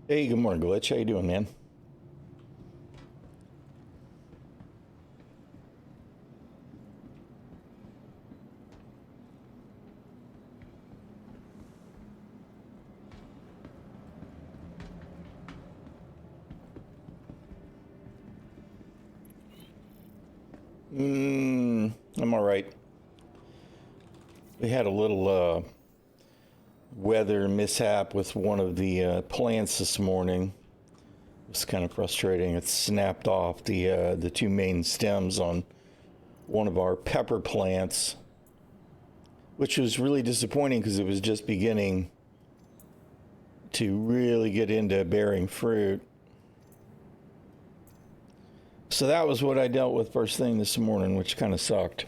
Hey, good morning, Glitch. How you doing, man? I'm all right. We had a little weather mishap with one of the plants this morning. It was kind of frustrating. It snapped off the two main stems on one of our pepper plants, which was really disappointing because it was just beginning to really get into bearing fruit. So that was what I dealt with first thing this morning, which kind of sucked.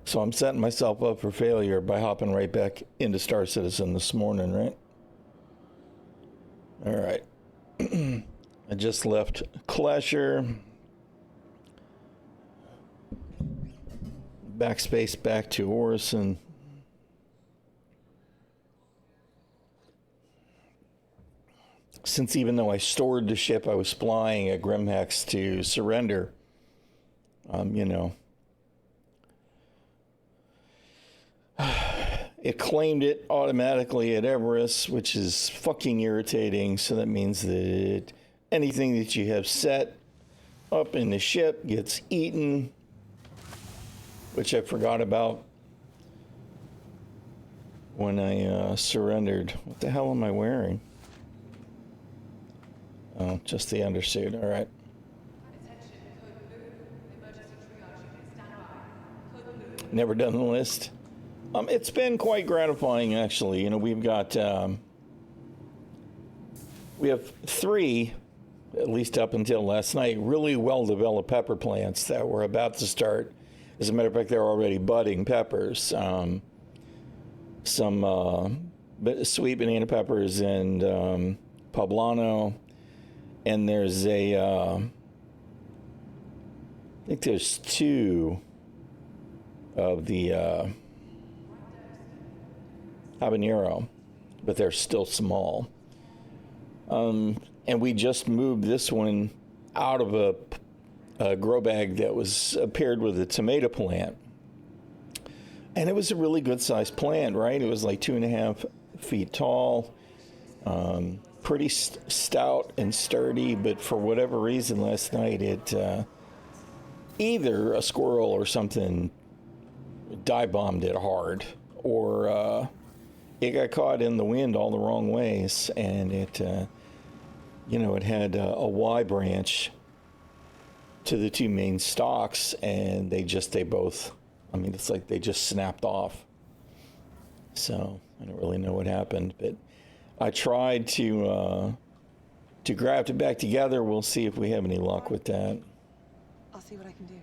So I'm setting myself up for failure by hopping right back into Star Citizen this morning, right? All right. I just left Clasher. Backspace back to Orison. Since even though I stored the ship I was flying at Grimhex to surrender, it claimed it automatically at Everest, which is fucking irritating. So that means that anything that you have set up in the ship gets eaten, which I forgot about when I surrendered. What the hell am I wearing? Oh, just the undersuit. All right. Never done the list. It's been quite gratifying, actually. You know, we've got we have three, at least up until last night, really well-developed pepper plants that were about to start. As a matter of fact, they're already budding peppers. Some sweet banana peppers and poblano. And there's I think there's two of the habanero, but they're still small. And we just moved this one out of a grow bag that was paired with a tomato plant. And it was a really good sized plant, right? It was like 2.5 feet tall. Pretty stout and sturdy, but for whatever reason last night it either a squirrel or something dive bombed it hard, or it got caught in the wind all the wrong ways, and it it had a Y branch to the two main stalks, and they both, it's like they just snapped off. So I don't really know what happened, but I tried to graft it back together. We'll see if we have any luck with that. I'll see what I can do.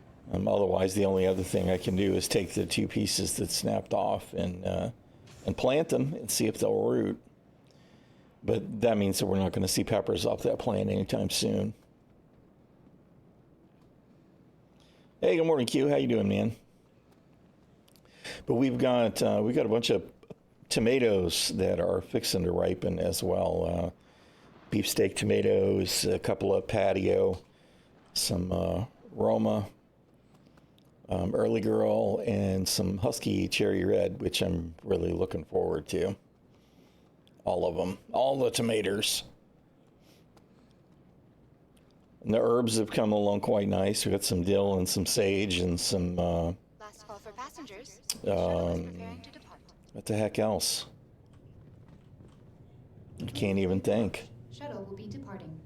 Otherwise, the only other thing I can do is take the two pieces that snapped off and plant them and see if they'll root. But that means that we're not going to see peppers off that plant anytime soon. Hey, good morning, Q. How you doing, man? But we've got a bunch of tomatoes that are fixing to ripen as well. Beefsteak tomatoes, a couple of patio, some Roma, Early Girl, and some Husky Cherry Red, which I'm really looking forward to. All of them, all the tomatoes. And the herbs have come along quite nice. We've got some dill and some sage and some Last call for passengers. Shuttle is preparing to depart. what the heck else? I can't even think. Shuttle will be departing.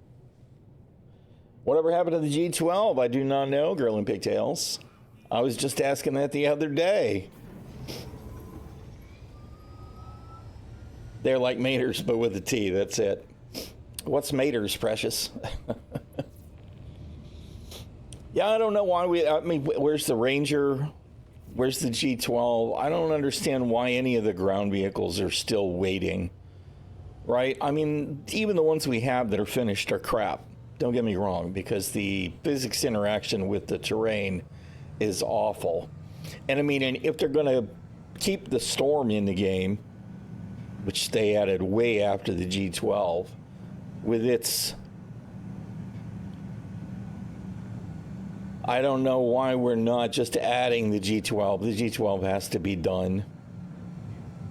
Whatever happened to the G12? I do not know, Girl in Pigtails. I was just asking that the other day. They're like maters, but with a T, that's it. What's maters, precious? Yeah, I don't know why where's the Ranger? Where's the G12? I don't understand why any of the ground vehicles are still waiting, right? Even the ones we have that are finished are crap. Don't get me wrong, because the physics interaction with the terrain is awful. And if they're going to keep the storm in the game, which they added way after the G12, with its... I don't know why we're not just adding the G12. The G12 has to be done.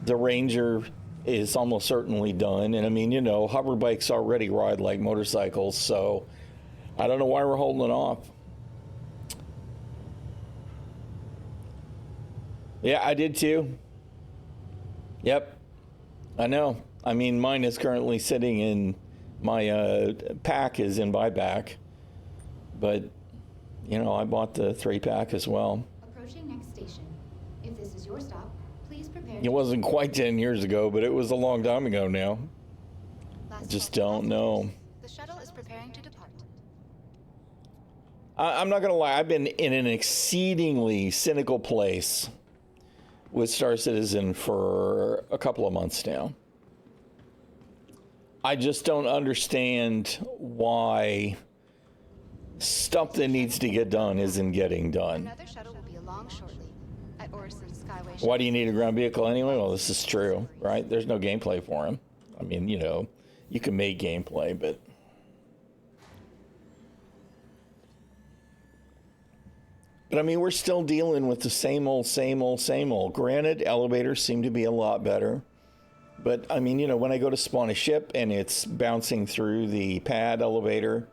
The Ranger is almost certainly done. And I mean, you know, hover bikes already ride like motorcycles, so I don't know why we're holding it off. Yeah, I did too. Yep, I know. I mean, mine is currently sitting in my pack is in buyback, but you know, I bought the 3-pack as well. Approaching next station. If this is your stop, please prepare. It wasn't quite 10 years ago, but it was a long time ago now. I just don't know. The shuttle is preparing to depart. I'm not going to lie. I've been in an exceedingly cynical place with Star Citizen for a couple of months now. I just don't understand why stuff that needs to get done isn't getting done. Another shuttle will be along shortly at Orison Skyway. Why do you need a ground vehicle anyway? Well, this is true, right? There's no gameplay for him. I mean, you know, you can make gameplay, but... But I mean, we're still dealing with the same old, same old, same old. Granted, elevators seem to be a lot better. But I mean, you know, when I go to spawn a ship and it's bouncing through the pad elevator,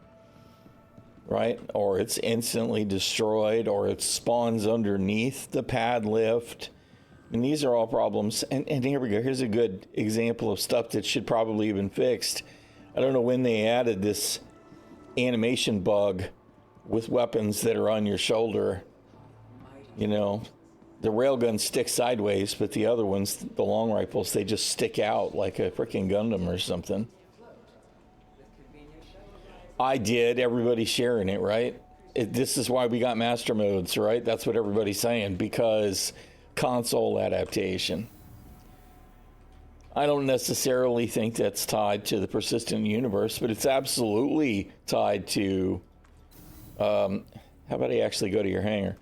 right? Or it's instantly destroyed, or it spawns underneath the pad lift. And these are all problems. And here we go. Here's a good example of stuff that should probably have been fixed. I don't know when they added this animation bug with weapons that are on your shoulder. You know, the railguns stick sideways, but the other ones, the long rifles, they just stick out like a freaking Gundam or something. I did. Everybody's sharing it, right? This is why we got master modes, right? That's what everybody's saying, because console adaptation. I don't necessarily think that's tied to the persistent universe, but it's absolutely tied to, how about I actually go to your hangar?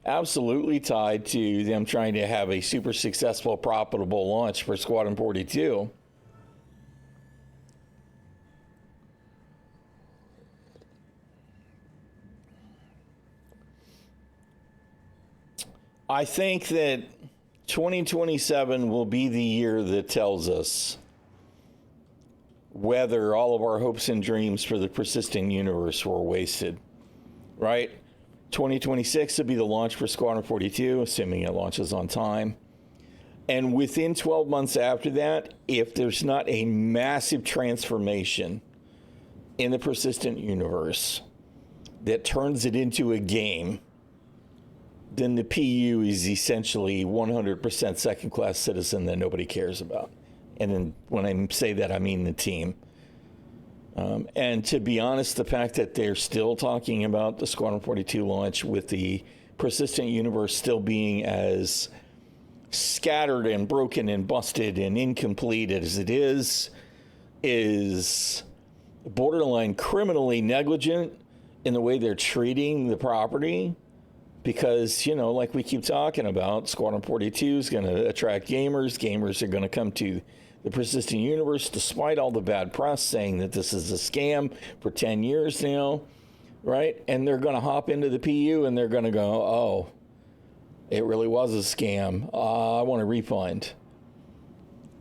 Absolutely tied to them trying to have a super successful, profitable launch for Squadron 42. I think that 2027 will be the year that tells us whether all of our hopes and dreams for the persisting universe were wasted, right? 2026 will be the launch for Squadron 42, assuming it launches on time. And within 12 months after that, if there's not a massive transformation in the persistent universe that turns it into a game, then the PU is essentially 100% second-class citizen that nobody cares about. And then when I say that, I mean the team. And to be honest, the fact that they're still talking about the Squadron 42 launch with the persistent universe still being as scattered and broken and busted and incomplete as it is borderline criminally negligent in the way they're treating the property. Because, you know, like we keep talking about, Squadron 42 is going to attract gamers. Gamers are going to come to the persistent universe despite all the bad press saying that this is a scam for 10 years now, right? And they're going to hop into the PU and they're going to go, oh, it really was a scam. I want a refund.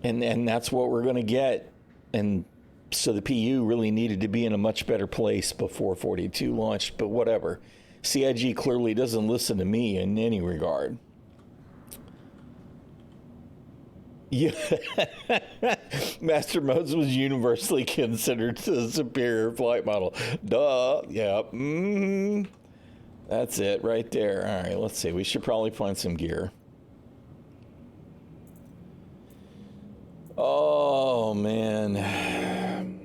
And that's what we're going to get. And so the PU really needed to be in a much better place before 42 launched, but whatever. CIG clearly doesn't listen to me in any regard. Yeah. Master Modes was universally considered the superior flight model. Duh. Yep. That's it right there. All right, let's see. We should probably find some gear. Oh, man.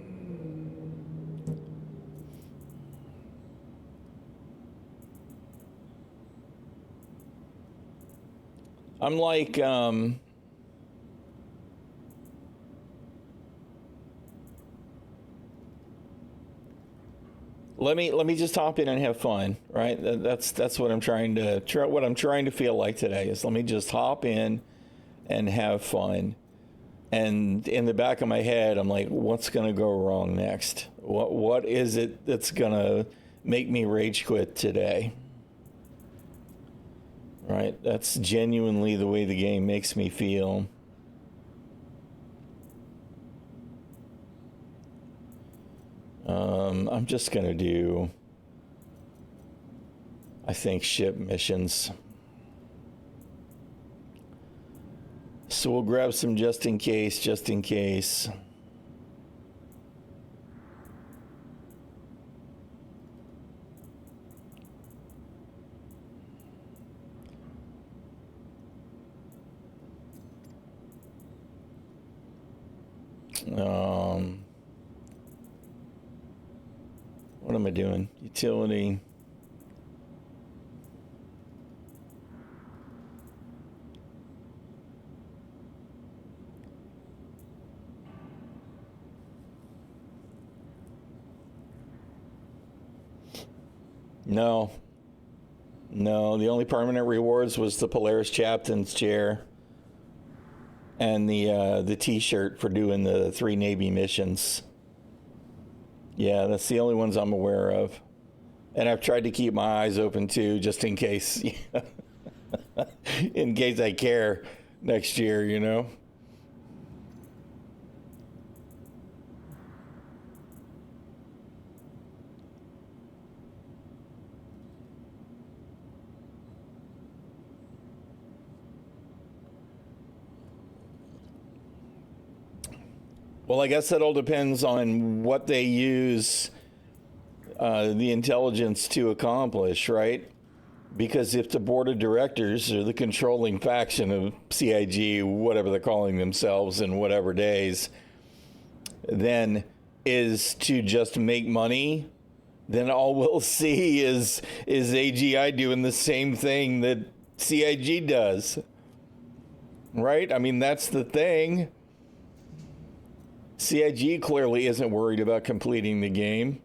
I'm like, let me just hop in and have fun, right? That's what I'm trying to feel like today is let me just hop in and have fun. And in the back of my head, I'm like, what's going to go wrong next? What is it that's going to make me rage quit today? Right? That's genuinely the way the game makes me feel. I'm just going to do, I think, ship missions. So we'll grab some just in case. What am I doing? Utility. No, the only permanent rewards was the Polaris Captain's chair and the T-shirt for doing the 3 Navy missions. Yeah, that's the only ones I'm aware of. And I've tried to keep my eyes open too, just in case, in case I care next year, you know? Well, I guess that all depends on what they use the intelligence to accomplish, right? Because if the board of directors or the controlling faction of CIG, whatever they're calling themselves in whatever days, then is to just make money, then all we'll see is AGI doing the same thing that CIG does, right? I mean, that's the thing. CIG clearly isn't worried about completing the game.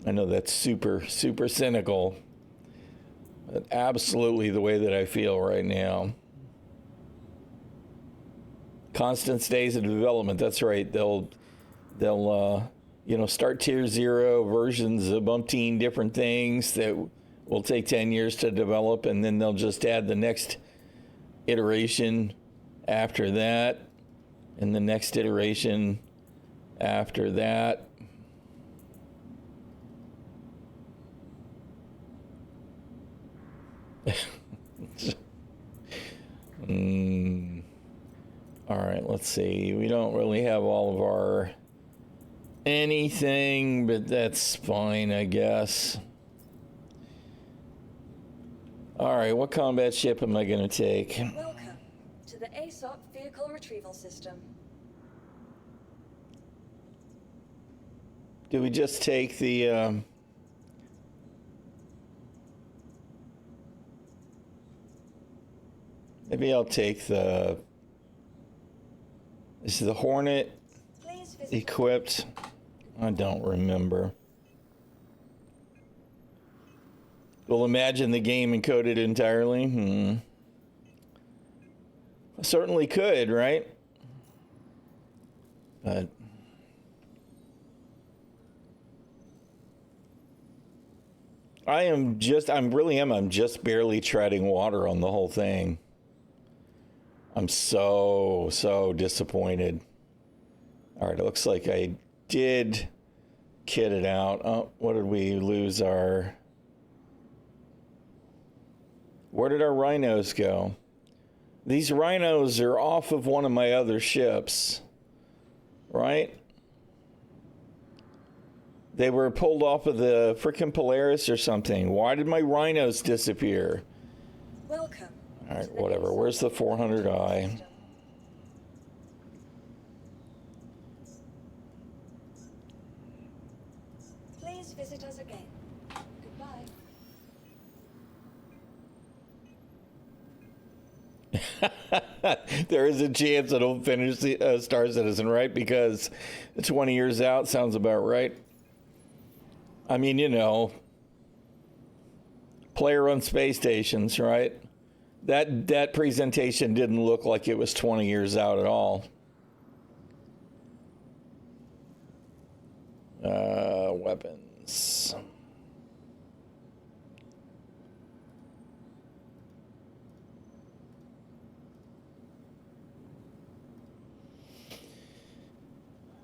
I know that's super cynical, but absolutely the way that I feel right now. Constant stays of development. That's right. They'll start tier 0 versions of umpteen different things that will take 10 years to develop, and then they'll just add the next iteration after that. And the next iteration after that. All right, let's see. We don't really have all of our anything, but that's fine, I guess. All right, what combat ship am I going to take? Welcome to the ASOP Vehicle Retrieval System. Do we just take the... maybe I'll take the... Is the Hornet equipped? I don't remember. We'll imagine the game encoded entirely. I certainly could, right? But I'm just barely treading water on the whole thing. I'm so disappointed. All right, it looks like I did kit it out. Oh, what did we lose our... Where did our rhinos go? These rhinos are off of one of my other ships, right? They were pulled off of the frickin' Polaris or something. Why did my rhinos disappear? Welcome. All right, whatever. Where's the 400i? Please visit us again. Goodbye. There is a chance it'll finish the Star Citizen, right? Because 20 years out sounds about right. I mean, player-run space stations, right? That presentation didn't look like it was 20 years out at all. Weapons.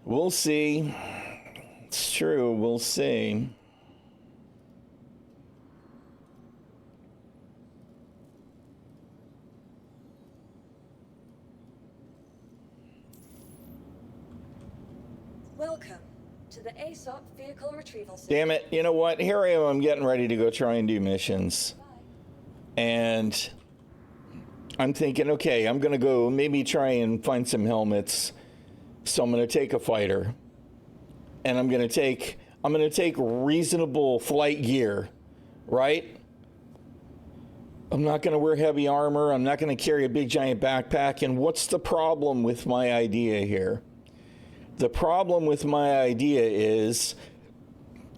We'll see. It's true, we'll see. Welcome to the ASOP vehicle retrieval system. Damn it, you know what? Here I am, I'm getting ready to go try and do missions. And I'm thinking, okay, I'm gonna go maybe try and find some helmets. So I'm gonna take a fighter. And I'm gonna take reasonable flight gear, right? I'm not gonna wear heavy armor, I'm not gonna carry a big giant backpack, and what's the problem with my idea here? The problem with my idea is,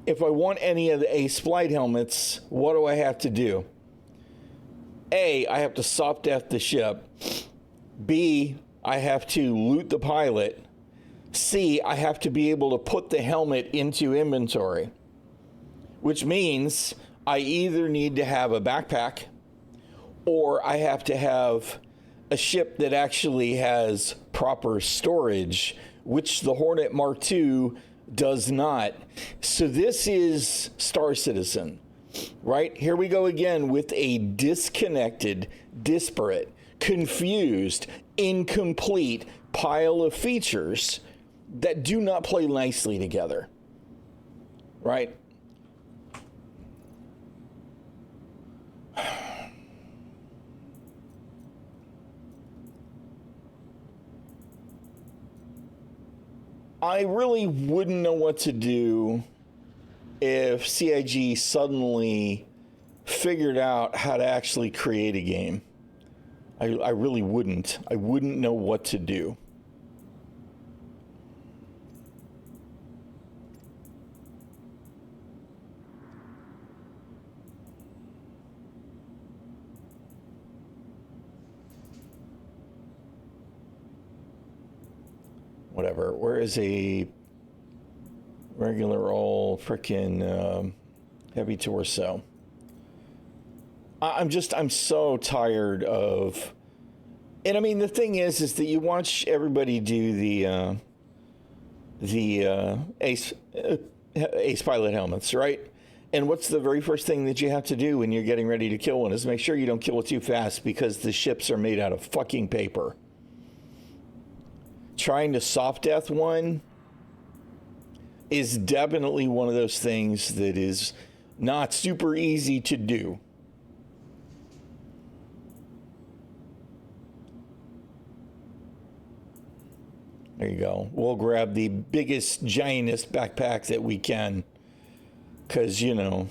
if I want any of the Ace flight helmets, what do I have to do? A, I have to soft death the ship. B, I have to loot the pilot. C, I have to be able to put the helmet into inventory. Which means I either need to have a backpack, or I have to have a ship that actually has proper storage, which the Hornet Mark II does not. So this is Star Citizen, right? Here we go again with a disconnected, disparate, confused, incomplete pile of features that do not play nicely together, right? I really wouldn't know what to do if CIG suddenly figured out how to actually create a game. I really wouldn't. I wouldn't know what to do. Whatever. Where is a regular old frickin' heavy torso? I'm so tired of, and I mean, the thing is that you watch everybody do the Ace pilot helmets, right? And what's the very first thing that you have to do when you're getting ready to kill one is make sure you don't kill it too fast, because the ships are made out of fucking paper. Trying to soft death one is definitely one of those things that is not super easy to do. There you go. We'll grab the biggest, giantest backpack that we can. Because, you know,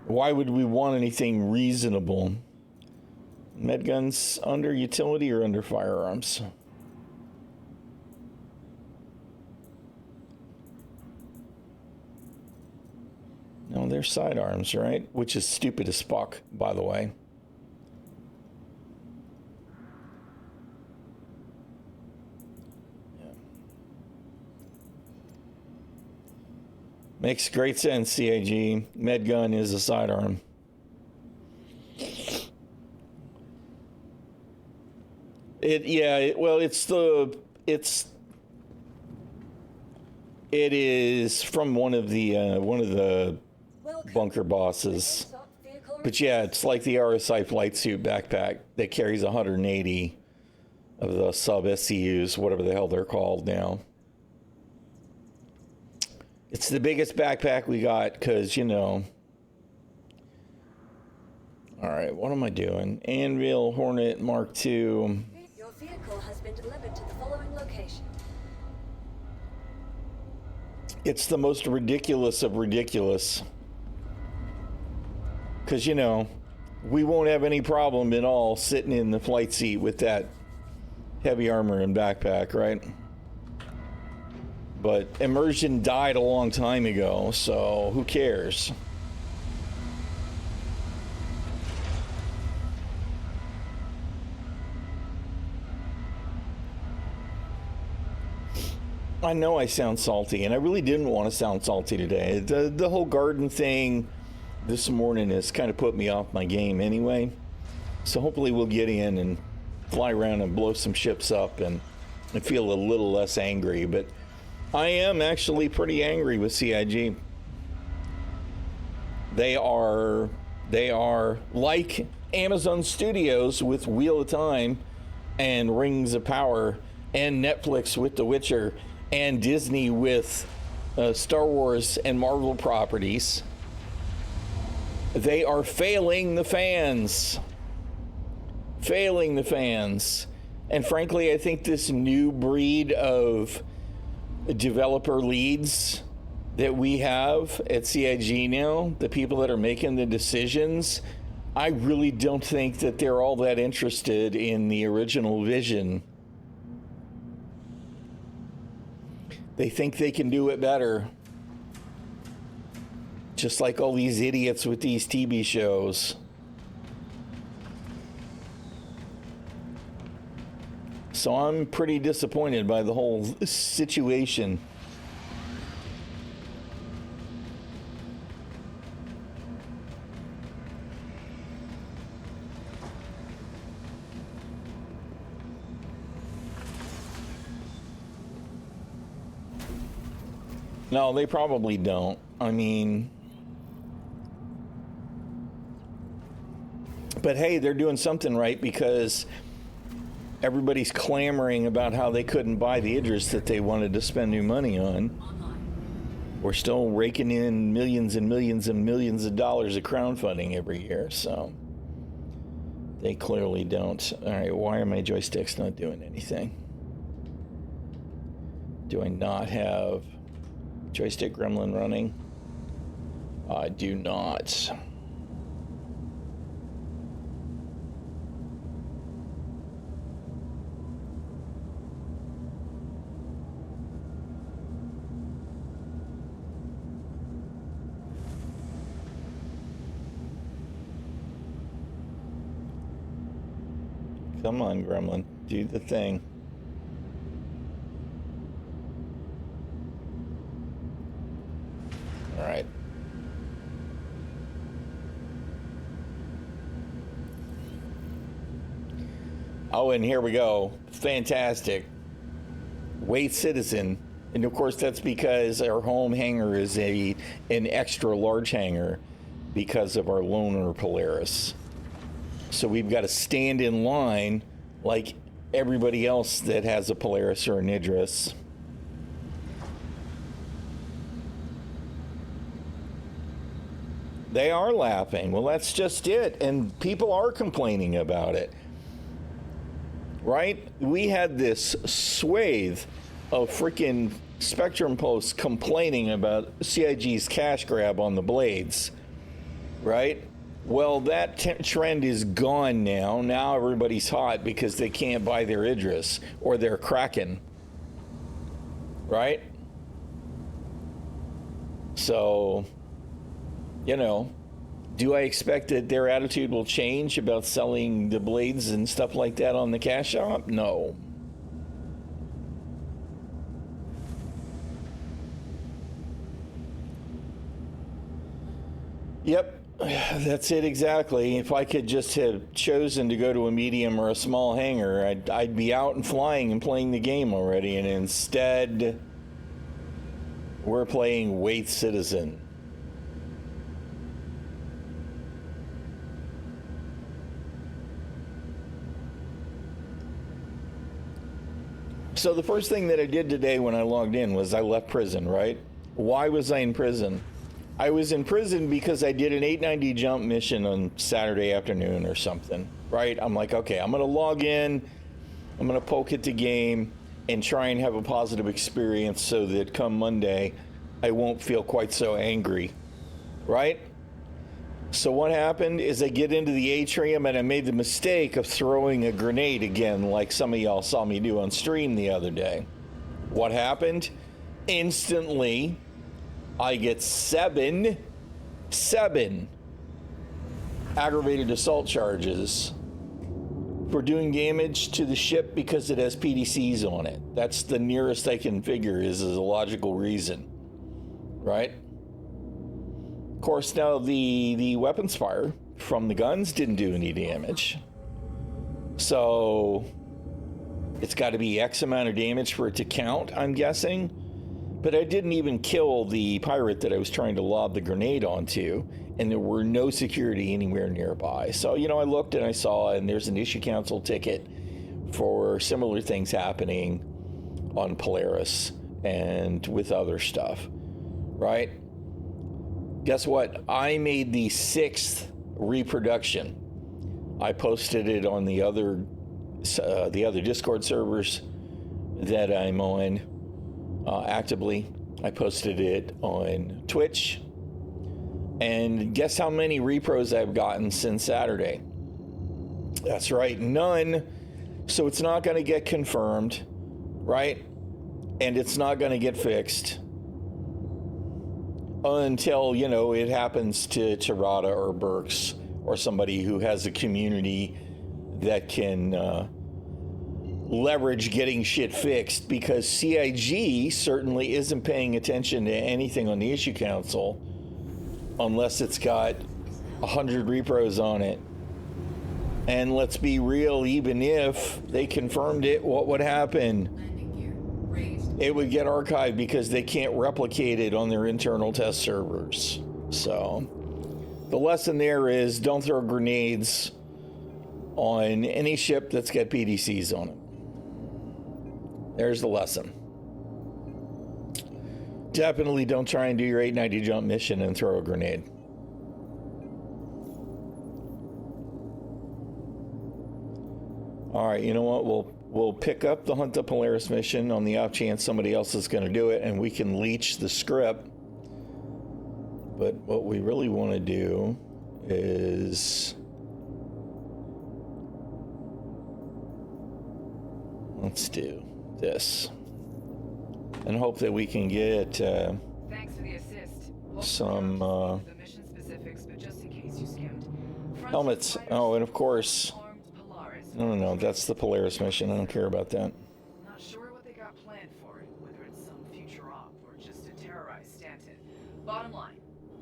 why would we want anything reasonable? Med guns under utility or under firearms? No, they're sidearms, right? Which is stupid as fuck, by the way. Yeah. Makes great sense, CAG. Med gun is a sidearm. It is from one of the bunker bosses. But yeah, it's like the RSI flight suit backpack that carries 180 of the sub SCUs, whatever the hell they're called now. It's the biggest backpack we got because, you know. All right, what am I doing? Anvil, Hornet, Mark II. Your vehicle has been delivered to the following location. It's the most ridiculous of ridiculous. Because, you know, we won't have any problem at all sitting in the flight seat with that heavy armor and backpack, right? But immersion died a long time ago, so who cares? I know I sound salty, and I really didn't want to sound salty today. The whole garden thing this morning has kind of put me off my game anyway. So hopefully we'll get in and fly around and blow some ships up and feel a little less angry. But I am actually pretty angry with CIG. They are like Amazon Studios with Wheel of Time and Rings of Power, and Netflix with The Witcher, and Disney with Star Wars and Marvel properties. They are failing the fans. Failing the fans. And frankly, I think this new breed of developer leads that we have at CIG now, the people that are making the decisions, I really don't think that they're all that interested in the original vision. They think they can do it better. Just like all these idiots with these TV shows. So I'm pretty disappointed by the whole situation. No, they probably don't. I mean, but hey, they're doing something right, because everybody's clamoring about how they couldn't buy the Idris that they wanted to spend new money on. We're still raking in millions and millions and millions of dollars of crowdfunding every year, so they clearly don't. All right, why are my joysticks not doing anything? Do I not have joystick gremlin running? I do not. Come on, gremlin, do the thing. All right. Oh, and here we go. Fantastic. Wait, Citizen. And of course, that's because our home hangar is an extra large hangar because of our loaner Polaris. So we've got to stand in line like everybody else that has a Polaris or an Idris. They are laughing. Well, that's just it. And people are complaining about it. Right? We had this swathe of freaking Spectrum posts complaining about CIG's cash grab on the blades. Right? Well, that trend is gone now. Now everybody's hot because they can't buy their Idris or their Kraken. Right? So, you know, do I expect that their attitude will change about selling the blades and stuff like that on the cash shop? No. Yep. That's it exactly. If I could just have chosen to go to a medium or a small hangar, I'd be out and flying and playing the game already. And instead, we're playing Wait Citizen. So the first thing that I did today when I logged in was I left prison, right? Why was I in prison? I was in prison because I did an 890 jump mission on Saturday afternoon or something, right? I'm like, okay, I'm going to log in, I'm going to poke at the game and try and have a positive experience so that come Monday, I won't feel quite so angry, right? So what happened is I get into the atrium and I made the mistake of throwing a grenade again, like some of y'all saw me do on stream the other day. What happened? Instantly, I get seven aggravated assault charges for doing damage to the ship because it has PDCs on it. That's the nearest I can figure is a logical reason, right? Of course, now the weapons fire from the guns didn't do any damage. So it's got to be X amount of damage for it to count, I'm guessing. But I didn't even kill the pirate that I was trying to lob the grenade onto, and there were no security anywhere nearby. So, you know, I looked and I saw, and there's an issue council ticket for similar things happening on Polaris and with other stuff, right? Guess what? I made the 6th reproduction. I posted it on the other Discord servers that I'm on actively. I posted it on Twitch. And guess how many repros I've gotten since Saturday? That's right, none. So it's not going to get confirmed, right? And it's not going to get fixed until, you know, it happens to Tirada or Burks or somebody who has a community that can leverage getting shit fixed, because CIG certainly isn't paying attention to anything on the issue council unless it's got 100 repros on it. And let's be real, even if they confirmed it, what would happen? It would get archived because they can't replicate it on their internal test servers. So the lesson there is don't throw grenades on any ship that's got PDCs on it. There's the lesson. Definitely don't try and do your 890 jump mission and throw a grenade. All right, you know what? We'll pick up the Hunt the Polaris mission on the off chance somebody else is going to do it, and we can leech the script. But what we really want to do is, let's do this and hope that we can get Thanks for the assist. some The mission specifics, but just in case you skimmed. helmets. Oh, and of course, Armed Polaris. no, that's the Polaris mission. I don't care about that. Not sure what they got planned for it, whether it's some future op or just to terrorize Stanton. Bottom line,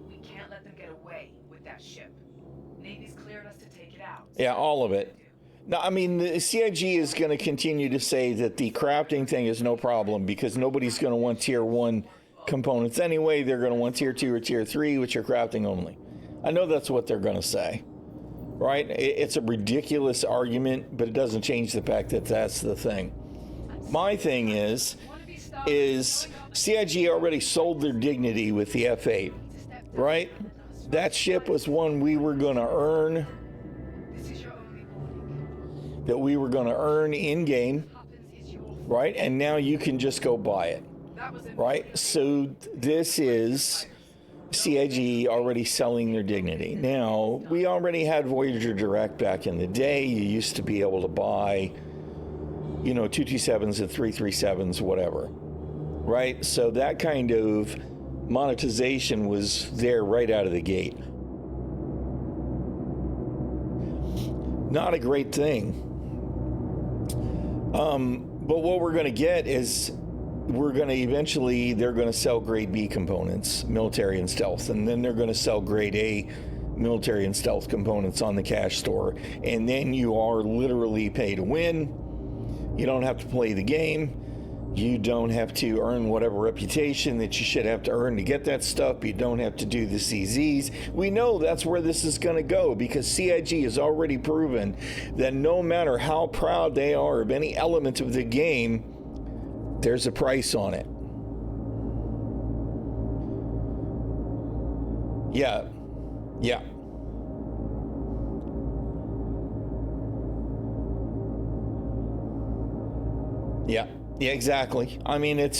we can't let them get away with that ship. Navy's cleared us to take it out. Yeah, all of it. No, I mean, the CIG is going to continue to say that the crafting thing is no problem because nobody's going to want tier 1 components anyway. They're going to want tier 2 or tier 3, which are crafting only. I know that's what they're going to say, right? It's a ridiculous argument, but it doesn't change the fact that that's the thing. My thing is CIG already sold their dignity with the F8, right? That ship was one we were going to earn, that we were going to earn in-game, right? And now you can just go buy it, right? So this is CIG already selling their dignity. Now, we already had Voyager Direct back in the day. You used to be able to buy, 227s and 337s, whatever, right? So that kind of monetization was there right out of the gate. Not a great thing. But what we're going to get is they're going to sell grade B components, military and stealth, and then they're going to sell grade A military and stealth components on the cash store. And then you are literally pay to win. You don't have to play the game. You don't have to earn whatever reputation that you should have to earn to get that stuff. You don't have to do the CZs. We know that's where this is going to go because CIG has already proven that no matter how proud they are of any element of the game, there's a price on it. Yeah. Yeah, exactly. I mean, I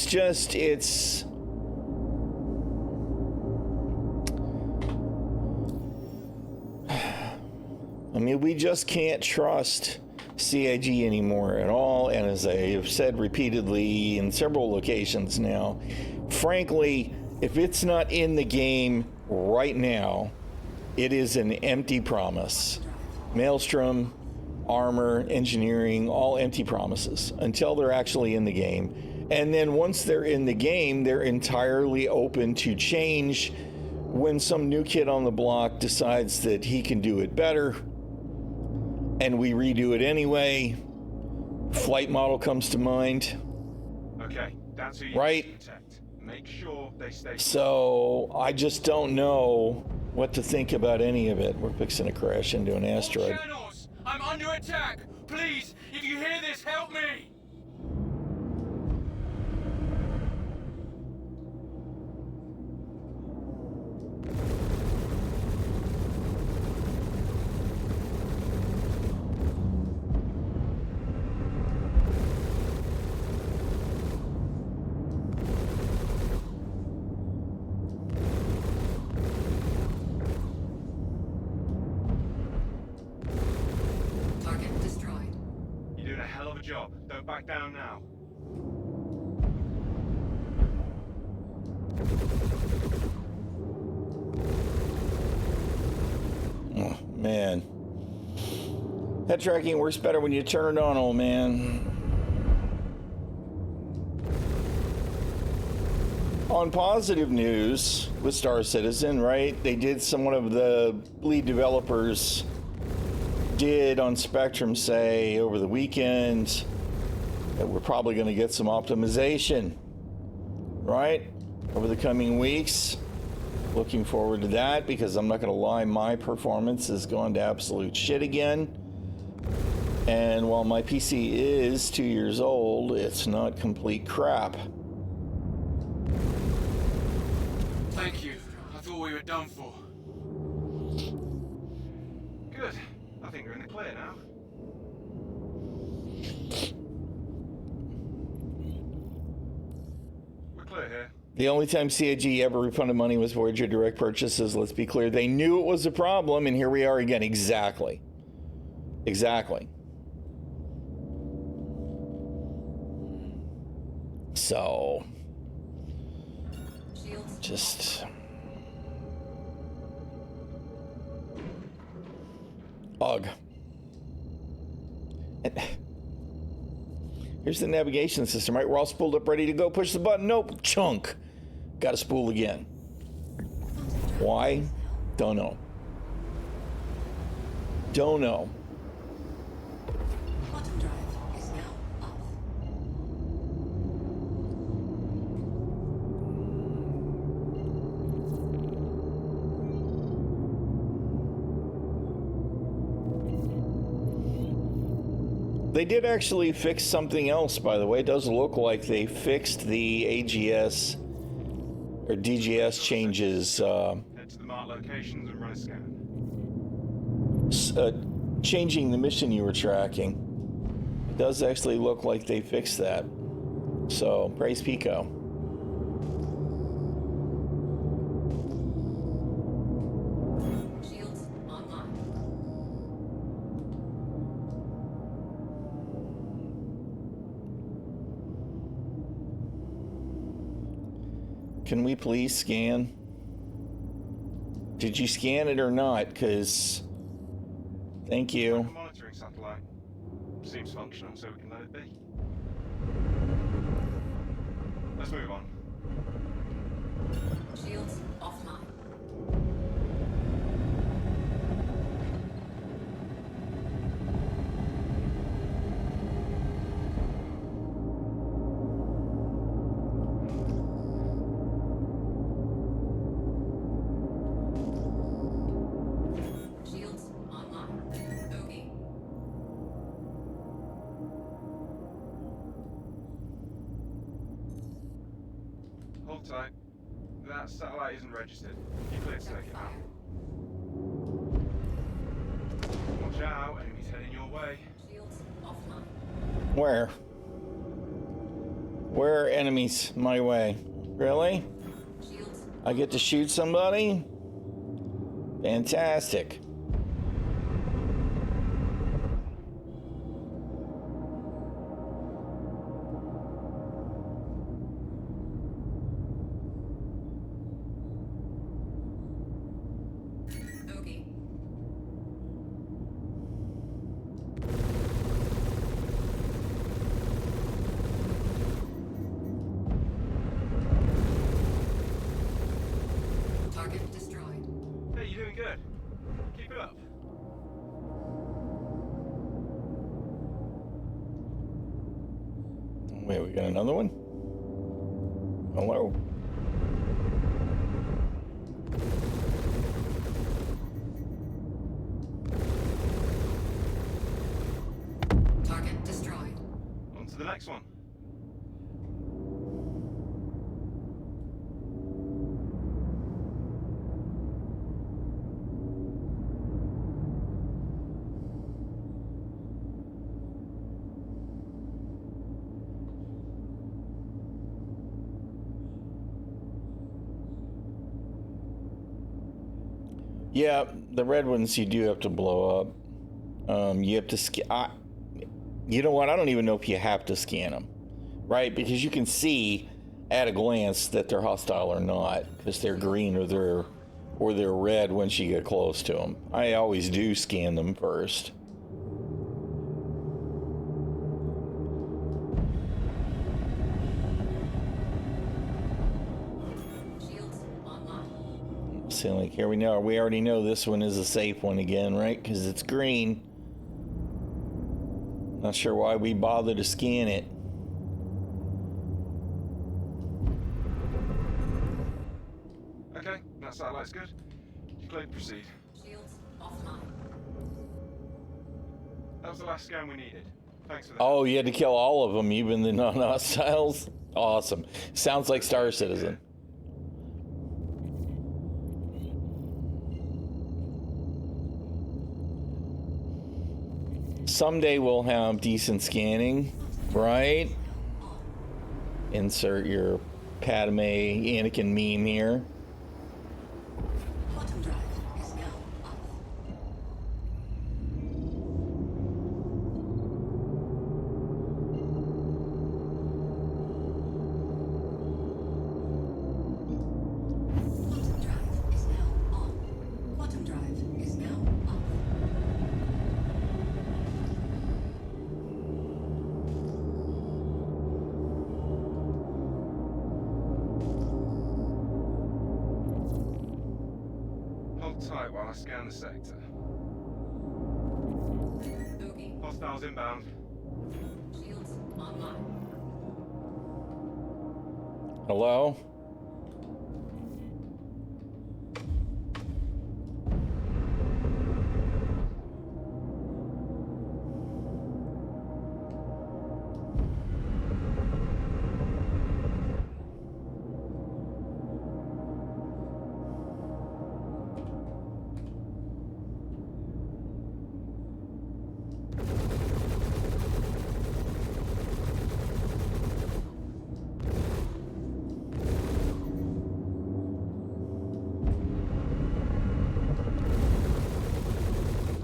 mean, we just can't trust CIG anymore at all. And as I have said repeatedly in several locations now, frankly, if it's not in the game right now, it is an empty promise. Maelstrom, armor, engineering, all empty promises until they're actually in the game. And then once they're in the game, they're entirely open to change when some new kid on the block decides that he can do it better, and we redo it anyway. Flight model comes to mind. Okay, that's who you right? need to protect. Make sure they stay. So I just don't know what to think about any of it. We're fixing to crash into an asteroid. All channels, I'm under attack. Please, if you hear this, help me. Target destroyed. You're doing a hell of a job. Don't back down now. Oh, man. Head tracking works better when you turn it on, old man. On positive news with Star Citizen, right? They did, one of the lead developers did on Spectrum say over the weekend that we're probably going to get some optimization, right? Over the coming weeks. Looking forward to that because I'm not going to lie, my performance has gone to absolute shit again. And while my PC is 2 years old, it's not complete crap. Thank you. I thought we were done for. Good. I think you're in the clear now. We're clear here. The only time CIG ever refunded money was Voyager direct purchases. Let's be clear. They knew it was a problem, and here we are again. Exactly. Exactly. So, Shields. just... Ugh. Here's the navigation system, right? We're all spooled up, ready to go. Push the button. Nope. Chunk. Got to spool again. Why? Don't know. Don't know. Quantum drive is now off. They did actually fix something else, by the way. It does look like they fixed the AGS or DGS changes, Head to the marked locations and run a scan. changing the mission you were tracking. It does actually look like they fixed that. So, praise Pico. Shields online. Can we please scan? Did you scan it or not? Because, thank Like a you. monitoring satellite. Seems functional, so we can let it be. Let's move on. Shields offline. Shields online. Okay. Hold tight. That satellite isn't registered. You clear to take it out. Watch out, enemies heading your way. Shields offline. Where? Where are enemies my way? Really? Shields. I get to shoot somebody? Fantastic. Okay. got another one? Hello? Target destroyed. On to the next one. Yeah, the red ones you do have to blow up. You have to you know what? I don't even know if you have to scan them, right? Because you can see at a glance that they're hostile or not, because they're green or they're red once you get close to them. I always do scan them first. Shields online. See, like here we already know this one is a safe one again, right? Because it's green. Not sure why we bother to scan it. Okay, that satellite's good. You clear to proceed. Shields offline. That was the last scan we needed. Thanks for that. Oh, you had to kill all of them, even the non-hostiles? Awesome. Sounds like Star Citizen. Someday we'll have decent scanning, right? Insert your Padme Anakin meme here. Quantum drive is now up. Quantum drive is now on. Quantum drive is now up. Hold tight while I scan the sector. Bogey. Hostiles inbound. Shields online. Hello?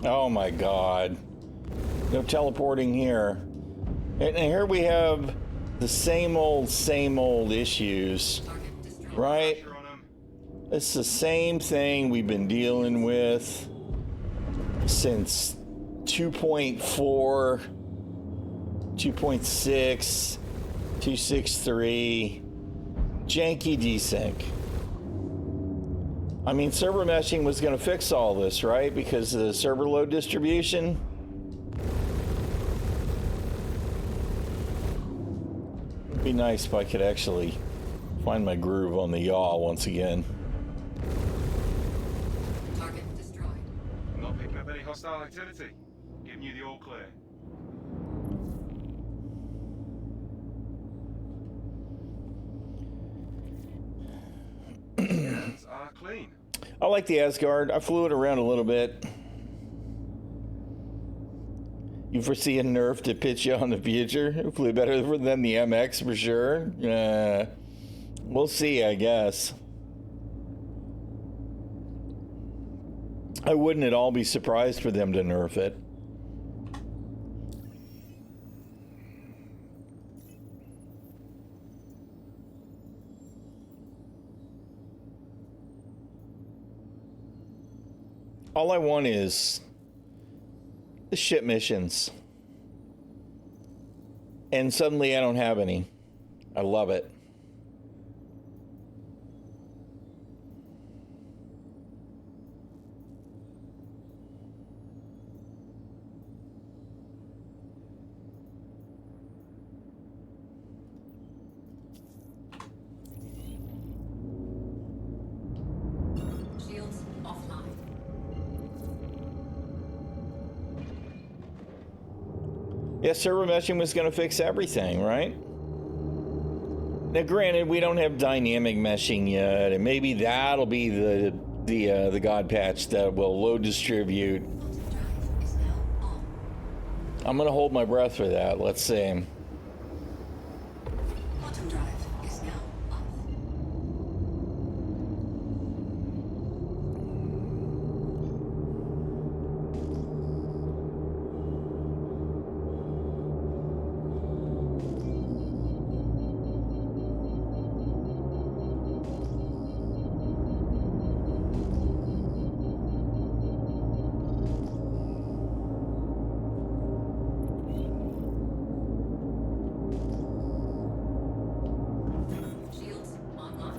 Oh my god. No teleporting here. And here we have the same old issues, Target destroyed. right? Pressure on 'em. It's the same thing we've been dealing with since 2.4, 2.6, 263. Janky desync. I mean, server meshing was going to fix all this, right? Because of the server load distribution. It'd be nice if I could actually find my groove on the yaw once again. Target destroyed. I'm not picking up any hostile activity. Giving you the all clear. Scans are clean. I like the Asgard. I flew it around a little bit. You foresee a nerf to pitch you on the future? It flew better than the MX for sure. We'll see, I guess. I wouldn't at all be surprised for them to nerf it. All I want is the ship missions. And suddenly I don't have any. I love it. Yeah, servo meshing was going to fix everything, right? Now, granted, we don't have dynamic meshing yet, and maybe that'll be the God patch that will load distribute. Drive is now on. I'm going to hold my breath for that. Let's see. Quantum drive is now off. Shields online.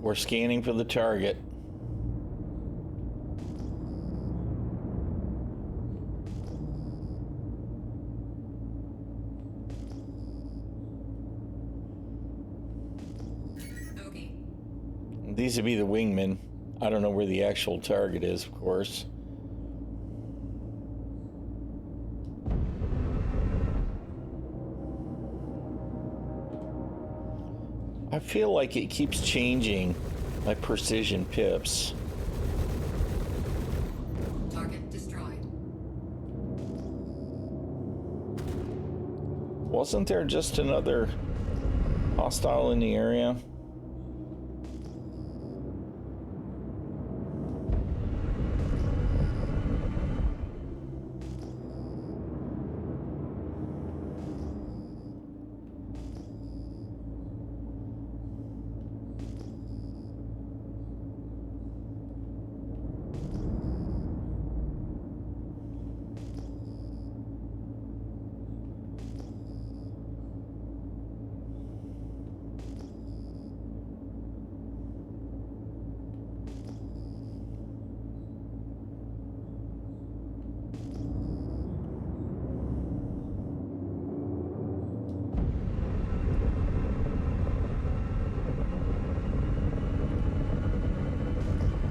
We're scanning for the target. Okay. These would be the wingmen. I don't know where the actual target is, of course. I feel like it keeps changing my precision pips. Target destroyed. Wasn't there just another hostile in the area?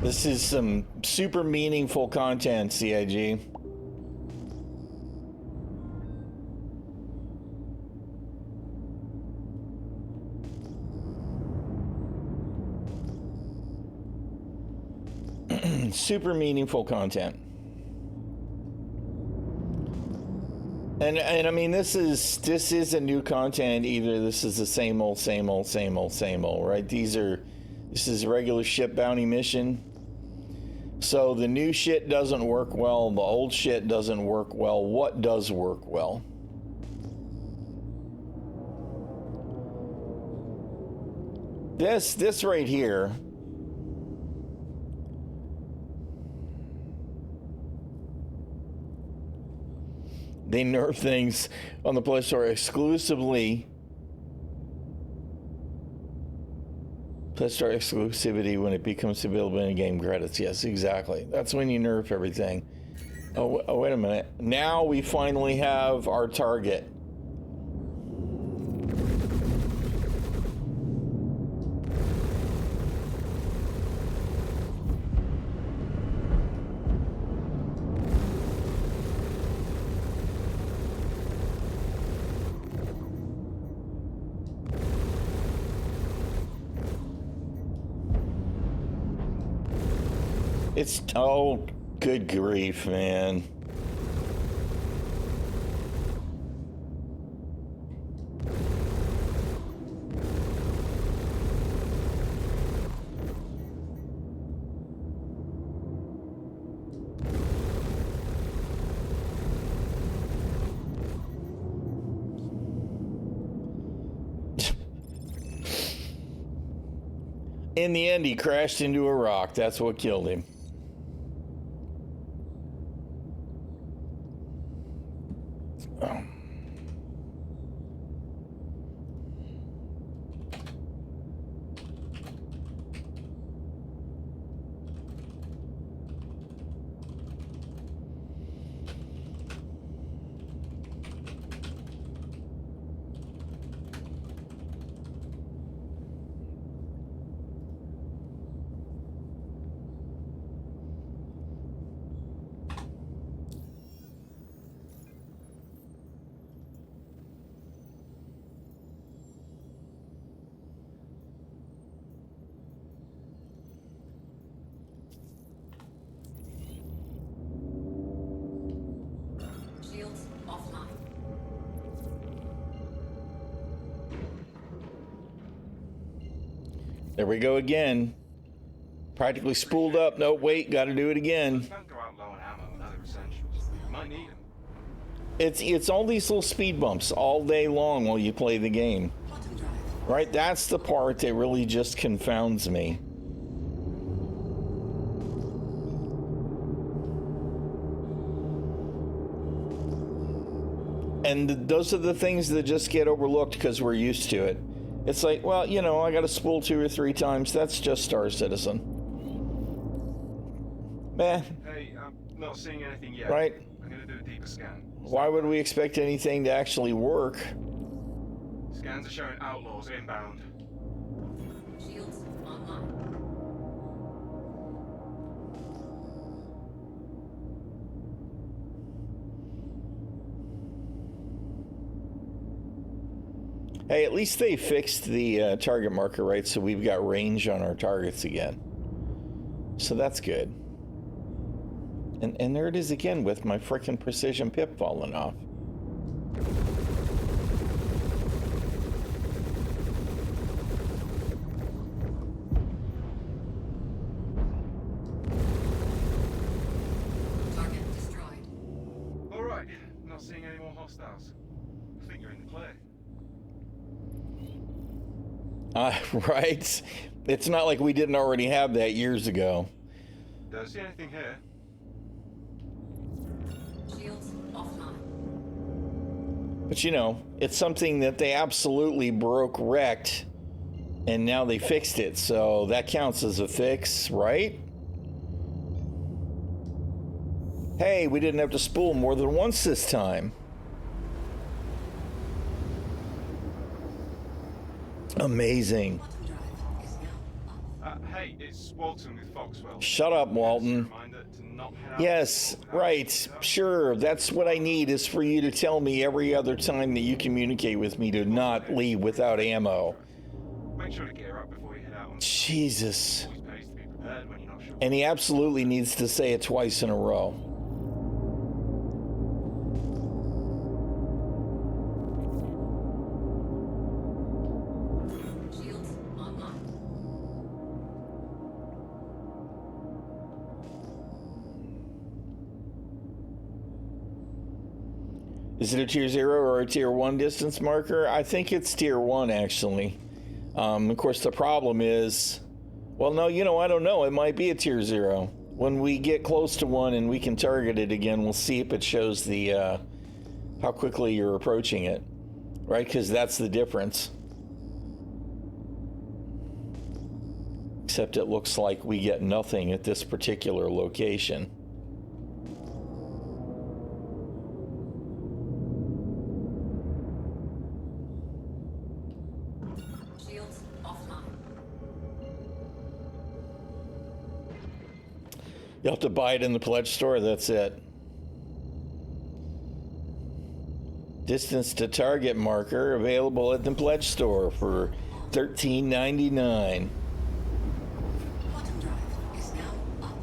This is some super meaningful content, CIG. Super meaningful content. And I mean, this is a new content. Either this is the same old, right? This is a regular ship bounty mission. So the new shit doesn't work well, the old shit doesn't work well. What does work well? This right here. They nerf things on the Play Store exclusively. Play Store exclusivity when it becomes available in game credits. Yes, exactly. That's when you nerf everything. Oh, wait a minute. Now we finally have our target. Oh, good grief, man. In the end, he crashed into a rock. That's what killed him. There we go again. Practically spooled up. No, wait, got to do it again. Don't go out low on ammo and other essentials. You might need them. It's all these little speed bumps all day long while you play the game. Quantum drive. Right? That's the part that really just confounds me. And those are the things that just get overlooked because we're used to it. It's like, well, you know, I got to spool 2 or 3 times. That's just Star Citizen. Meh. Hey, I'm not seeing anything yet. Right? I'm gonna do a deeper scan. Why would we expect anything to actually work? Scans are showing outlaws inbound. Shields online. Hey, at least they fixed the target marker, right? So we've got range on our targets again. So that's good. And there it is again with my frickin' precision pip falling off. Target destroyed. All right, not seeing any more hostiles. I think you're in the clear. Right? It's not like we didn't already have that years ago. Don't see anything here. Shields offline. But you know, it's something that they absolutely broke wrecked, and now they fixed it. So that counts as a fix, right? Hey, we didn't have to spool more than once this time. Amazing. Quantum drive is now up. Hey, it's Walton with Foxwell. Shut up, Walton. Just a reminder to not head out. Yes, right. Sure, that's what I need is for you to tell me every other time that you communicate with me to not leave without ammo. Make sure to gear up before you head out. Jesus. Always pays to be prepared when you're not sure. And he absolutely needs to say it twice in a row. Shields online. Is it a tier 0 or a tier 1 distance marker? I think it's tier 1, actually. Of course, the problem is, well, no, you know, I don't know. It might be a tier 0. When we get close to 1 and we can target it again, we'll see if it shows the how quickly you're approaching it, right? Because that's the difference. Except it looks like we get nothing at this particular location. Shields offline. You'll have to buy it in the pledge store, that's it. Distance to target marker available at the pledge store for $13.99. Quantum drive is now up.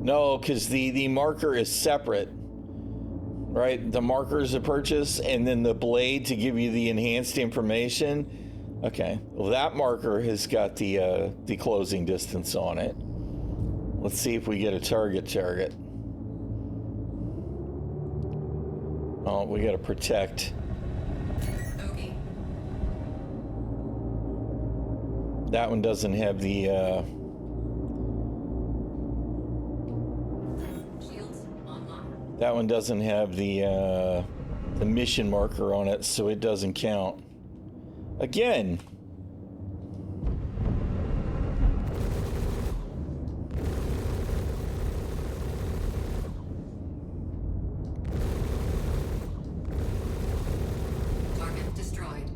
No, because the marker is separate, right? The marker is a purchase, and then the blade to give you the enhanced information. Okay, well, that marker has got the closing distance on it. Let's see if we get a target. Oh, we got to protect. Okay. That one doesn't have the Shields online. that one doesn't have the mission marker on it, so it doesn't count. Again. Target destroyed.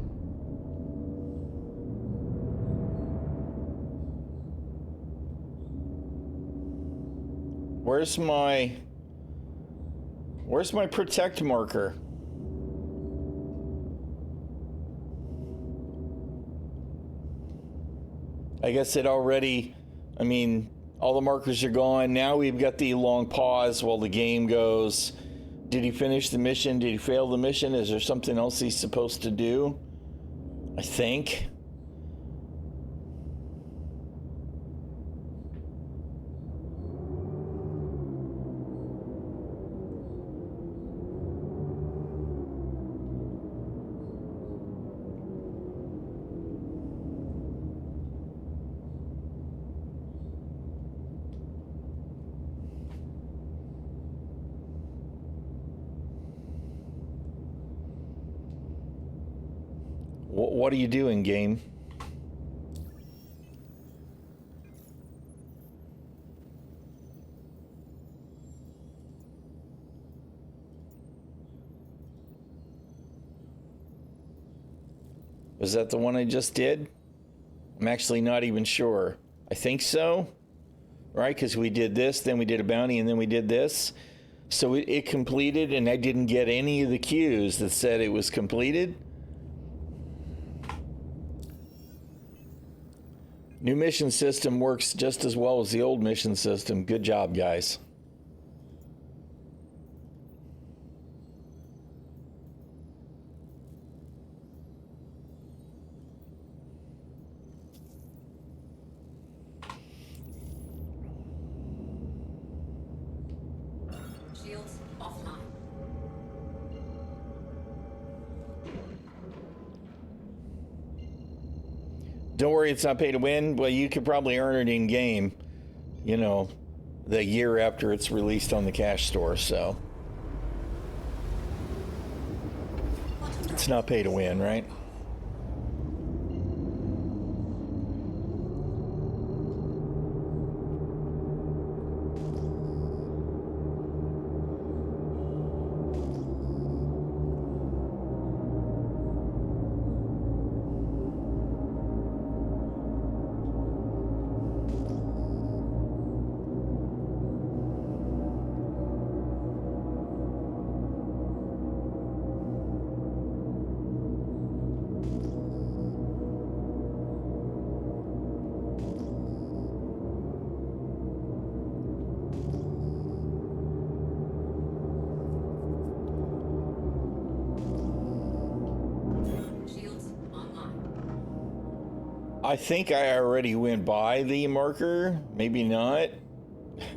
Where's my protect marker? I guess it already, I mean, all the markers are gone. Now we've got the long pause while the game goes. Did he finish the mission? Did he fail the mission? Is there something else he's supposed to do? I think. What are you doing, game? Was that the one I just did? I'm actually not even sure. I think so, right? Because we did this, then we did a bounty, and then we did this. So it completed, and I didn't get any of the cues that said it was completed. New mission system works just as well as the old mission system. Good job, guys. Shields offline. Don't worry, it's not pay to win. Well, you could probably earn it in game, you know, the year after it's released on the cash store, so. It's not pay to win, right? I think I already went by the marker. Maybe not.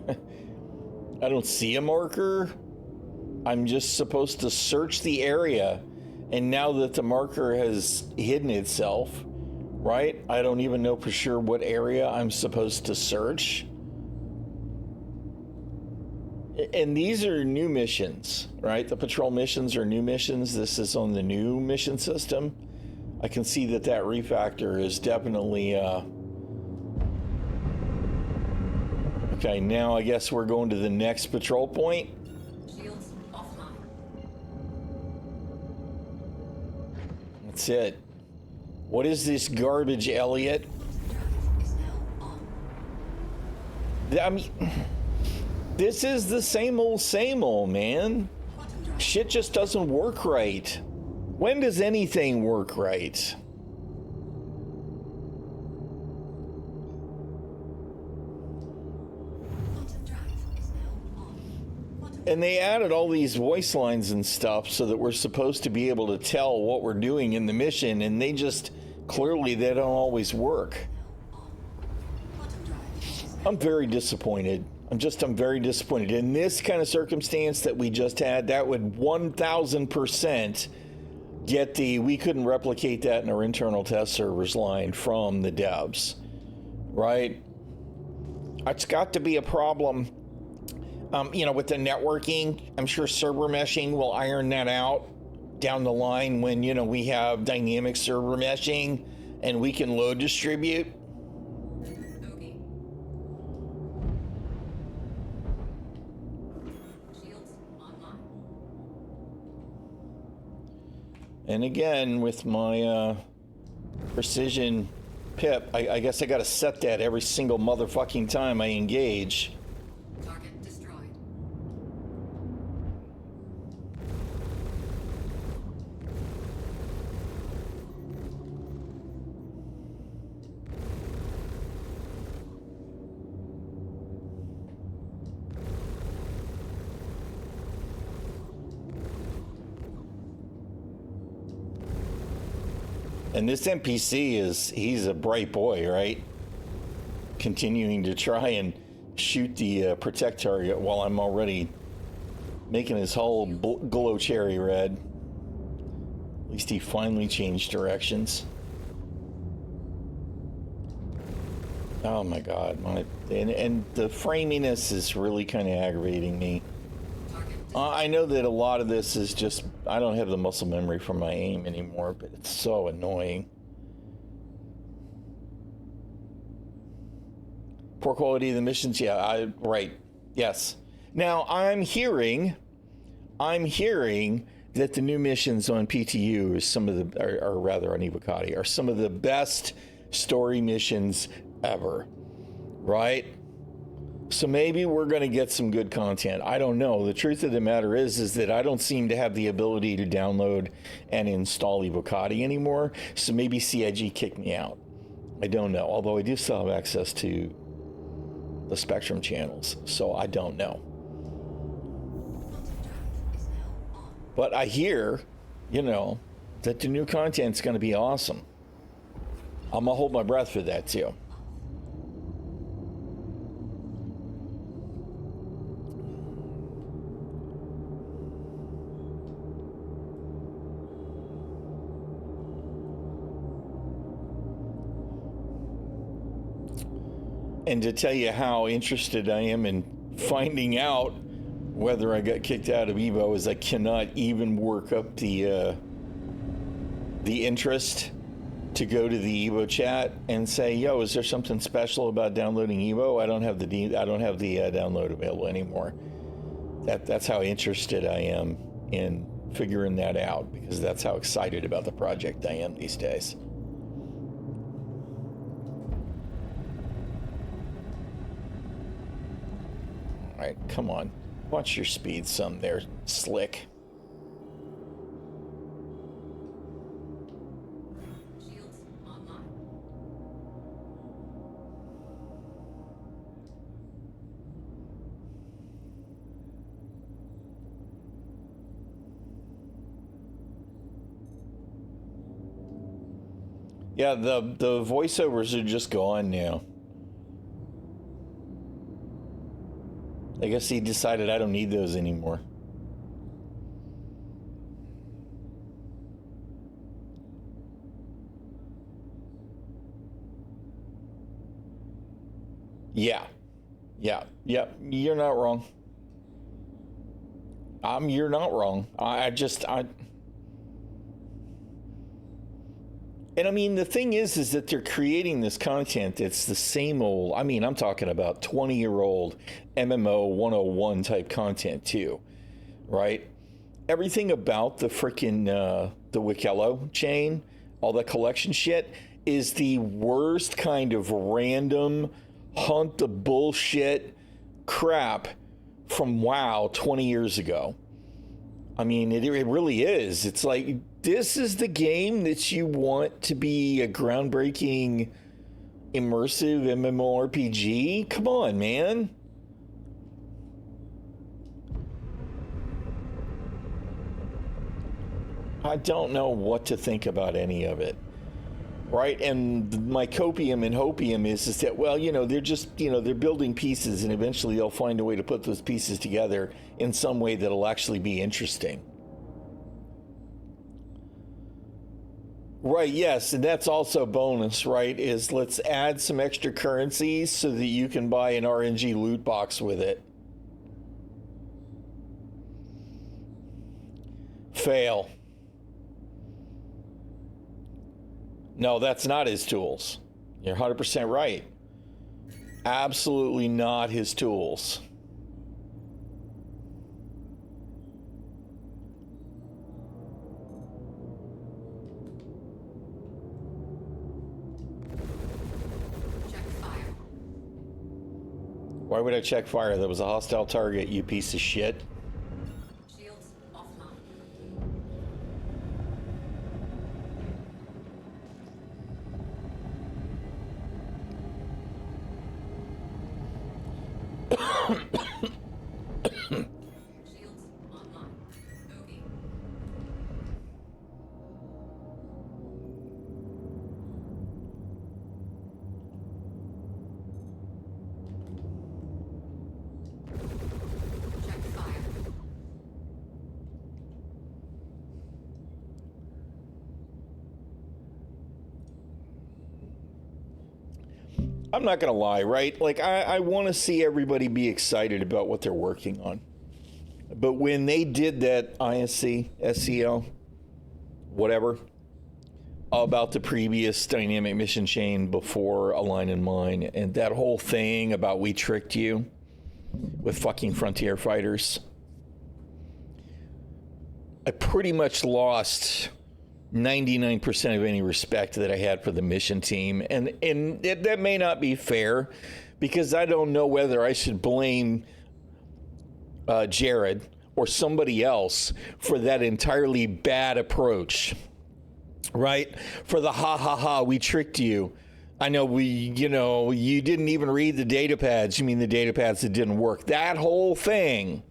I don't see a marker. I'm just supposed to search the area. And now that the marker has hidden itself, right? I don't even know for sure what area I'm supposed to search. And these are new missions, right? The patrol missions are new missions. This is on the new mission system. I can see that refactor is definitely, okay, now I guess we're going to the next patrol point. Shields offline. That's it. What is this garbage, Elliot? Drive is now on. I mean, this is the same old, man. Shit just doesn't work right. When does anything work right? And they added all these voice lines and stuff so that we're supposed to be able to tell what we're doing in the mission, and they just clearly they don't always work. I'm very disappointed. I'm very disappointed. In this kind of circumstance that we just had, that would 1000% get we couldn't replicate that in our internal test servers line from the devs, right? It's got to be a problem, with the networking. I'm sure server meshing will iron that out down the line when, we have dynamic server meshing and we can load distribute. Okay. Shields online. And again, with my precision pip, I guess I got to set that every single motherfucking time I engage. Target destroyed. And this NPC he's a bright boy, right? Continuing to try and shoot the protect target while I'm already making his hull glow cherry red. At least he finally changed directions. Oh my god, and the framiness is really kind of aggravating me. I know that a lot of this is just, I don't have the muscle memory for my aim anymore, but it's so annoying. Poor quality of the missions, yeah, right, yes. Now, I'm hearing that the new missions on PTU is some of the, or rather on ᛞᛖᛋᛖ, are some of the best story missions ever, right? So maybe we're going to get some good content. I don't know. The truth of the matter is that I don't seem to have the ability to download and install ᛞᛖᛋᛖ anymore. So maybe CIG kicked me out. I don't know. Although I do still have access to the Spectrum channels, so I don't know. But I hear, that the new content's going to be awesome. I'm going to hold my breath for that too. And to tell you how interested I am in finding out whether I got kicked out of Evo is I cannot even work up the interest to go to the Evo chat and say, "Yo, is there something special about downloading Evo?" I don't have the download available anymore. That's how interested I am in figuring that out, because that's how excited about the project I am these days. All right, come on. Watch your speed some there, Slick. Shields online. Yeah, the voiceovers are just gone now. I guess he decided I don't need those anymore. Yeah. You're not wrong. You're not wrong. And I mean, the thing is that they're creating this content. It's the same old, I'm talking about 20-year-old MMO 101 type content too, right? Everything about the freaking, the ᛞᛖᛋᛖ chain, all that collection shit is the worst kind of random hunt the bullshit crap from WoW 20 years ago. It really is. It's like, this is the game that you want to be a groundbreaking, immersive MMORPG? Come on, man. I don't know what to think about any of it. Right? And my copium and hopium is that, well, they're just, they're building pieces, and eventually they'll find a way to put those pieces together in some way that'll actually be interesting. Right, yes, and that's also bonus, right? Is let's add some extra currencies so that you can buy an RNG loot box with it. Fail. No, that's not his tools. You're 100% right. Absolutely not his tools. Why would I check fire? That was a hostile target, you piece of shit. Shields offline. Shields online. Okay. I'm not going to lie, right? Like, I want to see everybody be excited about what they're working on. But when they did that ISC, SCL, whatever, about the previous dynamic mission chain before Align and Mine, and that whole thing about we tricked you with fucking Frontier fighters, I pretty much lost 99% of any respect that I had for the mission team. And that may not be fair, because I don't know whether I should blame Jared or somebody else for that entirely bad approach, right? For the we tricked you. I know you didn't even read the data pads. You mean the data pads that didn't work. That whole thing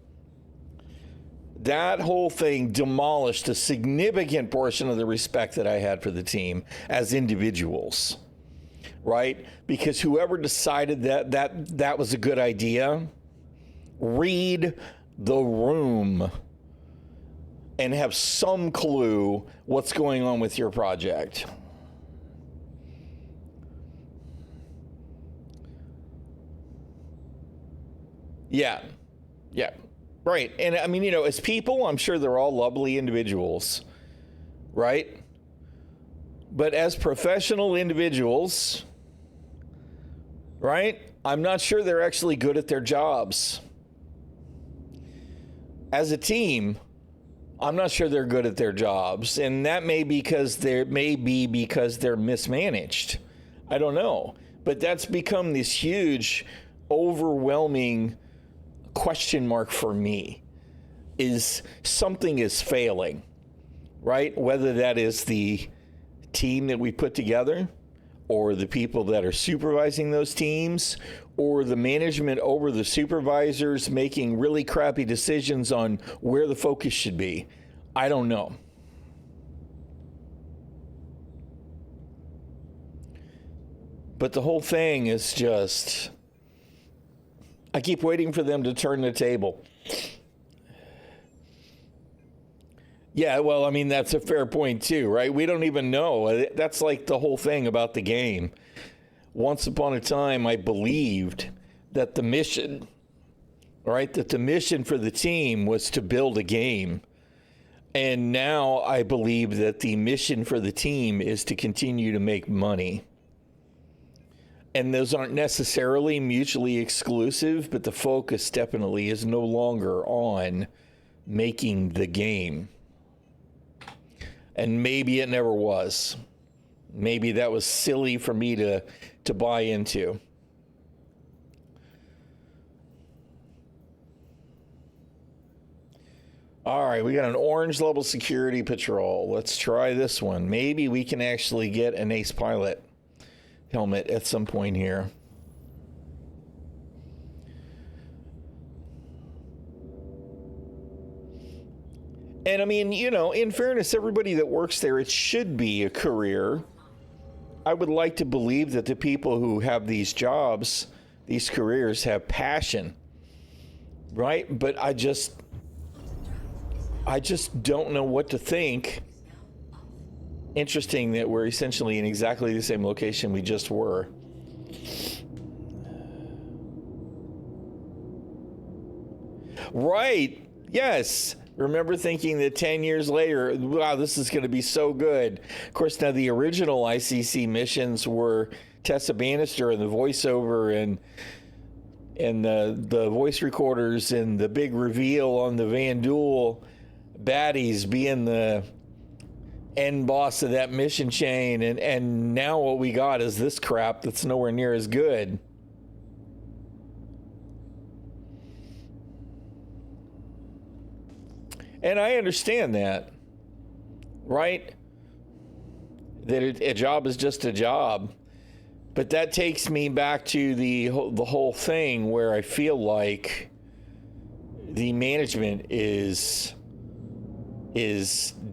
demolished a significant portion of the respect that I had for the team as individuals, right? Because whoever decided that was a good idea, read the room and have some clue what's going on with your project. Yeah. Right. And I mean, as people, I'm sure they're all lovely individuals, right? But as professional individuals, right, I'm not sure they're actually good at their jobs. As a team, I'm not sure they're good at their jobs. And that may be because they're mismanaged. I don't know. But that's become this huge, overwhelming question mark for me. Is something is failing, right? Whether that is the team that we put together, or the people that are supervising those teams, or the management over the supervisors making really crappy decisions on where the focus should be. I don't know. But the whole thing is just, I keep waiting for them to turn the table. Yeah, well, I mean, that's a fair point too, right? We don't even know. That's like the whole thing about the game. Once upon a time, I believed that the mission, right, that the mission for the team was to build a game. And now I believe that the mission for the team is to continue to make money. And those aren't necessarily mutually exclusive, but the focus definitely is no longer on making the game. And maybe it never was. Maybe that was silly for me to buy into. All right, we got an orange level security patrol. Let's try this one. Maybe we can actually get an ace pilot helmet at some point here. And I mean, in fairness, everybody that works there, it should be a career. I would like to believe that the people who have these jobs, these careers, have passion, right? But I just don't know what to think. Interesting that we're essentially in exactly the same location we just were. Right. Yes. Remember thinking that 10 years later, wow, this is going to be so good. Of course, now the original ICC missions were Tessa Bannister and the voiceover and the voice recorders and the big reveal on the Van Duel baddies being the end boss of that mission chain. And now what we got is this crap that's nowhere near as good. And I understand that, right? That a job is just a job. But that takes me back to the whole thing where I feel like the management is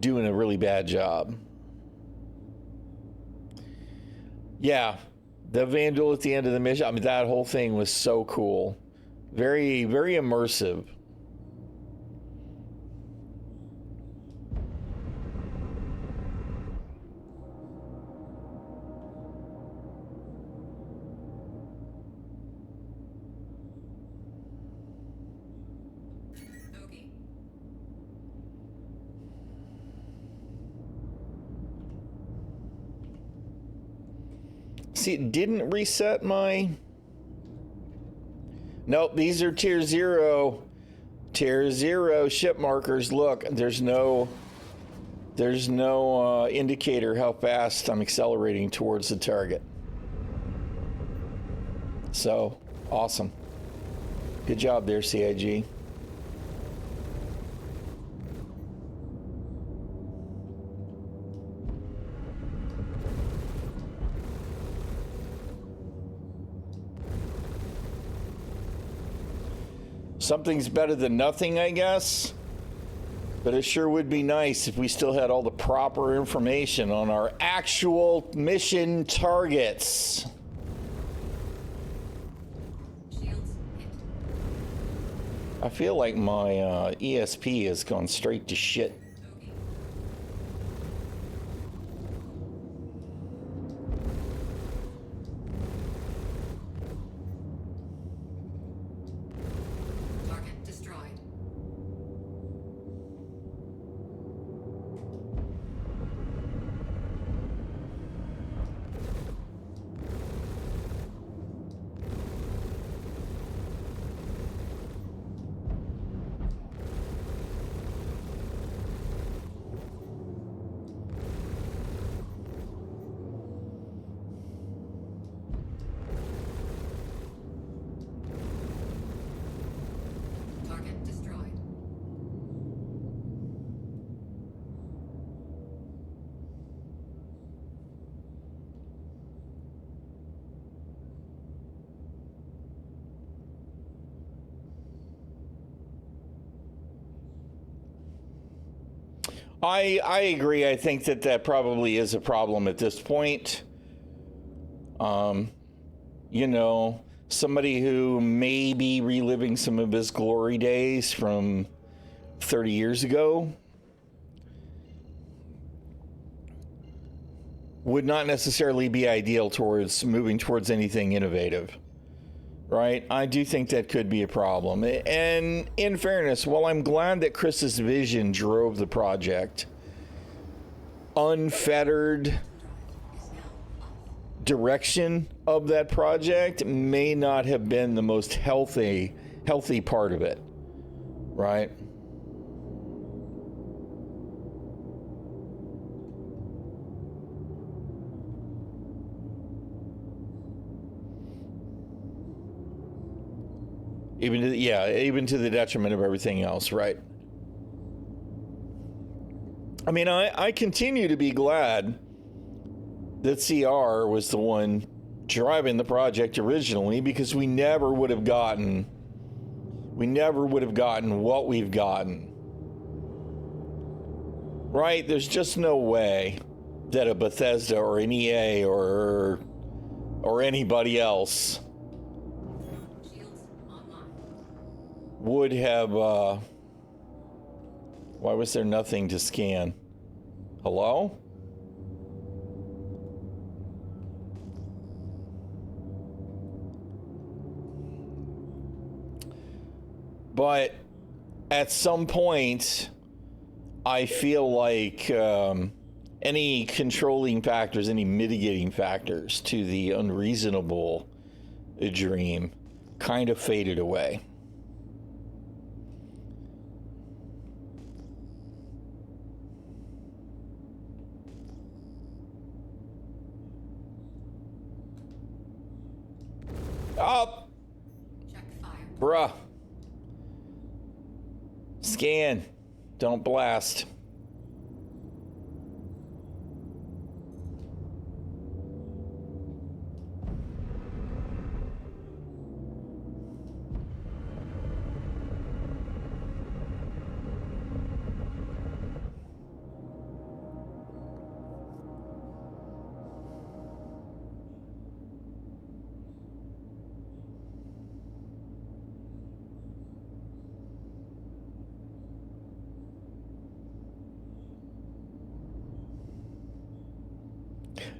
doing a really bad job. Yeah, the Van Duel at the end of the mission, I mean, that whole thing was so cool. Very, very immersive. See, it didn't reset my... Nope, these are tier 0. Tier 0 ship markers. Look, there's no indicator how fast I'm accelerating towards the target. So, awesome. Good job there, CIG. Something's better than nothing, I guess. But it sure would be nice if we still had all the proper information on our actual mission targets. Shields hit. I feel like my ESP has gone straight to shit. Togi. Target destroyed. Target destroyed. I agree. I think that probably is a problem at this point. You know, somebody who may be reliving some of his glory days from 30 years ago would not necessarily be ideal towards moving towards anything innovative. Right? I do think that could be a problem. And in fairness, while I'm glad that Chris's vision drove the project, unfettered direction of that project may not have been the most healthy part of it. Right? Even to the detriment of everything else, right? I mean, I continue to be glad that CR was the one driving the project originally, because we never would have gotten what we've gotten. Right? There's just no way that a Bethesda or an EA or anybody else would have, why was there nothing to scan? Hello? But at some point, I feel like any controlling factors, any mitigating factors to the unreasonable dream kind of faded away. Up! Check fire. Bruh. Scan. Don't blast.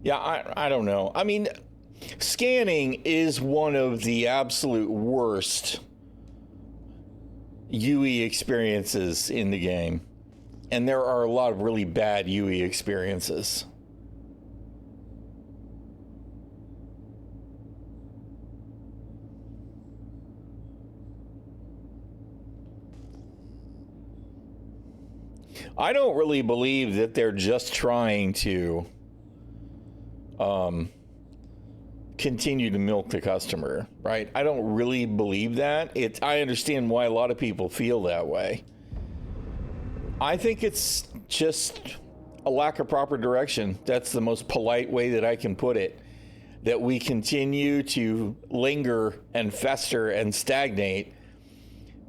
Yeah, I don't know. I mean, scanning is one of the absolute worst UE experiences in the game. And there are a lot of really bad UE experiences. I don't really believe that they're just trying to continue to milk the customer, right? I don't really believe that. I understand why a lot of people feel that way. I think it's just a lack of proper direction. That's the most polite way that I can put it. That we continue to linger and fester and stagnate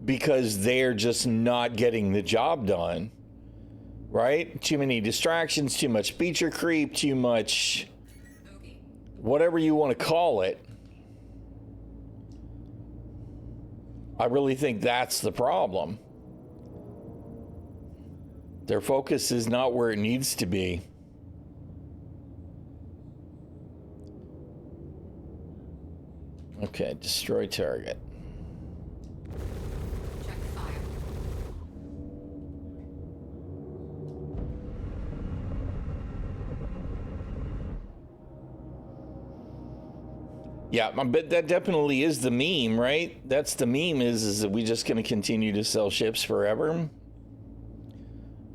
because they're just not getting the job done, right? Too many distractions, too much feature creep, too much whatever you want to call it. I really think that's the problem. Their focus is not where it needs to be. Okay, destroy target. Check fire. Yeah, but that definitely is the meme, right? That's the meme is that we just going to continue to sell ships forever?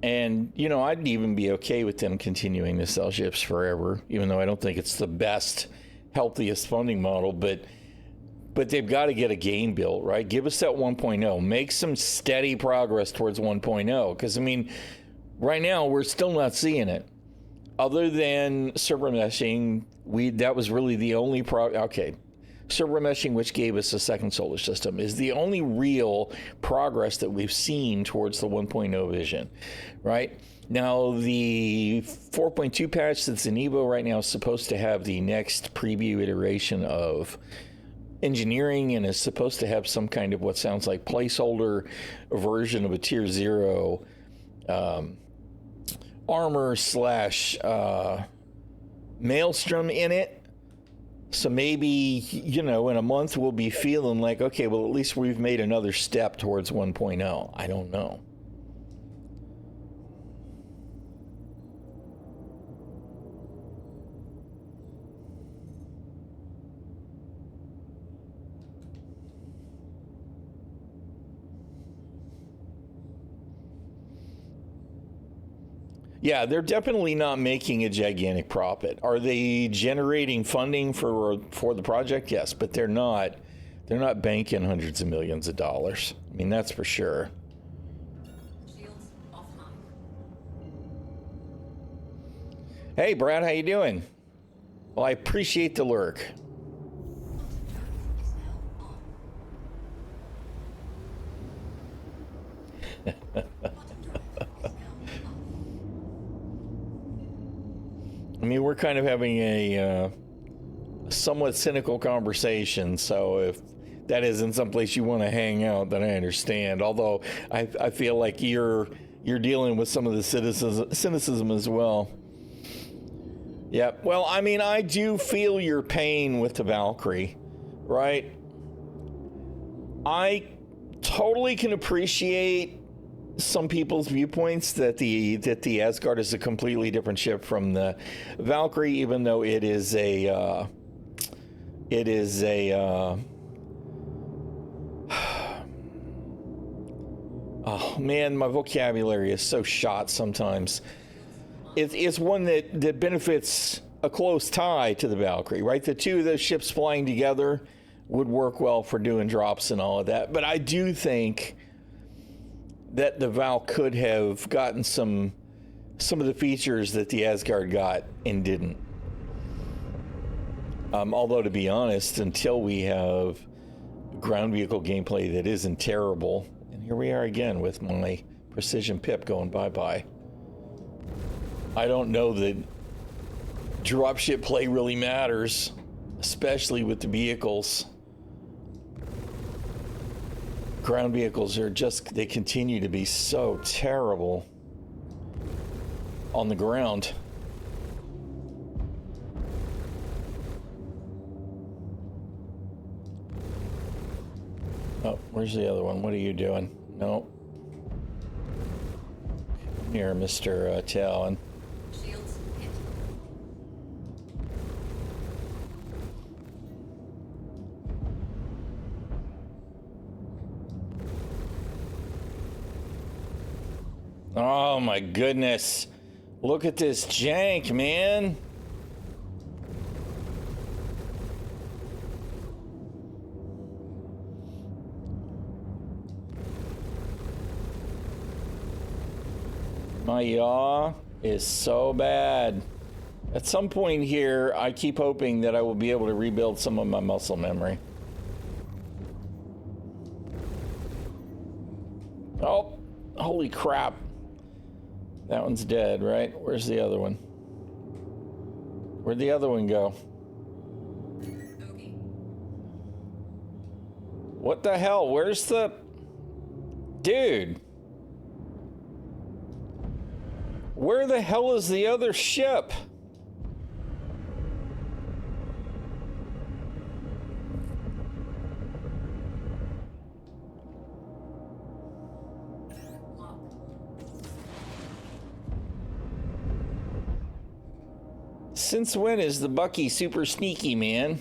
And, you know, I'd even be okay with them continuing to sell ships forever, even though I don't think it's the best, healthiest funding model, but they've got to get a game built, right? Give us that 1.0. Make some steady progress towards 1.0. Because, I mean, right now, we're still not seeing it. Other than server meshing, that was really the only server meshing, which gave us a second solar system, is the only real progress that we've seen towards the 1.0 vision, right? Now, the 4.2 patch that's in Evo right now is supposed to have the next preview iteration of engineering and is supposed to have some kind of what sounds like placeholder version of a tier 0 armor / maelstrom in it. So maybe, you know, in a month we'll be feeling like, okay, well, at least we've made another step towards 1.0. I don't know. Yeah, they're definitely not making a gigantic profit. Are they generating funding for the project? Yes, but they're not banking hundreds of millions of dollars. I mean, that's for sure. Shields offline. Hey, Brad, how you doing? Well, I appreciate the lurk. I mean, we're kind of having a somewhat cynical conversation, so if that isn't someplace you want to hang out, then I understand. Although I feel like you're dealing with some of the cynicism as well. Yeah, well, I mean, I do feel your pain with the Valkyrie, right? I totally can appreciate some people's viewpoints that the Asgard is a completely different ship from the Valkyrie, even though it is a oh man, my vocabulary is so shot sometimes. It's one that benefits a close tie to the Valkyrie, right? The two of those ships flying together would work well for doing drops and all of that. But I do think that the Val could have gotten some of the features that the Asgard got and didn't. Although, to be honest, until we have ground vehicle gameplay that isn't terrible, and here we are again with my precision pip going bye-bye. I don't know that dropship play really matters, especially with the vehicles. Ground vehicles are they continue to be so terrible on the ground. Oh, where's the other one? What are you doing? No. Come here, Mr. Talon. Shields hit. Oh my goodness. Look at this jank, man. My yaw is so bad. At some point here, I keep hoping that I will be able to rebuild some of my muscle memory. Oh, holy crap. That one's dead, right? Where's the other one? Where'd the other one go? Okay. What the hell? Where's the... Dude. Where the hell is the other ship? Since when is the Bucky super sneaky, man?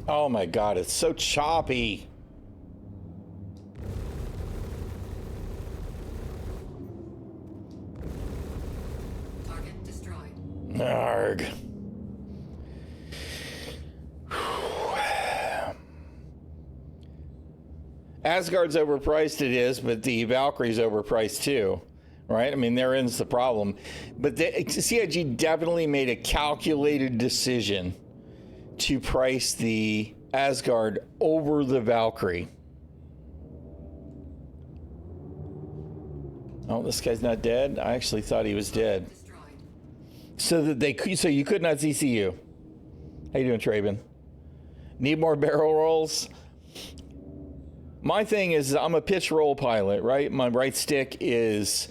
Oh my God, it's so choppy. Target destroyed. Arg. Asgard's overpriced, it is, but the Valkyrie's overpriced too, right? I mean, therein's the problem. But the CIG definitely made a calculated decision to price the Asgard over the Valkyrie. Oh, this guy's not dead? I actually thought he was dead. Destroyed. So you could not CCU. How you doing, Traven? Need more barrel rolls? My thing is I'm a pitch roll pilot, right? My right stick is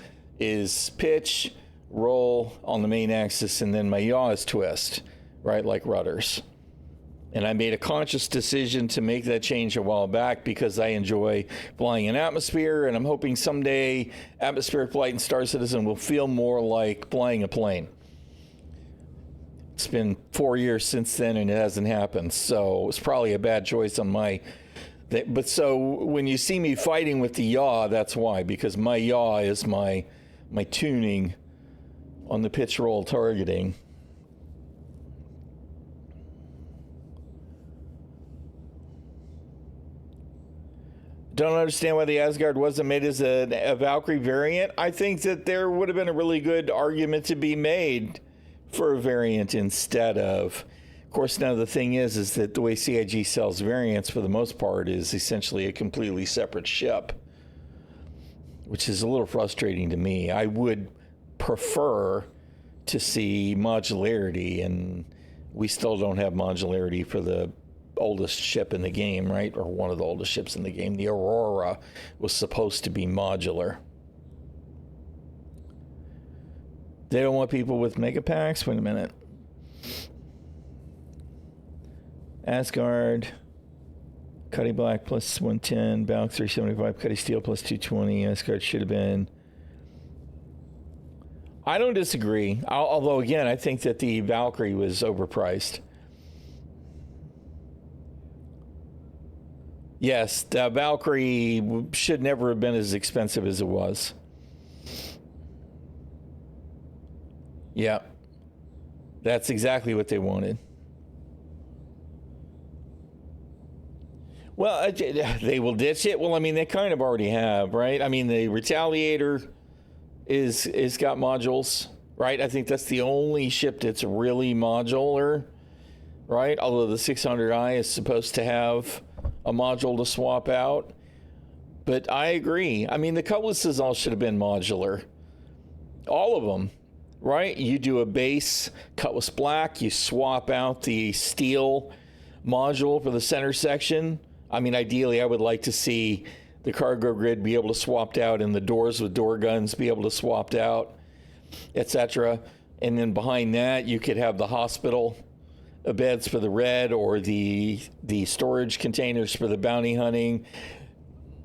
pitch, roll on the main axis, and then my yaw is twist, right? Like rudders. And I made a conscious decision to make that change a while back because I enjoy flying in atmosphere, and I'm hoping someday atmospheric flight in Star Citizen will feel more like flying a plane. It's been 4 years since then, and it hasn't happened, so it's probably a bad choice on my... But so when you see me fighting with the yaw, that's why, because my yaw is my tuning on the pitch roll targeting. Don't understand why the Asgard wasn't made as a Valkyrie variant. I think that there would have been a really good argument to be made for a variant instead of. Of course, now the thing is that the way CIG sells variants for the most part is essentially a completely separate ship, which is a little frustrating to me. I would prefer to see modularity, and we still don't have modularity for the oldest ship in the game, right? Or one of the oldest ships in the game. The Aurora was supposed to be modular. They don't want people with mega packs? Wait a minute. Asgard, Cuddy Black plus 110, Valk 375, Cuddy Steel plus 220. Asgard should have been... I don't disagree. Although, again, I think that the Valkyrie was overpriced. Yes, the Valkyrie should never have been as expensive as it was. Yeah. That's exactly what they wanted. Well, they will ditch it. Well, I mean, they kind of already have, right? I mean, the Retaliator is got modules, right? I think that's the only ship that's really modular, right? Although the 600i is supposed to have a module to swap out. But I agree. I mean, the Cutlasses all should have been modular. All of them, right? You do a base Cutlass Black, you swap out the steel module for the center section. I mean, ideally, I would like to see the cargo grid be able to swapped out and the doors with door guns be able to swapped out, etc. And then behind that, you could have the hospital beds for the red or the storage containers for the bounty hunting.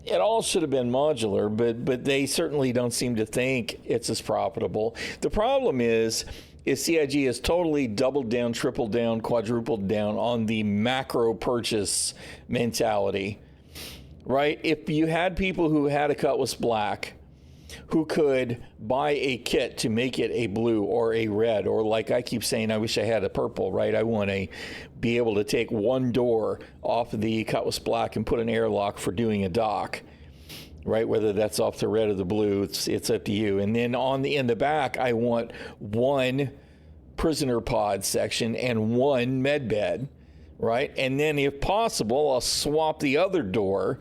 It all should have been modular, but they certainly don't seem to think it's as profitable. The problem is CIG has totally doubled down, tripled down, quadrupled down on the macro purchase mentality, right? If you had people who had a Cutlass Black who could buy a kit to make it a blue or a red, or like I keep saying, I wish I had a purple, right? I want to be able to take one door off of the Cutlass Black and put an airlock for doing a dock, right? Whether that's off the red or the blue, it's up to you. And then in the back, I want one prisoner pod section and one med bed, right? And then if possible, I'll swap the other door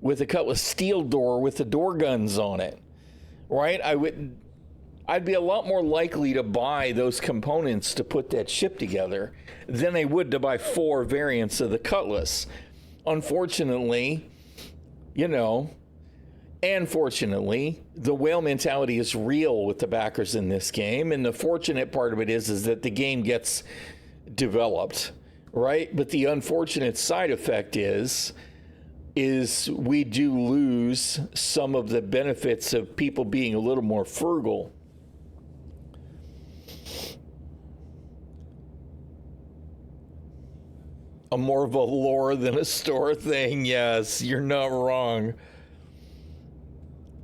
with a Cutlass steel door with the door guns on it. Right? I'd be a lot more likely to buy those components to put that ship together than I would to buy 4 variants of the Cutlass. Unfortunately, and fortunately, the whale mentality is real with the backers in this game. And the fortunate part of it is that the game gets developed, right? But the unfortunate side effect is we do lose some of the benefits of people being a little more frugal. A more of a lore than a store thing. Yes, you're not wrong.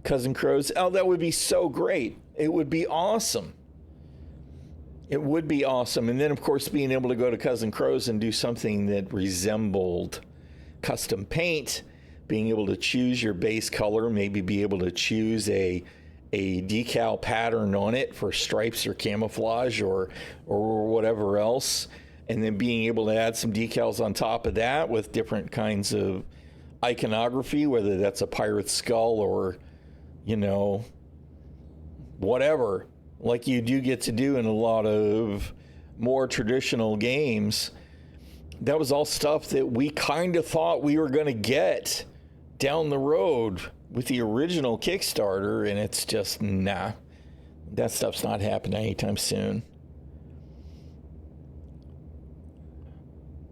Cousin Crows. Oh, that would be so great. It would be awesome. It would be awesome. And then, of course, being able to go to Cousin Crows and do something that resembled custom paint, being able to choose your base color, maybe be able to choose a decal pattern on it for stripes or camouflage or whatever else, and then being able to add some decals on top of that with different kinds of iconography, whether that's a pirate skull or, whatever, like you do get to do in a lot of more traditional games. That was all stuff that we kind of thought we were going to get down the road with the original Kickstarter, and it's just, nah. That stuff's not happening anytime soon.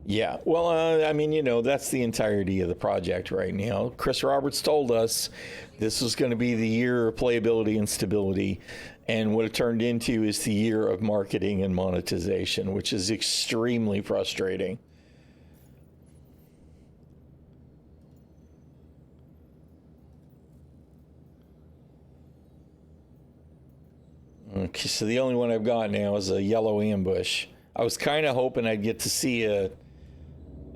Yeah, well, that's the entirety of the project right now. Chris Roberts told us this was going to be the year of playability and stability, and what it turned into is the year of marketing and monetization, which is extremely frustrating. Okay, so the only one I've got now is a yellow ambush. I was kind of hoping I'd get to see an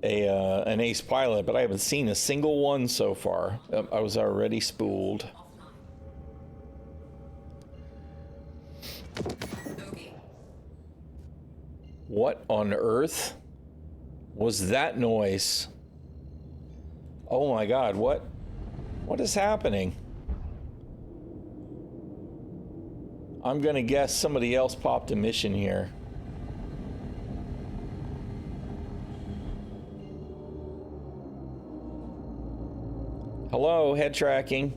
ace pilot, but I haven't seen a single one so far. I was already spooled. What on earth was that noise? Oh my God, what is happening? I'm going to guess somebody else popped a mission here. Hello, head tracking.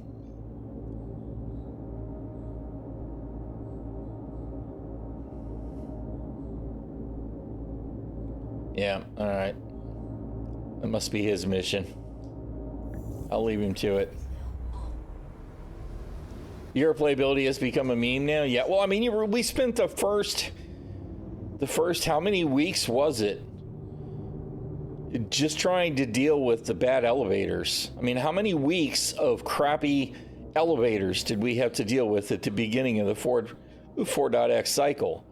Yeah, all right. That must be his mission. I'll leave him to it. Your playability has become a meme now? Yeah, well, we spent the first, how many weeks was it? Just trying to deal with the bad elevators. How many weeks of crappy elevators did we have to deal with at the beginning of the 4.x cycle?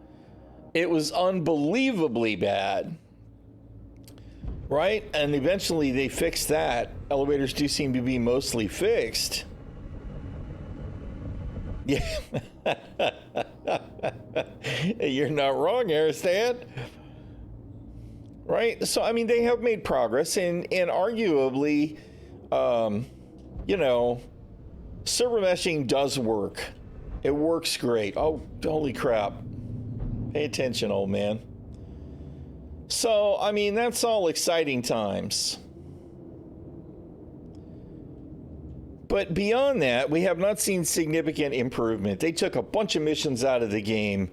It was unbelievably bad. Right? And eventually they fixed that. Elevators do seem to be mostly fixed. Yeah. You're not wrong, Aristan. Right? So, they have made progress, and arguably, server meshing does work. It works great. Oh, holy crap. Pay attention, old man. So, that's all exciting times. But beyond that, we have not seen significant improvement. They took a bunch of missions out of the game.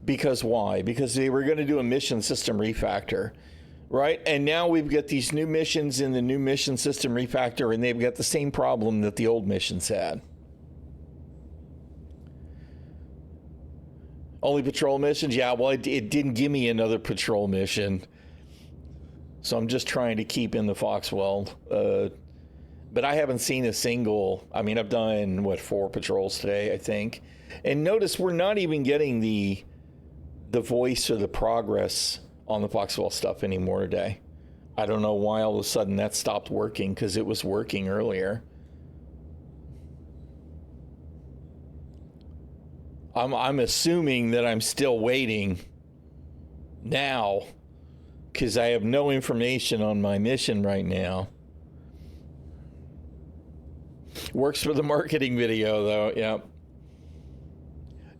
Because why? Because they were going to do a mission system refactor, right? And now we've got these new missions in the new mission system refactor, and they've got the same problem that the old missions had. Only patrol missions? Yeah, well, it didn't give me another patrol mission. So I'm just trying to keep in the Foxwell. But I haven't seen a single. I mean, I've done, 4 patrols today, I think. And notice we're not even getting the voice or the progress on the Foxwell stuff anymore today. I don't know why all of a sudden that stopped working, because it was working earlier. I'm assuming that I'm still waiting now, because I have no information on my mission right now. Works for the marketing video, though. Yeah.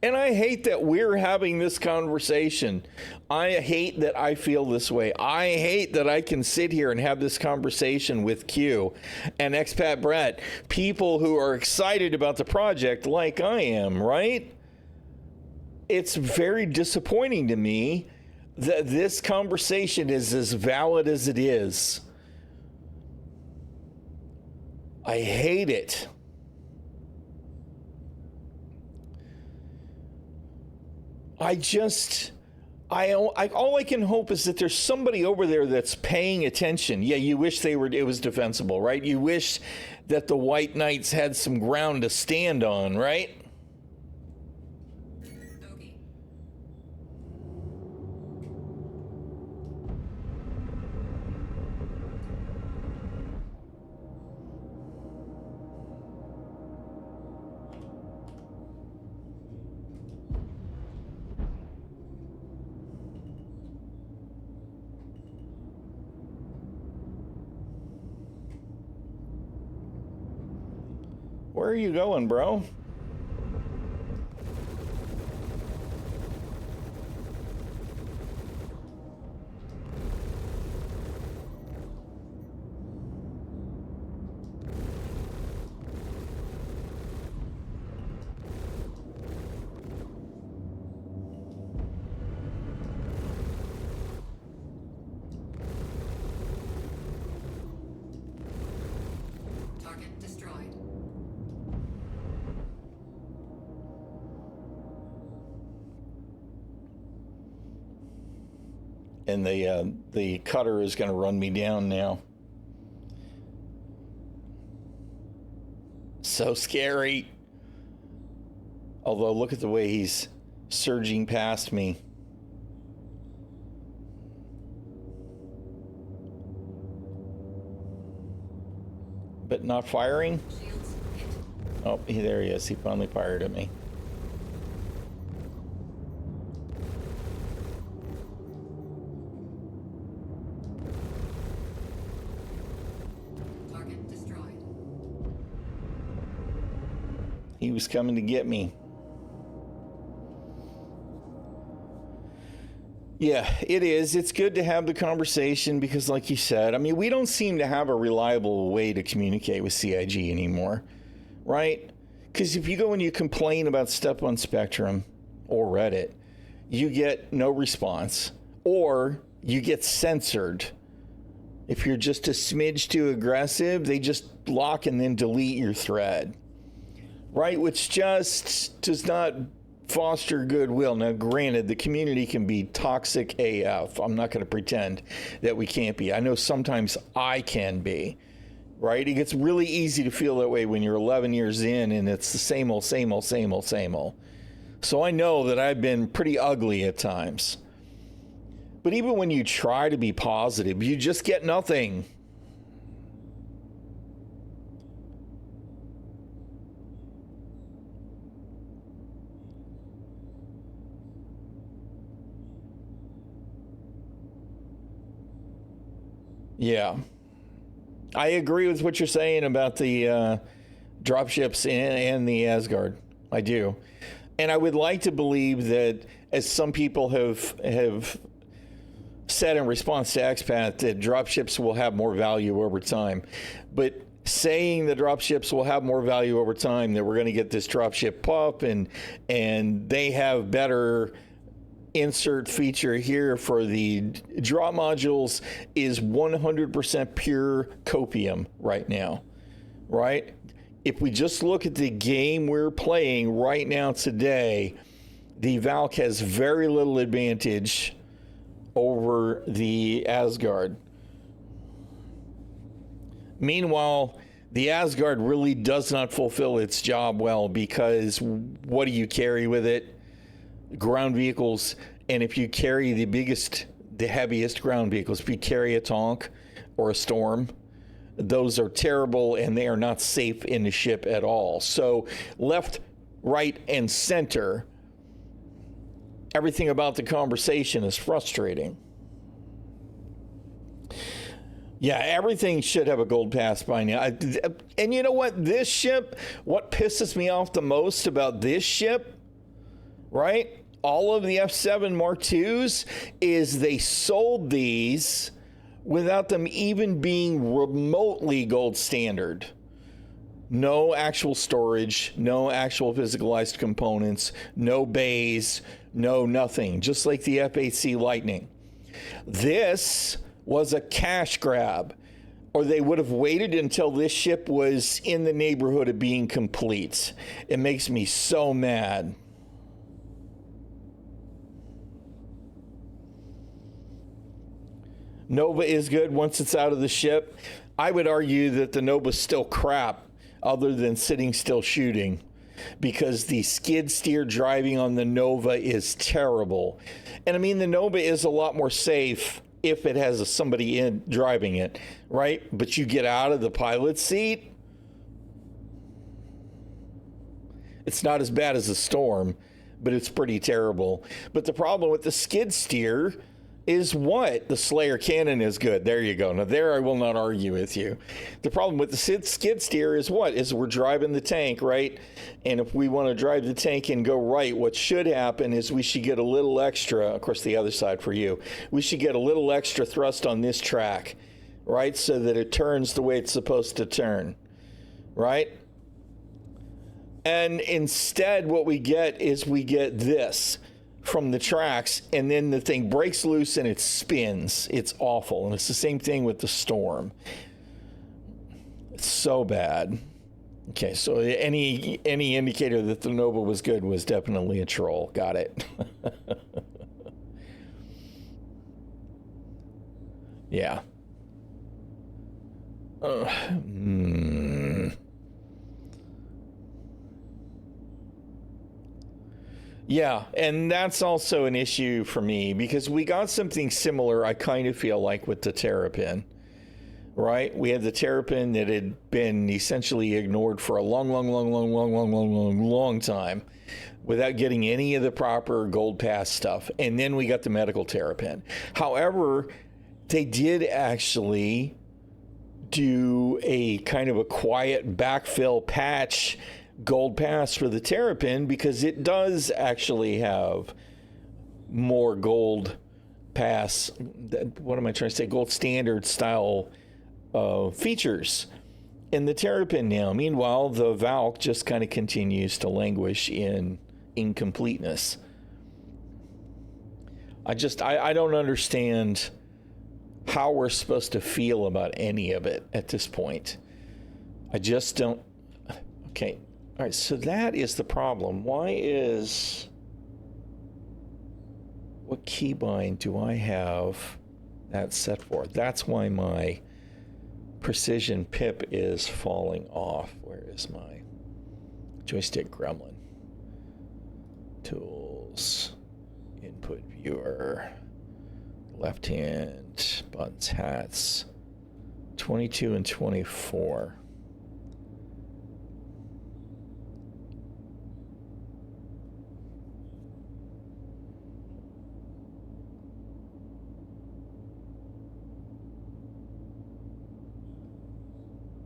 And I hate that we're having this conversation. I hate that I feel this way. I hate that I can sit here and have this conversation with Q and Expat Brett, people who are excited about the project like I am, right? It's very disappointing to me that this conversation is as valid as it is. I hate it. All I can hope is that there's somebody over there that's paying attention. Yeah, you wish it was defensible, right? You wish that the White Knights had some ground to stand on, right? Bogey. Where are you going, bro? Target destroyed. And the cutter is going to run me down now. So scary. Although, look at the way he's surging past me. But not firing? Shields hit. Oh, there he is. He finally fired at me. Target destroyed. He was coming to get me. Yeah, it is. It's good to have the conversation because, like you said, I mean, we don't seem to have a reliable way to communicate with CIG anymore, right? Because if you go and you complain about stuff on Spectrum or Reddit, you get no response or you get censored. If you're just a smidge too aggressive, they just block and then delete your thread, right? Which just does not foster goodwill. Now, granted, the community can be toxic AF. I'm not going to pretend that we can't be. I know sometimes I can be, right? It gets really easy to feel that way when you're 11 years in and it's the same old, same old, same old, same old. So I know that I've been pretty ugly at times. But even when you try to be positive, you just get nothing. Yeah. I agree with what you're saying about the dropships and the Asgard. I do. And I would like to believe that, as some people have said in response to Expat, that dropships will have more value over time. But saying the dropships will have more value over time, that we're going to get this dropship pup and they have better insert feature here for the drop modules is 100% pure copium right now, right? If we just look at the game we're playing right now today, the Valk has very little advantage over the Asgard. Meanwhile, the Asgard really does not fulfill its job well, because what do you carry with it? Ground vehicles. And if you carry the heaviest ground vehicles, if you carry a Tonk or a Storm, those are terrible and they are not safe in the ship at all. So left, right, and center, everything about the conversation is frustrating. Yeah, everything should have a gold pass by now. And you know what? This ship, what pisses me off the most about this ship, right? All of the F7 Mark IIs is they sold these without them even being remotely gold standard. No actual storage, no actual physicalized components, no bays, no nothing, just like the F8C Lightning. This was a cash grab, or they would have waited until this ship was in the neighborhood of being complete. It makes me so mad. Nova is good once it's out of the ship. I would argue that the Nova's still crap, other than sitting still shooting, because the skid steer driving on the Nova is terrible. And I mean, the Nova is a lot more safe if it has somebody in driving it, right? But you get out of the pilot seat, it's not as bad as a Storm, but it's pretty terrible. But the problem with the skid steer is what? The Slayer cannon is good. There you go. Now there I will not argue with you. The problem with the skid steer is what? Is we're driving the tank, right? And if we want to drive the tank and go right, what should happen is we should get a little extra, of course the other side for you, we should get a little extra thrust on this track, right? So that it turns the way it's supposed to turn, right? And instead what we get is we get this from the tracks, and then the thing breaks loose and it spins. It's awful. And it's the same thing with the Storm. It's so bad. Okay, so any indicator that the Nova was good was definitely a troll. Got it. Yeah. Yeah, and that's also an issue for me, because we got something similar, I kind of feel like, with the Terrapin, right? We had the Terrapin that had been essentially ignored for a long time without getting any of the proper gold pass stuff. And then we got the medical Terrapin. However, they did actually do a kind of a quiet backfill patch gold pass for the Terrapin, because it does actually have more gold pass, what am I trying to say, gold standard style features in the Terrapin now. Meanwhile, the Valk just kind of continues to languish in incompleteness. I don't understand how we're supposed to feel about any of it at this point. I just don't. Okay. All right, so that is the problem. What keybind do I have that set for? That's why my precision pip is falling off. Where is my joystick gremlin? Tools, input viewer, left hand, buttons, hats, 22 and 24.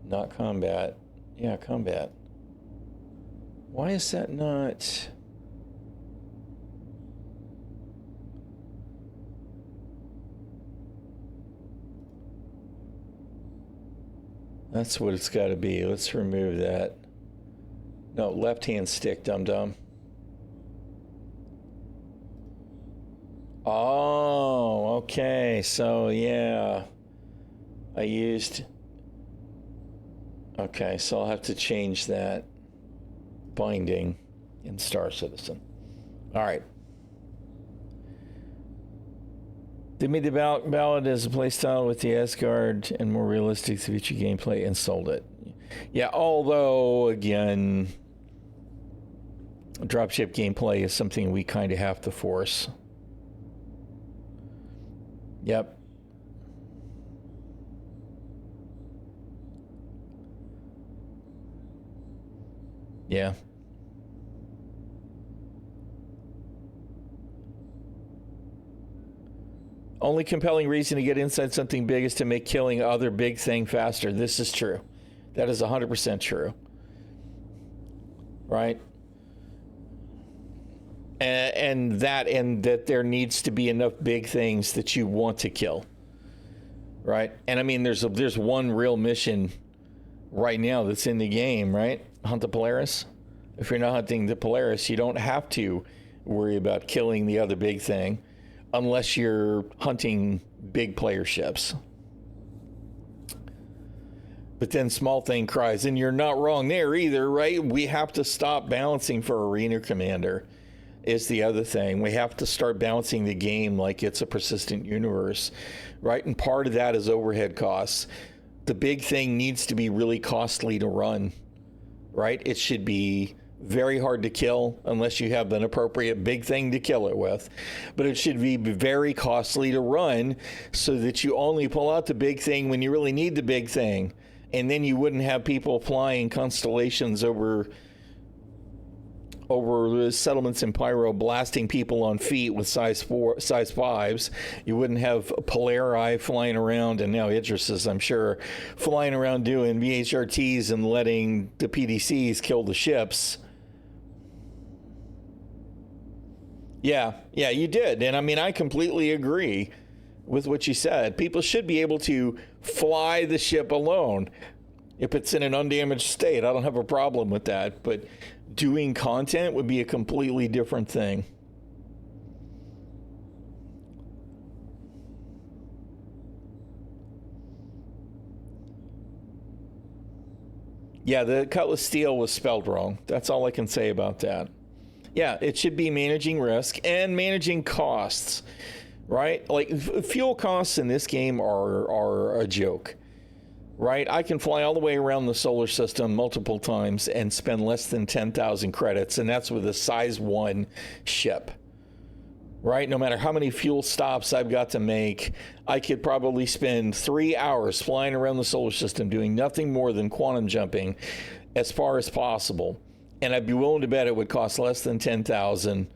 Not combat. Yeah, combat. Why is that not? That's what it's got to be. Let's remove that. No, left hand stick, dum-dum. Oh, okay. So, yeah. I used... Okay, so I'll have to change that binding in Star Citizen. All right. They made the ballad as a playstyle with the Asgard and more realistic future gameplay and sold it. Yeah, although, again, dropship gameplay is something we kind of have to force. Yep. Yeah. Only compelling reason to get inside something big is to make killing other big thing faster. This is true. That is 100% true. Right? And that there needs to be enough big things that you want to kill. Right? And I mean, there's one real mission right now that's in the game, right? Hunt the Polaris. If you're not hunting the Polaris, you don't have to worry about killing the other big thing unless you're hunting big player ships. But then small thing cries, and you're not wrong there either, right? We have to stop balancing for Arena Commander is the other thing. We have to start balancing the game like it's a persistent universe, right? And part of that is overhead costs. The big thing needs to be really costly to run, right? It should be very hard to kill unless you have an appropriate big thing to kill it with. But it should be very costly to run so that you only pull out the big thing when you really need the big thing. And then you wouldn't have people flying constellations over the settlements in Pyro, blasting people on feet with size 5s. You wouldn't have Polari flying around, and now Idrises, I'm sure, flying around doing VHRTs and letting the PDCs kill the ships. Yeah, you did. And I mean, I completely agree with what you said. People should be able to fly the ship alone. If it's in an undamaged state, I don't have a problem with that. But doing content would be a completely different thing. Yeah, the Cutlass Steel was spelled wrong. That's all I can say about that. Yeah, it should be managing risk and managing costs, right? Like, fuel costs in this game are a joke, right? I can fly all the way around the solar system multiple times and spend less than 10,000 credits, and that's with a size 1 ship, right? No matter how many fuel stops I've got to make, I could probably spend 3 hours flying around the solar system doing nothing more than quantum jumping as far as possible. And I'd be willing to bet it would cost less than 10,000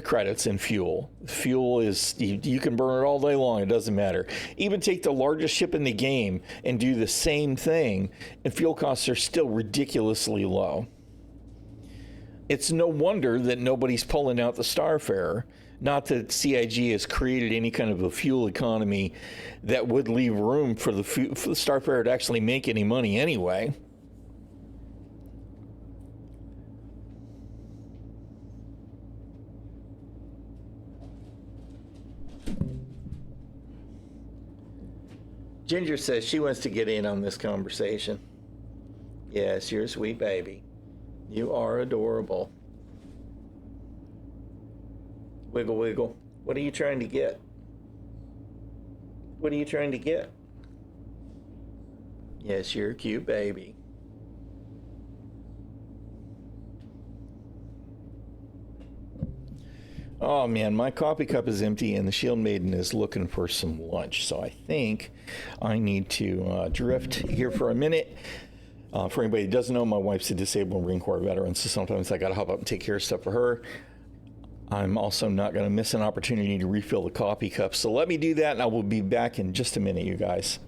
credits in fuel. Fuel is, you can burn it all day long. It doesn't matter. Even take the largest ship in the game and do the same thing, and fuel costs are still ridiculously low. It's no wonder that nobody's pulling out the Starfarer. Not that CIG has created any kind of a fuel economy that would leave room for the Starfarer to actually make any money anyway. Ginger says she wants to get in on this conversation. Yes, you're a sweet baby. You are adorable. Wiggle, wiggle. What are you trying to get? What are you trying to get? Yes, you're a cute baby. Oh man, my coffee cup is empty and the Shield Maiden is looking for some lunch. So I think I need to drift here for a minute. For anybody who doesn't know, my wife's a disabled Marine Corps veteran, so sometimes I got to hop up and take care of stuff for her. I'm also not going to miss an opportunity to refill the coffee cup. So let me do that, and I will be back in just a minute, you guys.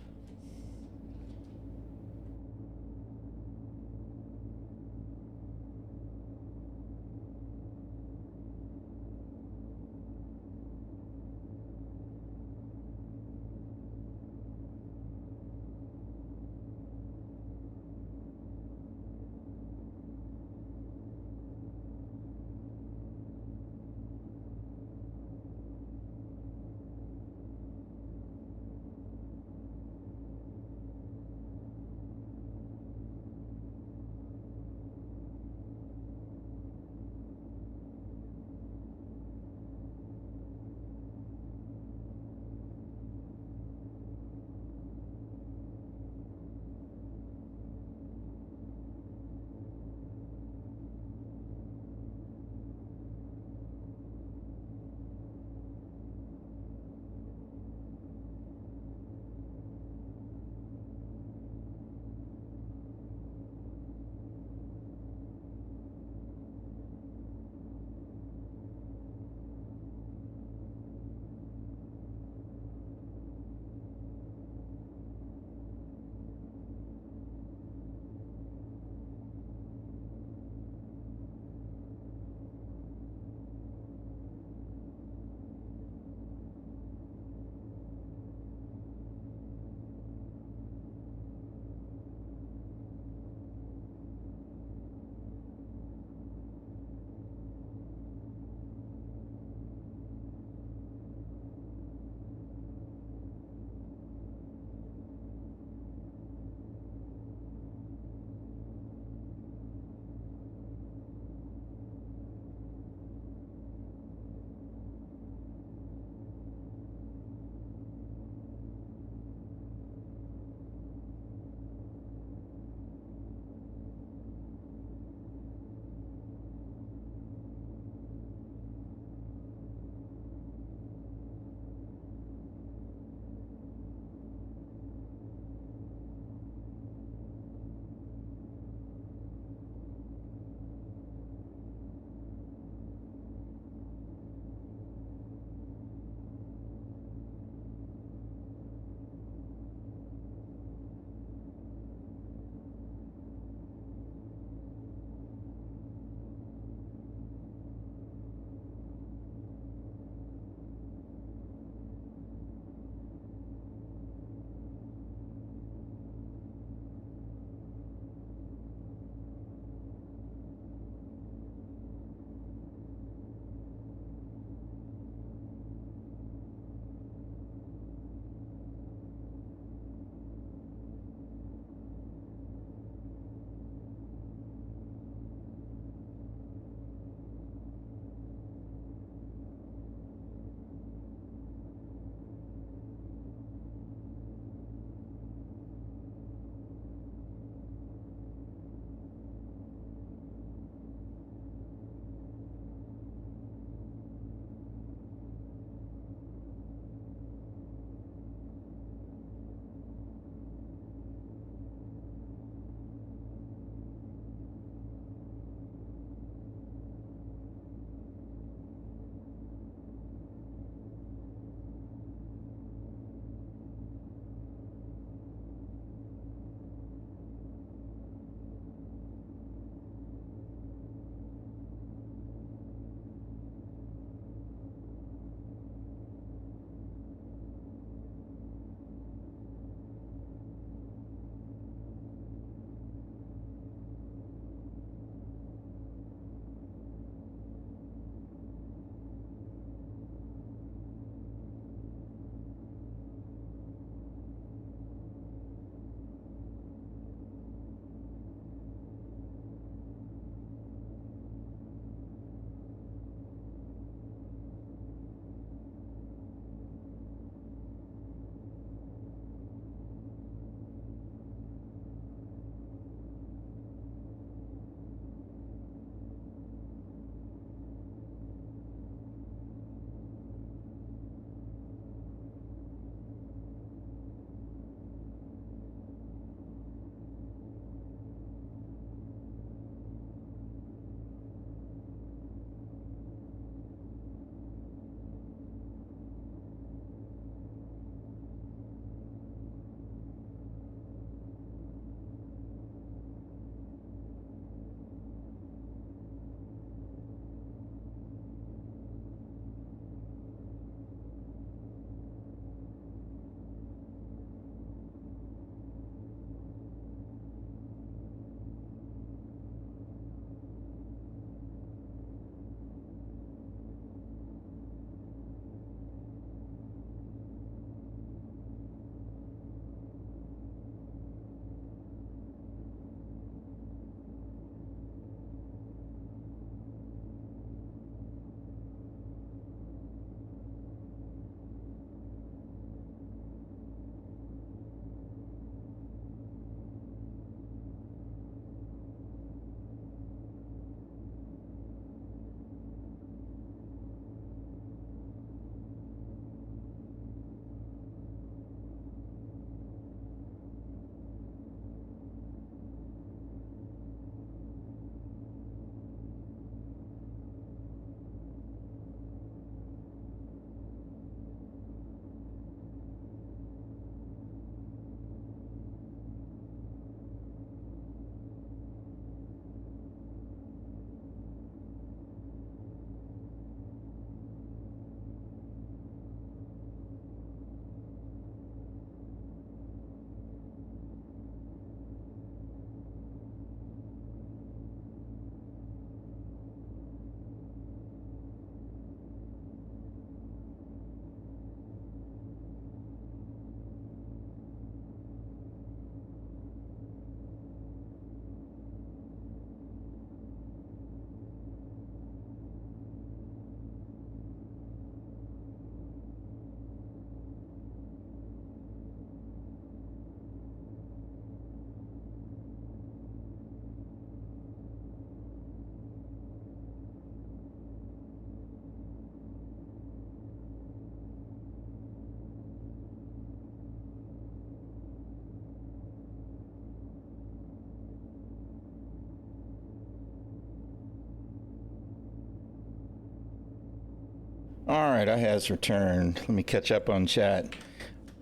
All right, I has returned. Let me catch up on chat.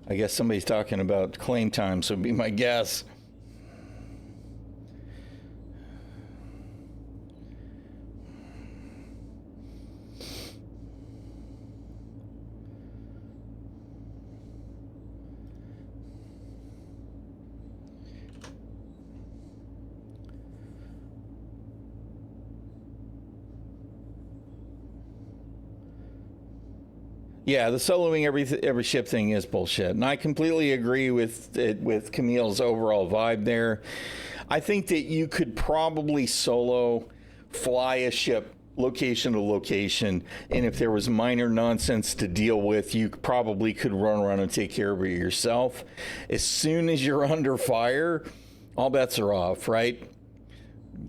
I guess somebody's talking about claim time, so be my guess. Yeah, the soloing every ship thing is bullshit, and I completely agree with Camille's overall vibe there. I think that you could probably solo fly a ship location to location, and if there was minor nonsense to deal with, you probably could run around and take care of it yourself. As soon as you're under fire, all bets are off, right?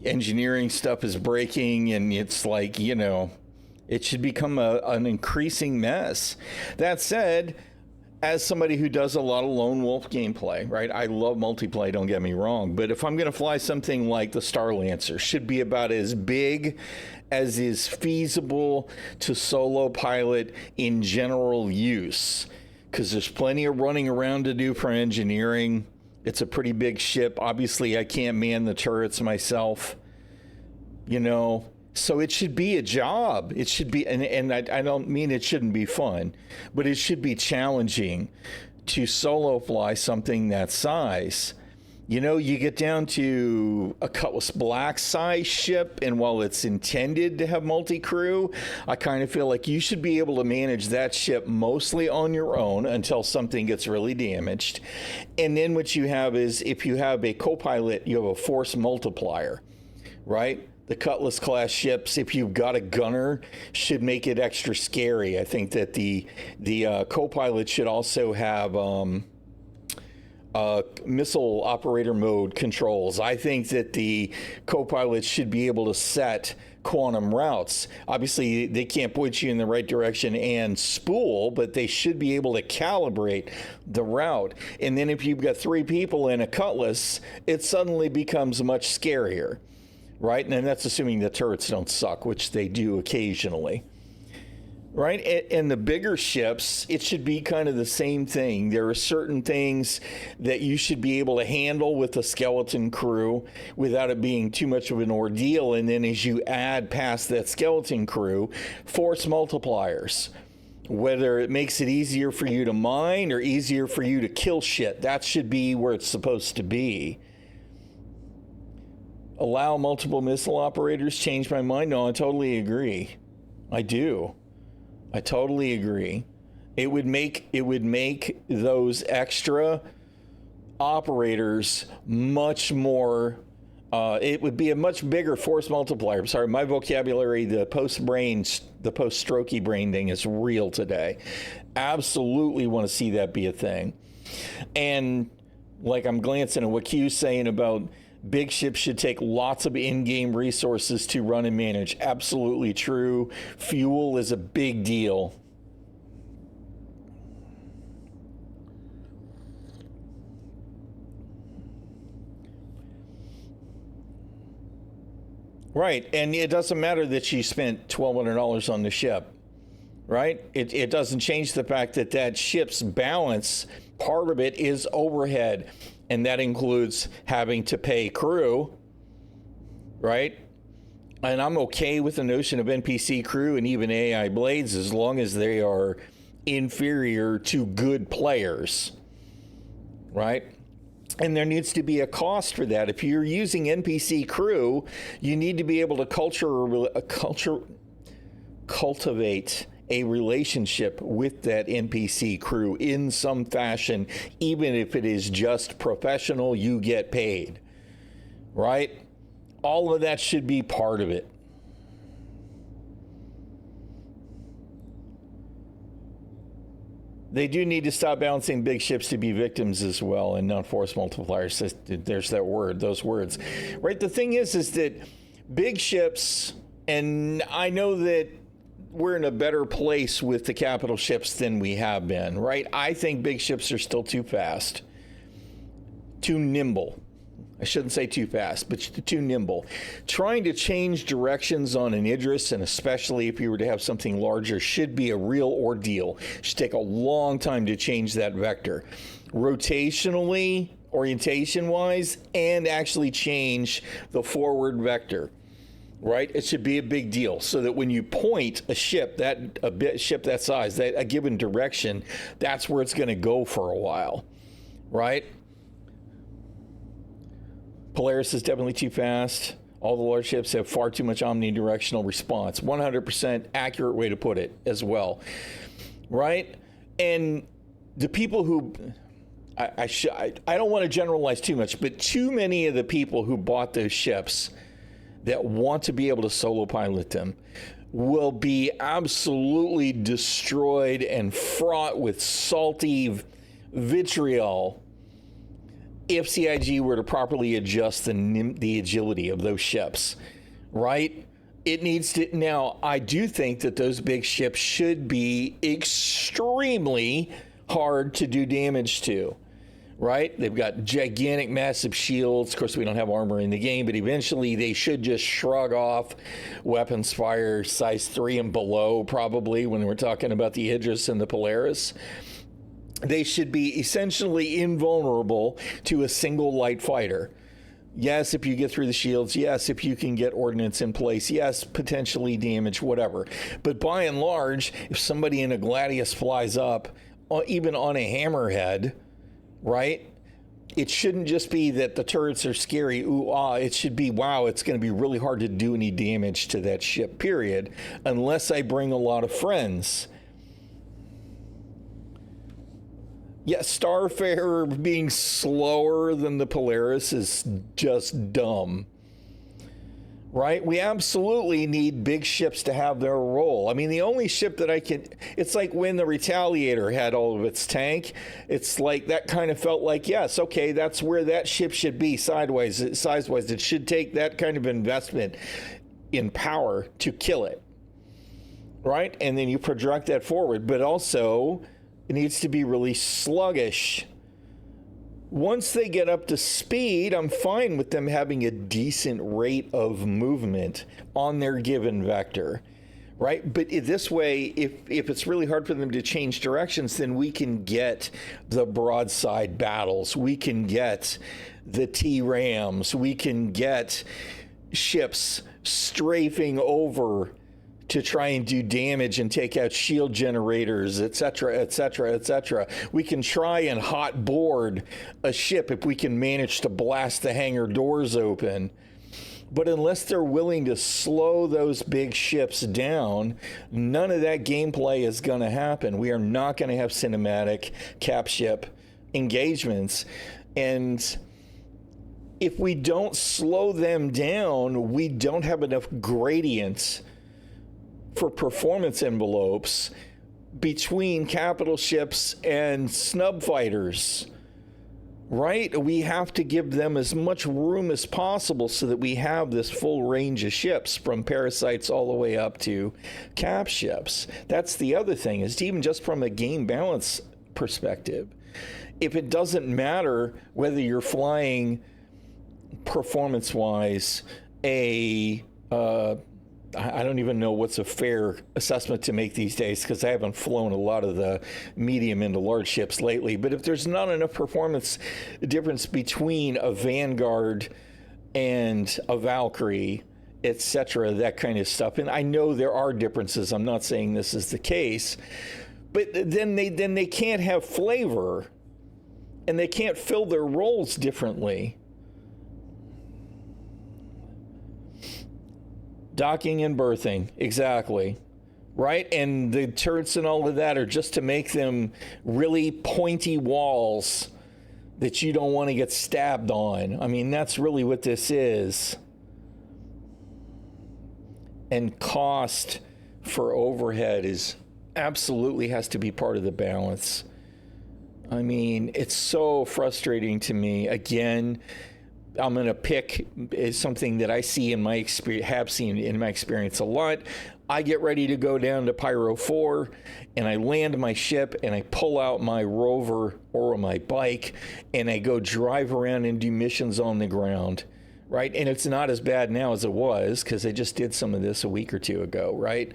Engineering stuff is breaking, and it's like, you know, it should become an increasing mess. That said, as somebody who does a lot of lone wolf gameplay, right? I love multiplayer, don't get me wrong. But if I'm going to fly something like the Star Lancer, should be about as big as is feasible to solo pilot in general use. Because there's plenty of running around to do for engineering. It's a pretty big ship. Obviously, I can't man the turrets myself, you know. So it should be a job. It should be, and I don't mean it shouldn't be fun, but it should be challenging to solo fly something that size. You know, you get down to a Cutlass Black size ship, and while it's intended to have multi-crew, I kind of feel like you should be able to manage that ship mostly on your own until something gets really damaged. And then what you have is, if you have a co-pilot, you have a force multiplier, right? The Cutlass class ships, if you've got a gunner, should make it extra scary. I think that the co-pilot should also have missile operator mode controls. I think that the co-pilot should be able to set quantum routes. Obviously, they can't point you in the right direction and spool, but they should be able to calibrate the route. And then if you've got 3 people in a Cutlass, it suddenly becomes much scarier. Right? And that's assuming the turrets don't suck, which they do occasionally. Right? And the bigger ships, it should be kind of the same thing. There are certain things that you should be able to handle with a skeleton crew without it being too much of an ordeal. And then as you add past that skeleton crew, force multipliers. Whether it makes it easier for you to mine or easier for you to kill shit, that should be where it's supposed to be. Allow multiple missile operators, change my mind? No, I totally agree. I do. I totally agree. It would make those extra operators much more, it would be a much bigger force multiplier. I'm sorry, my vocabulary, the post-strokey brain thing is real today. Absolutely want to see that be a thing. And like I'm glancing at what Q's saying about big ships should take lots of in-game resources to run and manage. Absolutely true. Fuel is a big deal. Right, and it doesn't matter that she spent $1,200 on the ship, right? It doesn't change the fact that that ship's balance, part of it is overhead. And that includes having to pay crew, right? And I'm okay with the notion of NPC crew and even AI blades as long as they are inferior to good players, right? And there needs to be a cost for that. If you're using NPC crew, you need to be able to cultivate a relationship with that NPC crew in some fashion. Even if it is just professional, you get paid, right? All of that should be part of it. They do need to stop balancing big ships to be victims as well and not force multipliers. There's that word, those words, right? The thing is that big ships, and I know that we're in a better place with the capital ships than we have been, right? I think big ships are still too fast, too nimble. I shouldn't say too fast, but too nimble. Trying to change directions on an Idris, and especially if you were to have something larger, should be a real ordeal. Should take a long time to change that vector. Rotationally, orientation-wise, and actually change the forward vector. Right? It should be a big deal, so that when you point a ship that size, a given direction, that's where it's going to go for a while. Right? Polaris is definitely too fast. All the large ships have far too much omnidirectional response. 100% accurate way to put it as well. Right? And the people who, I don't want to generalize too much, but too many of the people who bought those ships that want to be able to solo pilot them will be absolutely destroyed and fraught with salty vitriol if CIG were to properly adjust the agility of those ships, right? It needs to. Now, I do think that those big ships should be extremely hard to do damage to, right? They've got gigantic, massive shields. Of course, we don't have armor in the game, but eventually they should just shrug off weapons fire size 3 and below, probably, when we're talking about the Idris and the Polaris. They should be essentially invulnerable to a single light fighter. Yes, if you get through the shields. Yes, if you can get ordnance in place. Yes, potentially damage, whatever. But by and large, if somebody in a Gladius flies up, even on a hammerhead, right? It shouldn't just be that the turrets are scary, ooh, ah. It should be, wow, it's going to be really hard to do any damage to that ship, period. Unless I bring a lot of friends. Yeah, Starfarer being slower than the Polaris is just dumb, right? We absolutely need big ships to have their role. I mean, the only ship that it's like when the Retaliator had all of its tank. It's like that kind of felt like, yes, okay, that's where that ship should be size-wise. It should take that kind of investment in power to kill it, right? And then you project that forward, but also it needs to be really sluggish. Once they get up to speed, I'm fine with them having a decent rate of movement on their given vector, right? But this way, if it's really hard for them to change directions, then we can get the broadside battles. We can get the T-rams. We can get ships strafing over to try and do damage and take out shield generators, etc., etc., etc. We can try and hot board a ship if we can manage to blast the hangar doors open. But unless they're willing to slow those big ships down, none of that gameplay is going to happen. We are not going to have cinematic cap ship engagements. And if we don't slow them down, we don't have enough gradients for performance envelopes between capital ships and snub fighters, right? We have to give them as much room as possible so that we have this full range of ships from parasites all the way up to cap ships. That's the other thing, is even just from a game balance perspective, if it doesn't matter whether you're flying performance-wise I don't even know what's a fair assessment to make these days, because I haven't flown a lot of the medium into large ships lately. But if there's not enough performance difference between a Vanguard and a Valkyrie, etc., that kind of stuff, and I know there are differences. I'm not saying this is the case, but then they can't have flavor, and they can't fill their roles differently. Docking and berthing, exactly, right? And the turrets and all of that are just to make them really pointy walls that you don't want to get stabbed on. I mean, that's really what this is. And cost for overhead absolutely has to be part of the balance. I mean, it's so frustrating to me. Again, I'm going to pick something that I see in my experience, have seen in my experience a lot. I get ready to go down to Pyro 4 and I land my ship and I pull out my rover or my bike and I go drive around and do missions on the ground, right? And it's not as bad now as it was because I just did some of this a week or two ago, right?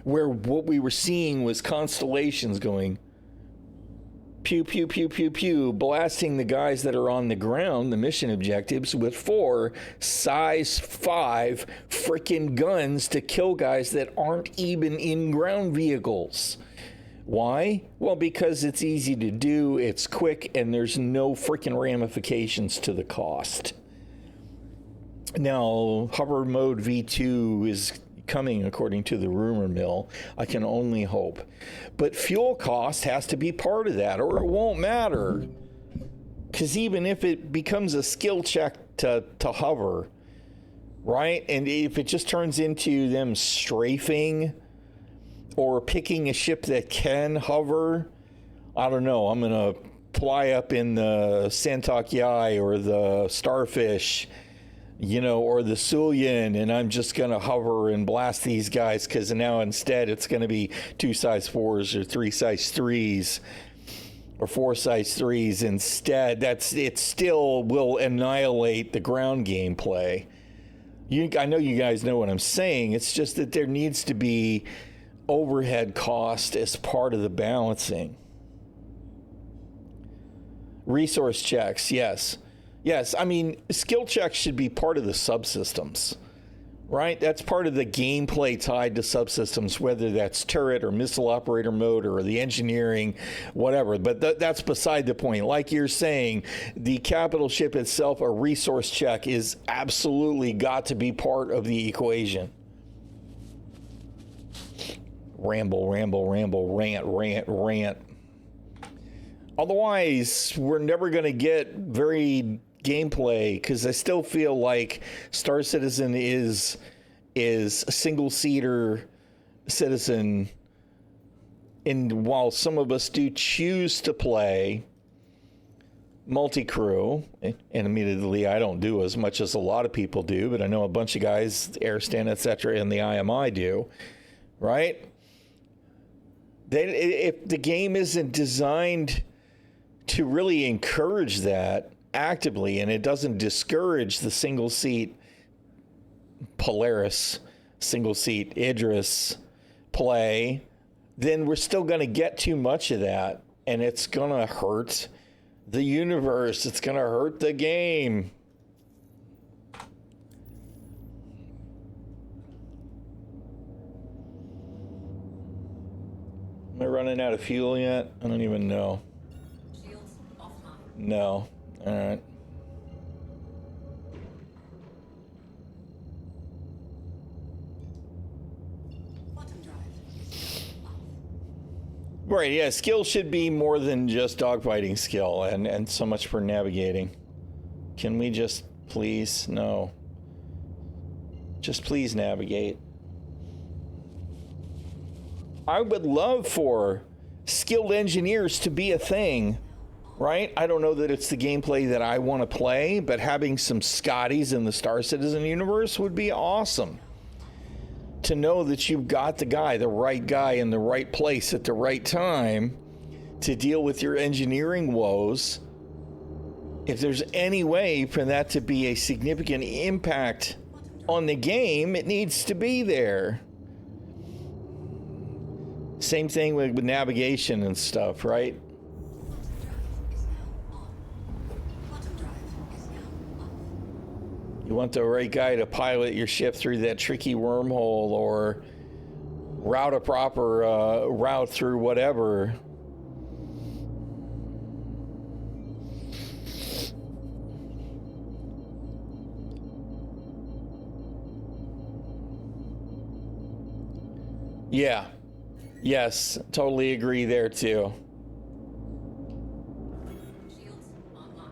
Where what we were seeing was constellations going pew, pew, pew, pew, pew, blasting the guys that are on the ground, the mission objectives, with 4 size 5 freaking guns to kill guys that aren't even in ground vehicles. Why? Well, because it's easy to do, it's quick, and there's no freaking ramifications to the cost. Now, hover mode V2 is coming according to the rumor mill. I can only hope. But fuel cost has to be part of that or it won't matter. Because even if it becomes a skill check to hover, right? And if it just turns into them strafing or picking a ship that can hover, I don't know. I'm going to fly up in the Santok Yai or the Starfish, you know, or the Sullian, and I'm just going to hover and blast these guys because now instead it's going to be 2 size 4s or 3 size 3s or 4 size 3s instead. It still will annihilate the ground gameplay. I know you guys know what I'm saying. It's just that there needs to be overhead cost as part of the balancing. Resource checks, yes. Yes, I mean, skill checks should be part of the subsystems, right? That's part of the gameplay tied to subsystems, whether that's turret or missile operator mode or the engineering, whatever. But that's beside the point. Like you're saying, the capital ship itself, a resource check, is absolutely got to be part of the equation. Ramble, ramble, ramble, rant, rant, rant. Otherwise, we're never going to get very gameplay because I still feel like Star Citizen is a single-seater citizen, and while some of us do choose to play multi-crew, and admittedly I don't do as much as a lot of people do, but I know a bunch of guys, Airstand, etc., and the IMI do, right? If the game isn't designed to really encourage that actively, and it doesn't discourage the single seat Polaris, single seat Idris play, then we're still going to get too much of that, and it's going to hurt the universe. It's going to hurt the game. Am I running out of fuel yet? I don't even know. Shields offline. No. All right. Quantum drive. Right, yeah, skill should be more than just dogfighting skill and so much for navigating. Can we just please? No. Just please navigate. I would love for skilled engineers to be a thing, right? I don't know that it's the gameplay that I want to play, but having some Scotties in the Star Citizen universe would be awesome. To know that you've got the right guy in the right place at the right time to deal with your engineering woes. If there's any way for that to be a significant impact on the game, it needs to be there. Same thing with navigation and stuff, right? You want the right guy to pilot your ship through that tricky wormhole or route a proper route through whatever. Yeah. Yes, totally agree there too. Shields online.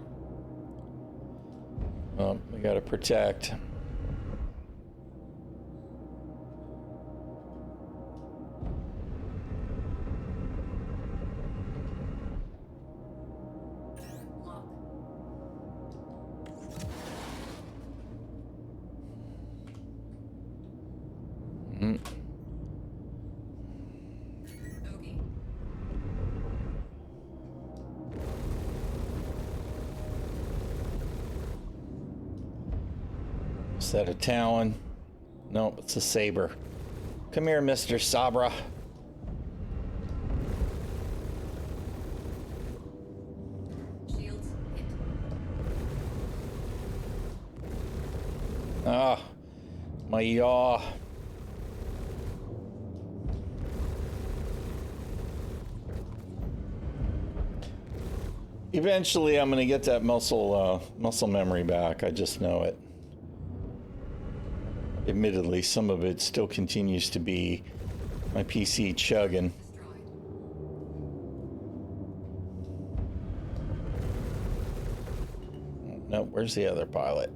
Oh, we gotta protect. Lock. Is that a Talon? Nope, it's a Saber. Come here, Mr. Sabra. Shields hit. Ah, my yaw. Eventually, I'm gonna get that muscle memory back. I just know it. Admittedly, some of it still continues to be my PC chugging. Destroyed. No, where's the other pilot?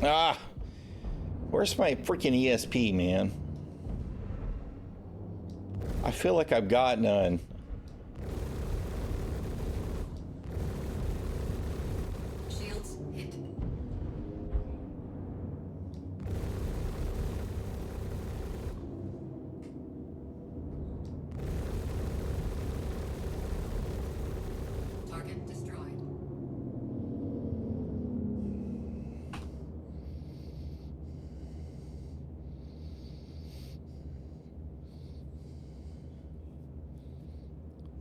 Ah! Where's my freaking ESP, man? I feel like I've got none. Shields hit. Target destroyed.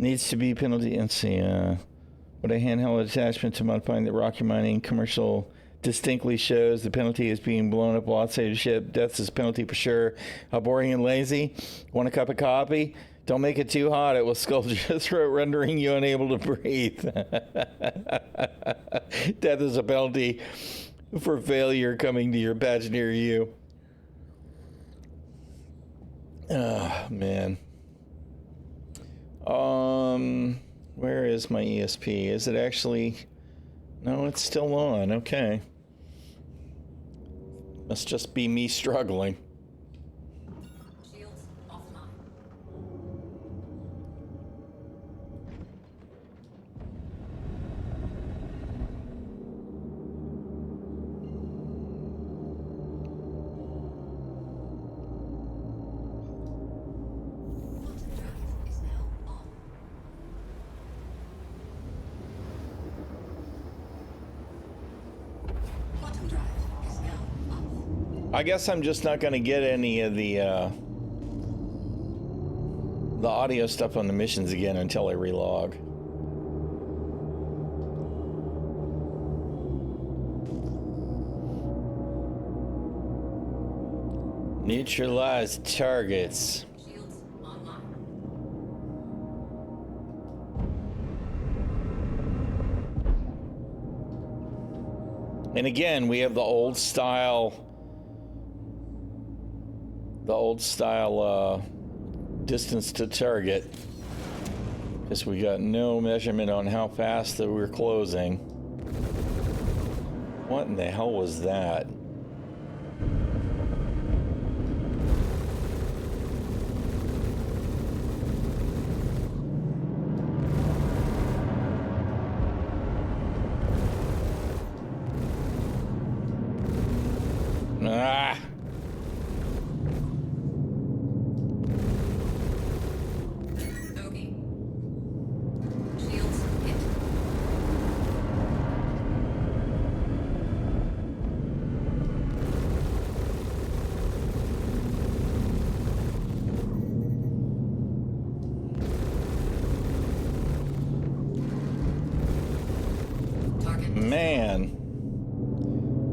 Needs to be penalty. Let's see. What a handheld attachment to modifying the rocket mining commercial distinctly shows the penalty is being blown up while outside the ship. Death is penalty for sure. How boring and lazy. Want a cup of coffee? Don't make it too hot. It will sculpt your throat, rendering you unable to breathe. Death is a penalty for failure coming to your patch near you. Oh, man. Where is my ESP? Is it actually... No, it's still on. Okay. Must just be me struggling. Shields offline. Quantum drive is now on. Quantum drive is now up. I guess I'm just not going to get any of the audio stuff on the missions again until I relog. Neutralize targets. Shields online. And again, we have the old style distance to target, because we got no measurement on how fast that we're closing. What in the hell was that? Ah! Bogey. Shields hit. Target. Man,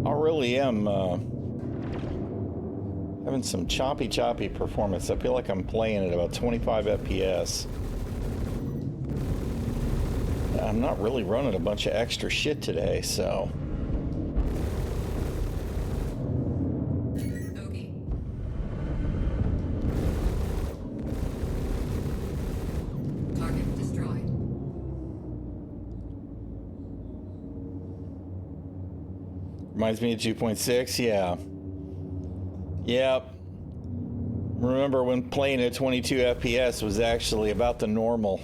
I really am having some choppy performance. I feel like I'm playing at about 25 FPS. I'm not really running a bunch of extra shit today, so. Bogey. Target destroyed. Reminds me of 2.6, yeah. Yep. Remember when playing at 22 FPS was actually about the normal.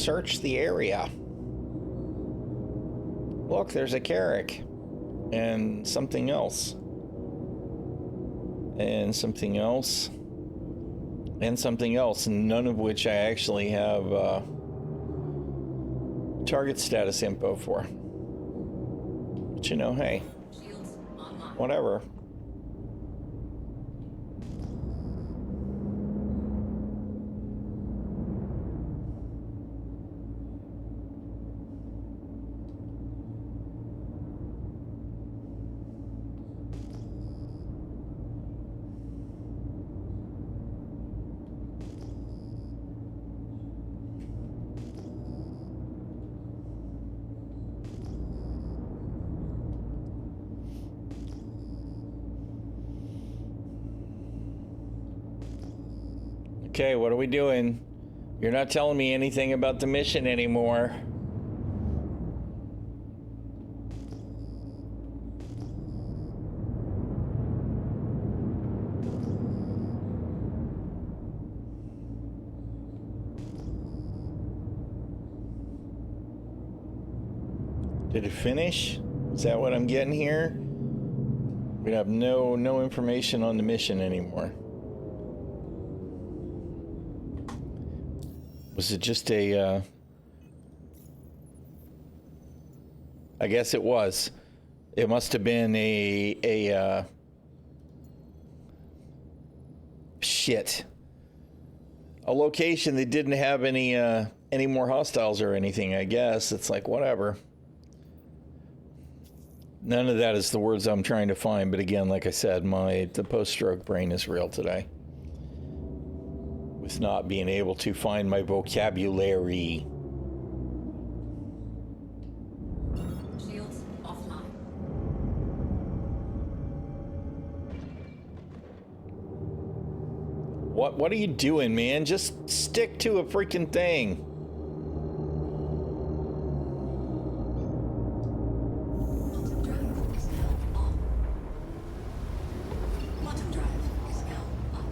search the area. Look, there's a Carrack. And something else. And something else. And something else. None of which I actually have target status info for. But you know, hey. Shields online. Whatever. Okay, what are we doing? You're not telling me anything about the mission anymore. Did it finish? Is that what I'm getting here? We have no information on the mission anymore. Was it just a, I guess it was. It must have been a shit. A location that didn't have any more hostiles or anything, I guess. It's like, whatever. None of that is the words I'm trying to find, but again, like I said, the post-stroke brain is real today. With not being able to find my vocabulary. Shields offline. What are you doing, man? Just stick to a freaking thing. Quantum drive is now on. Quantum drive is now off.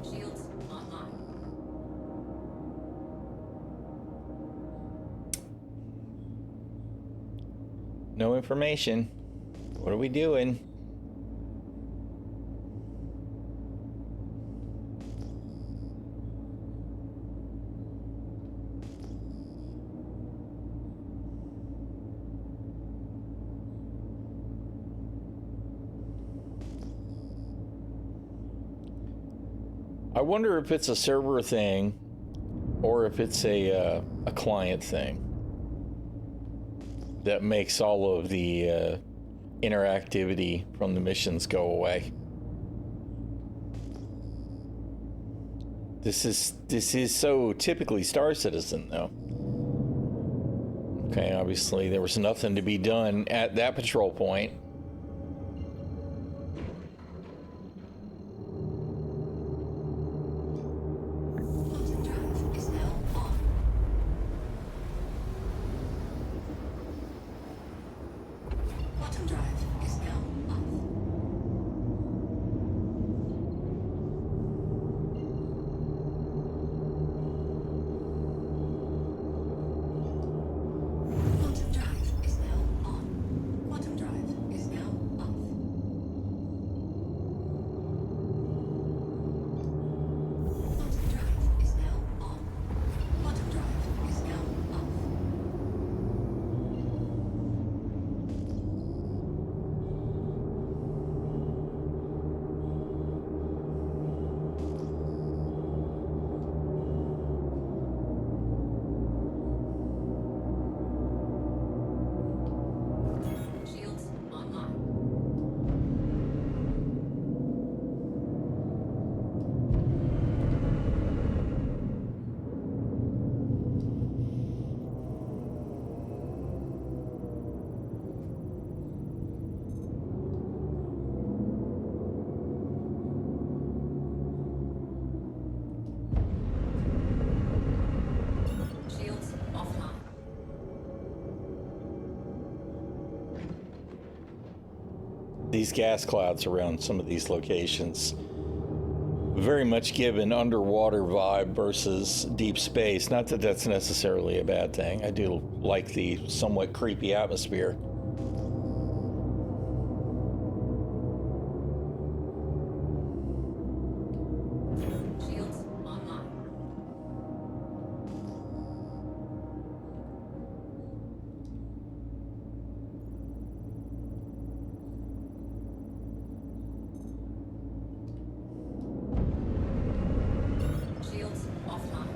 Shields online. No information. What are we doing? I wonder if it's a server thing or if it's a client thing that makes all of the interactivity from the missions go away. This is so typically Star Citizen, though. Okay, obviously there was nothing to be done at that patrol point. Quantum drive is now on. Quantum drive is now off. Quantum drive is now on. Quantum drive is these gas clouds around some of these locations very much give an underwater vibe versus deep space. Not that that's necessarily a bad thing. I do like the somewhat creepy atmosphere. Shields online. Shields offline.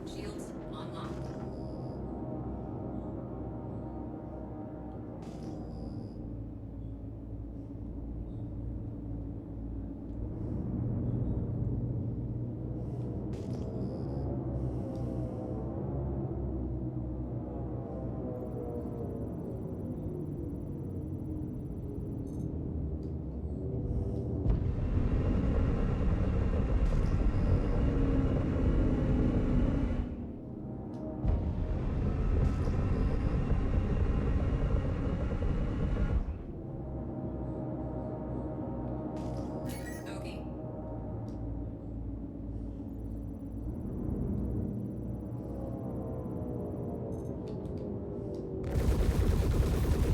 Shields online. Okay.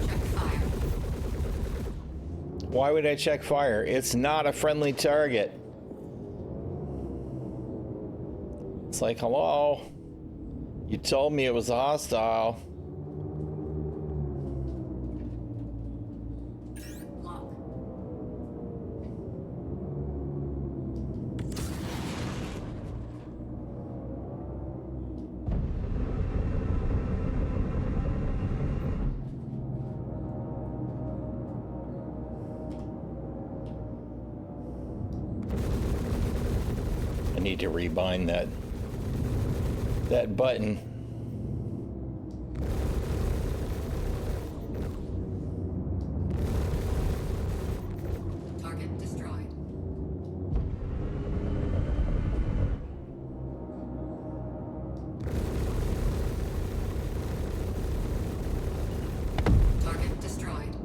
Check fire. Why would I check fire? It's not a friendly target. It's like, hello? You told me it was hostile. Lock. I need to rebind that button. Target destroyed. Target destroyed.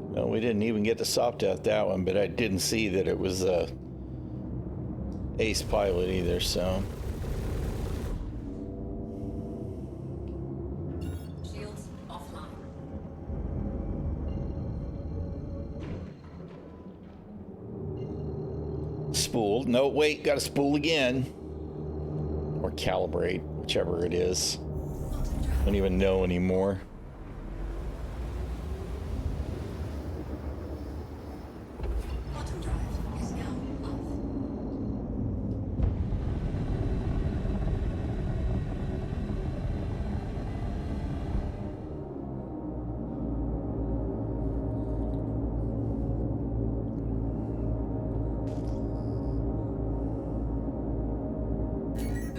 Well, we didn't even get to soft out that one, but I didn't see that it was a ace pilot either, so. Shields offline. Spooled. No, wait, gotta spool again. Or calibrate, whichever it is. I don't even know anymore. Quantum drive is now off.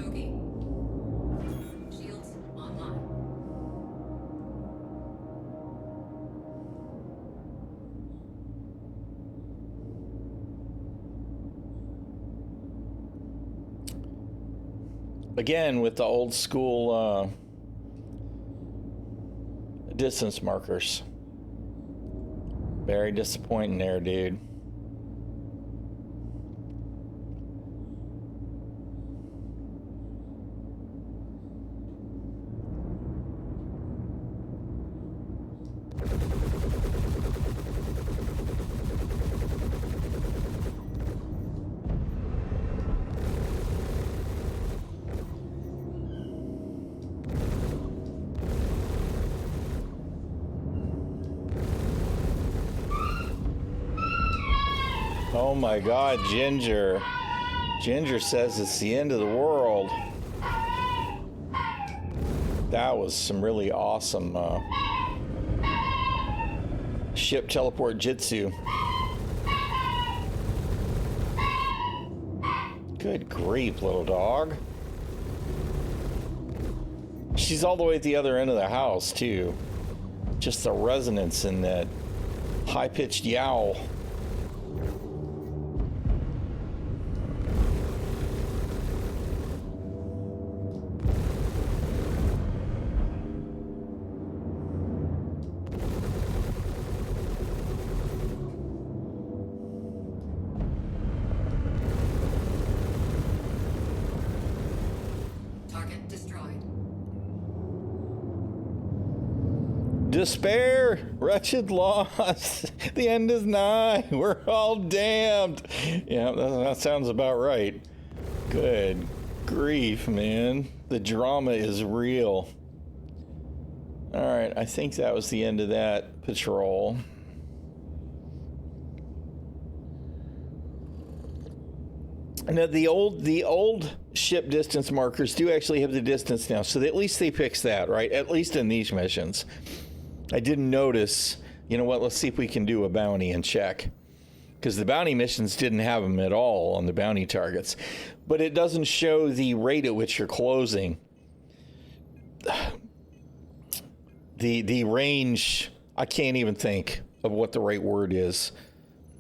Okay. Shields online. Again, with the old school distance markers. Very disappointing there, dude. Oh my God, Ginger. Ginger says it's the end of the world. That was some really awesome ship teleport jitsu. Good grief, little dog. she's all the way at the other end of the house, too. Just the resonance in that high-pitched yowl. Despair, wretched loss. The end is nigh. We're all damned. Yeah, that sounds about right. Good grief, man. The drama is real. All right, I think that was the end of that patrol. Now, the old ship distance markers do actually have the distance now, so at least they fixed that, right? At least in these missions. I didn't notice, you know what, let's see if we can do a bounty and check. Because the bounty missions didn't have them at all on the bounty targets. But it doesn't show the rate at which you're closing. The range, I can't even think of what the right word is.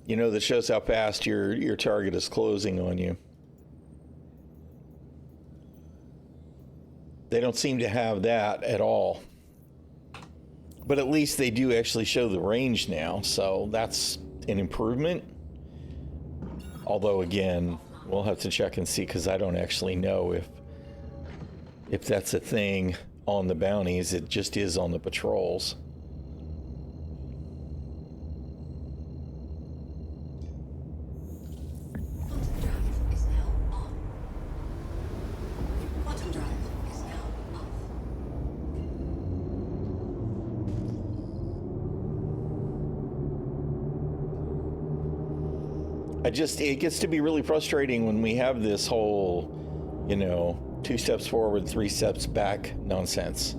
You know, that shows how fast your target is closing on you. They don't seem to have that at all. But at least they do actually show the range now, so that's an improvement. Although, again, we'll have to check and see, because I don't actually know if that's a thing on the bounties. It just is on the patrols. It gets to be really frustrating when we have this whole, 2 steps forward, 3 steps back nonsense.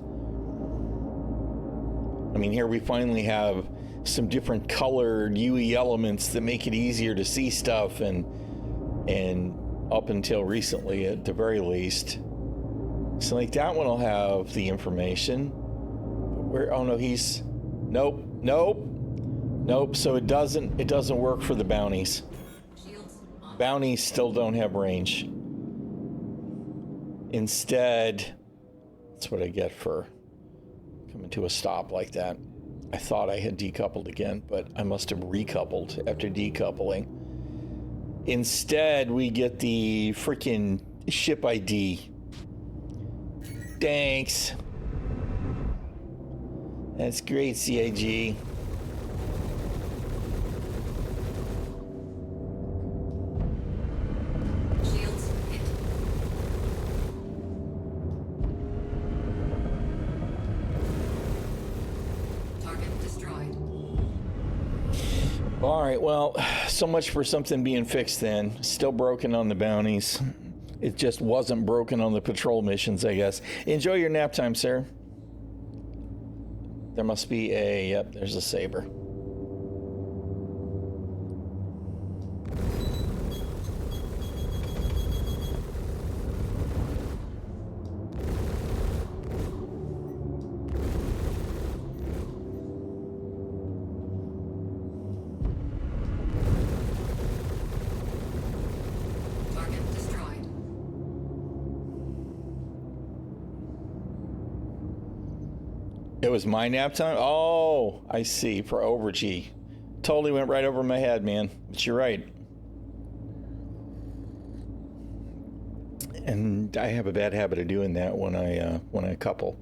I mean, here we finally have some different colored UE elements that make it easier to see stuff, and up until recently, at the very least. So like that one will have the information. Oh no, nope. So it doesn't work for the bounties. Bounties still don't have range. Instead, that's what I get for coming to a stop like that. I thought I had decoupled again, but I must have recoupled after decoupling. Instead, we get the freaking ship ID. Thanks. That's great, CIG. All right, well, so much for something being fixed then. Still broken on the bounties. It just wasn't broken on the patrol missions, I guess. Enjoy your nap time, sir. There must be yep, there's a saber. It was my nap time? Oh, I see. For overG. Totally went right over my head, man. But you're right. And I have a bad habit of doing that when I couple.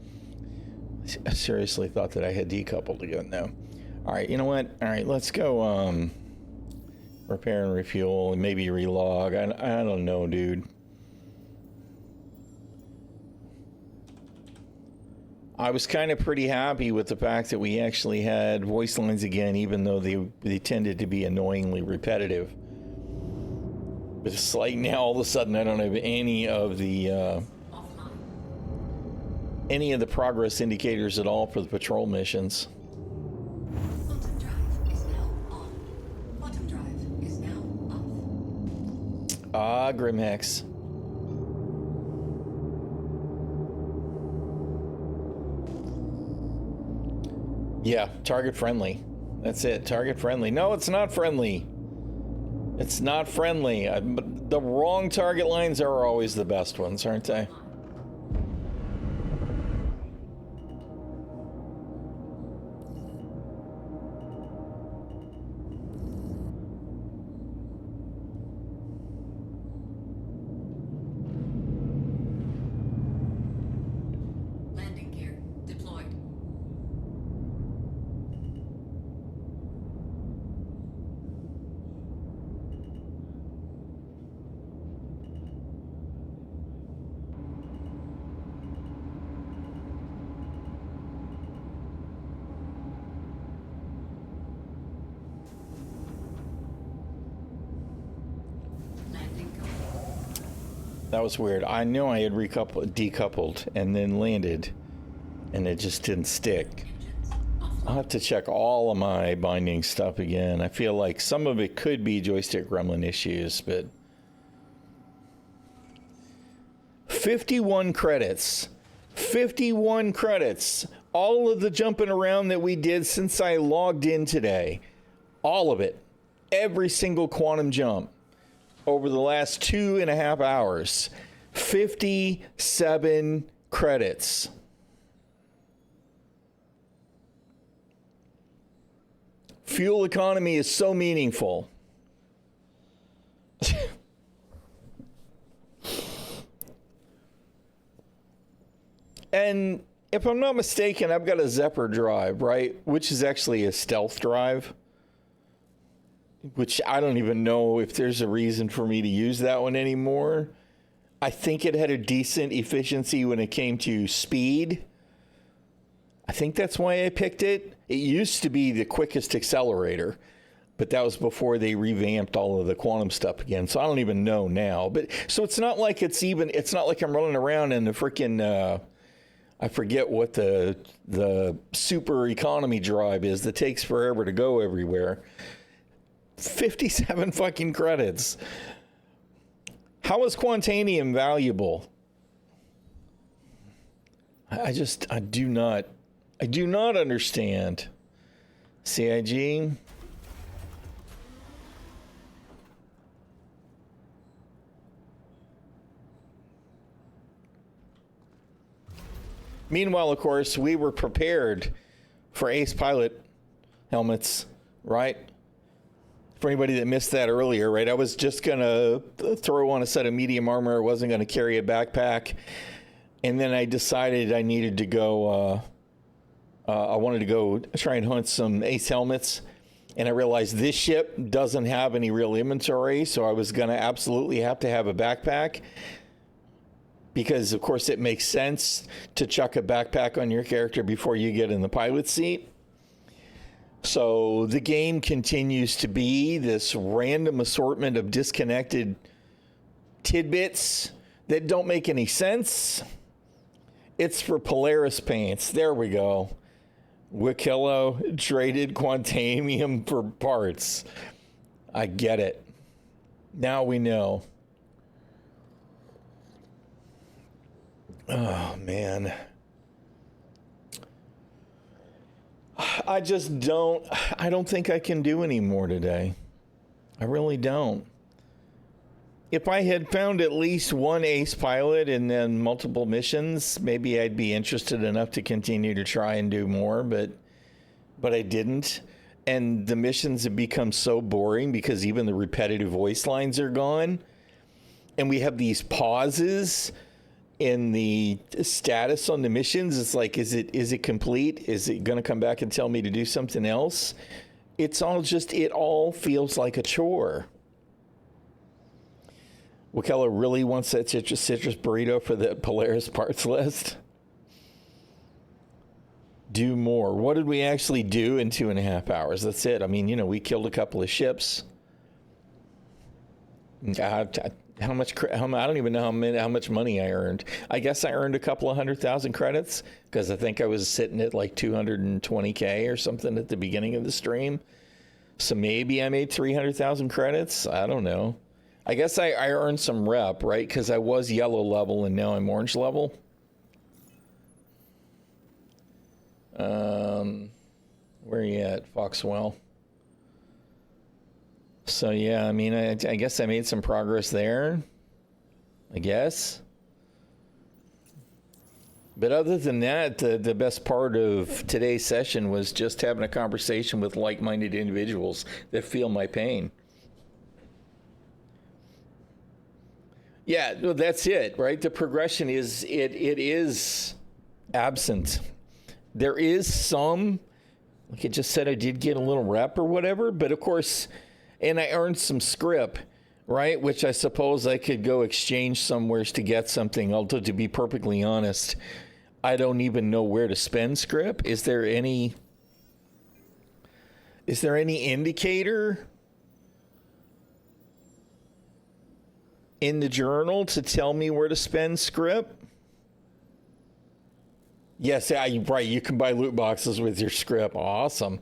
I seriously thought that I had decoupled again, though. All right, you know what? All right, let's go repair and refuel and maybe relog. I don't know, dude. I was kind of pretty happy with the fact that we actually had voice lines again, even though they tended to be annoyingly repetitive. But it's like now all of a sudden I don't have any of the progress indicators at all for the patrol missions. Bottom drive is now on. Bottom drive is now off. Ah, Grimhex. Yeah, target friendly. That's it, target friendly. No, it's not friendly. It's not friendly. But the wrong target lines are always the best ones, aren't they? Landing gear deployed. Landing complete. That was weird. I knew I had decoupled and then landed, and it just didn't stick. Engines I'll have to check all of my binding stuff again. I feel like some of it could be joystick gremlin issues, but 51 credits. 51 credits. All of the jumping around that we did since I logged in today. All of it. Every single quantum jump over the last 2.5 hours. 57 credits. Fuel economy is so meaningful. And if I'm not mistaken, I've got a Zephyr drive, right? Which is actually a stealth drive. Which I don't even know if there's a reason for me to use that one anymore. I think it had a decent efficiency when it came to speed. I think that's why I picked it. It used to be the quickest accelerator, but that was before they revamped all of the quantum stuff again. So I don't even know now. But so it's not like it's not like I'm running around in the freaking, I forget what the super economy drive is that takes forever to go everywhere. 57 fucking credits. How is Quantanium valuable? I do not understand. CIG. Meanwhile, of course, we were prepared for Ace Pilot helmets, right? For anybody that missed that earlier, right? I was just going to throw on a set of medium armor. I wasn't going to carry a backpack. And then I decided I needed to go, I wanted to go try and hunt some Ace helmets. And I realized this ship doesn't have any real inventory. So I was going to absolutely have to have a backpack. Because, of course, it makes sense to chuck a backpack on your character before you get in the pilot seat. So the game continues to be this random assortment of disconnected tidbits that don't make any sense. It's for Polaris paints. There we go. ᛞᛖᛋᛖ traded Quantanium for parts. I get it. Now we know. Oh, man. I don't think I can do any more today. I really don't. If I had found at least one Ace Pilot and then multiple missions, maybe I'd be interested enough to continue to try and do more, but I didn't. And the missions have become so boring because even the repetitive voice lines are gone. And we have these pauses in the status on the missions. It's like, is it complete? Is it going to come back and tell me to do something else? It all feels like a chore. ᛞᛖᛋᛖ really wants that citrus burrito for the Polaris parts list. Do more. What did we actually do in 2.5 hours? That's it. I mean, we killed a couple of ships. How much? I don't even know how much money I earned. I guess I earned a couple of 100,000 credits because I think I was sitting at like 220K or something at the beginning of the stream. So maybe I made 300,000 credits. I don't know. I guess I earned some rep, right? Because I was yellow level and now I'm orange level. Where are you at, Foxwell? So, yeah, I mean, I guess I made some progress there. I guess. But other than that, the best part of today's session was just having a conversation with like-minded individuals that feel my pain. Yeah, well, that's it, right? The progression is, it is absent. There is some, like I just said, I did get a little rep or whatever, but of course, and I earned some script, right? Which I suppose I could go exchange somewheres to get something. Although, to be perfectly honest, I don't even know where to spend script. Is there any indicator in the journal to tell me where to spend script? Yes, right. You can buy loot boxes with your script. Awesome.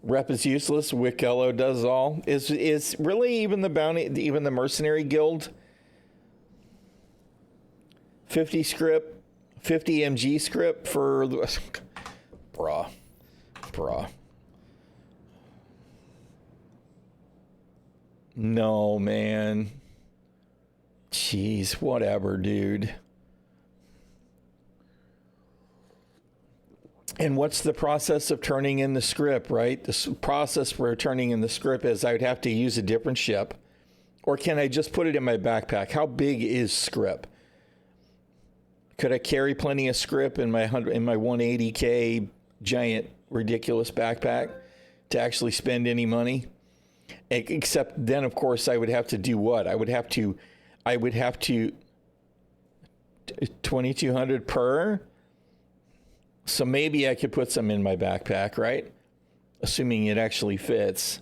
Rep is useless. ᛞᛖᛋᛖ does all. Is really even the mercenary guild 50 script, 50 MG script for bruh. No, man. Jeez, whatever, dude. And what's the process of turning in the script, right? The process for turning in the script is I would have to use a different ship. Or can I just put it in my backpack? How big is script? Could I carry plenty of script in my 180K giant ridiculous backpack to actually spend any money? Except then, of course, I would have to do what? I would have to 2,200 per. So maybe I could put some in my backpack, right? Assuming it actually fits.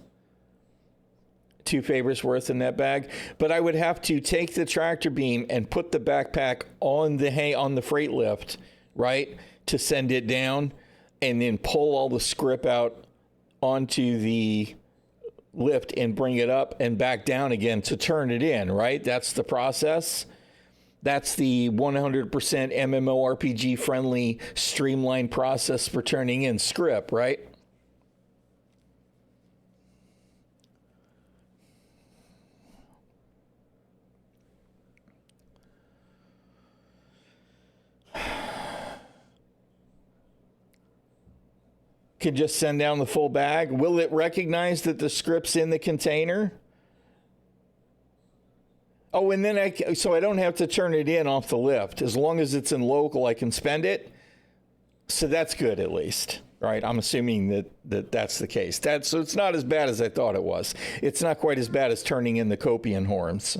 2 favors worth in that bag. But I would have to take the tractor beam and put the backpack on the freight lift, right? To send it down and then pull all the script out onto the lift and bring it up and back down again to turn it in, right? That's the process. That's the 100% MMORPG friendly streamlined process for turning in script, right? Can just send down the full bag. Will it recognize that the script's in the container? Oh, and then so I don't have to turn it in off the lift. As long as it's in local, I can spend it. So that's good, at least, right? I'm assuming that's the case. So it's not as bad as I thought it was. It's not quite as bad as turning in the Copian horns.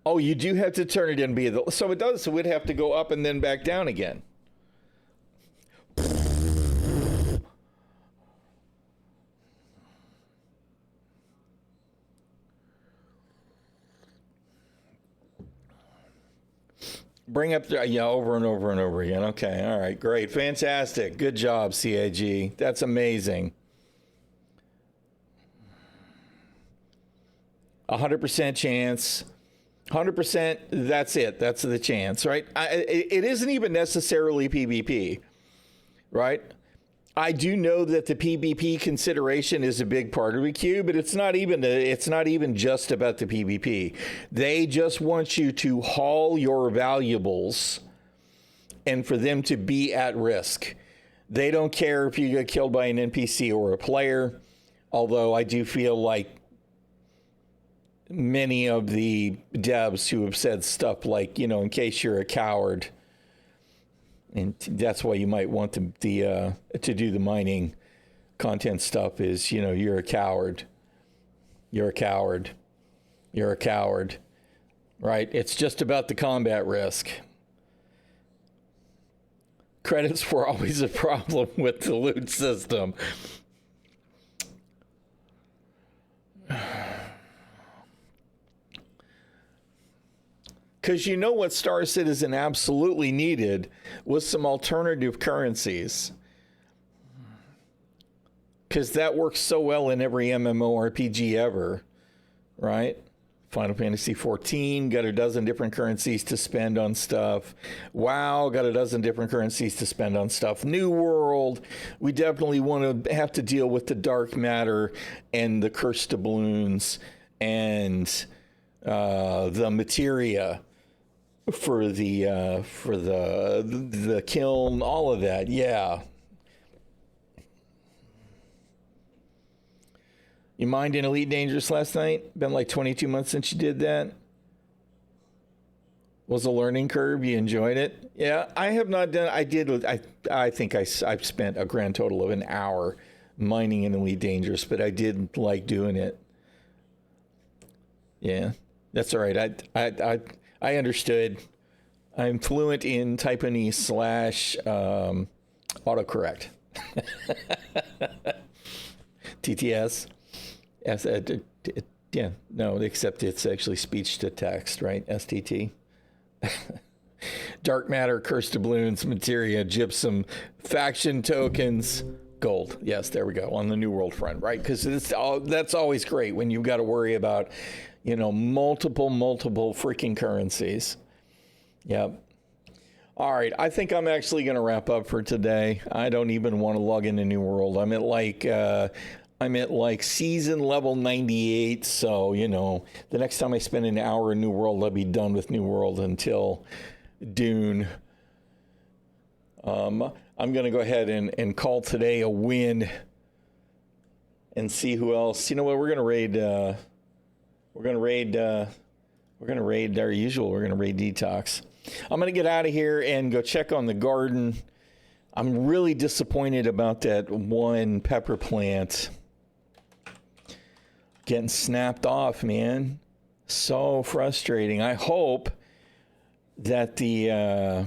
Oh, you do have to turn it in. So it does. So we'd have to go up and then back down again. Bring up over and over and over again. Okay, all right, great, fantastic, good job, CAG. That's amazing. 100% chance. 100%. That's it. That's the chance, right? It isn't even necessarily PvP, right? I do know that the PvP consideration is a big part of the queue, but it's not even just about the PvP. They just want you to haul your valuables and for them to be at risk. They don't care if you get killed by an NPC or a player, although I do feel like many of the devs who have said stuff like, in case you're a coward, and that's why you might want to do the mining content stuff is, you're a coward. You're a coward. You're a coward, right? It's just about the combat risk. Credits were always a problem with the loot system. Because what Star Citizen absolutely needed was some alternative currencies. Because that works so well in every MMORPG ever, right? Final Fantasy 14, got a dozen different currencies to spend on stuff. WoW, got a dozen different currencies to spend on stuff. New World, we definitely want to have to deal with the dark matter and the cursed doubloons and the materia for the kiln, all of that. Yeah. You mind in Elite Dangerous last night? Been like 22 months since you did that. Was a learning curve. You enjoyed it? Yeah, I have not done. I did. I think I've spent a grand total of an hour mining in Elite Dangerous, but I did like doing it. Yeah, that's all right. I understood. I'm fluent in Taiwanese / autocorrect. TTS. Yeah, no, except it's actually speech to text, right? STT. Dark matter, cursed doubloons, materia, gypsum, faction tokens, gold. Yes, there we go, on the New World front, right? Because that's always great when you've got to worry about, multiple freaking currencies. Yep. All right, I think I'm actually going to wrap up for today. I don't even want to log into New World. I'm at like season level 98, so, the next time I spend an hour in New World, I'll be done with New World until Dune. I'm going to go ahead and call today a win and see who else. You know what? We're going to raid our usual. We're going to raid Detox. I'm going to get out of here and go check on the garden. I'm really disappointed about that one pepper plant getting snapped off, man. So frustrating. I hope that the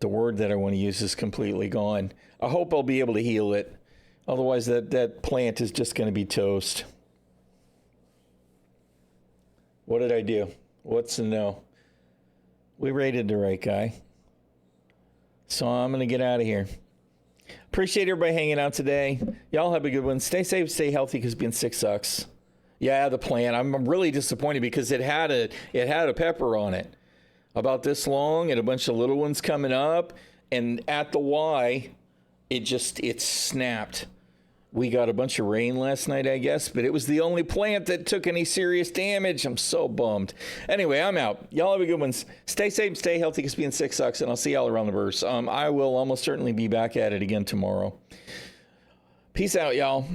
word that I want to use is completely gone. I hope I'll be able to heal it. Otherwise, that plant is just going to be toast. What did I do? What's the no? We rated the right guy. So I'm going to get out of here. Appreciate everybody hanging out today. Y'all have a good one. Stay safe, stay healthy, because being sick sucks. Yeah, the plant. I'm really disappointed because it had a pepper on it about this long and a bunch of little ones coming up. And at the Y, it snapped. We got a bunch of rain last night, I guess, but it was the only plant that took any serious damage. I'm so bummed. Anyway, I'm out. Y'all have a good one. Stay safe, stay healthy, because being sick sucks, and I'll see y'all around the verse. I will almost certainly be back at it again tomorrow. Peace out, y'all.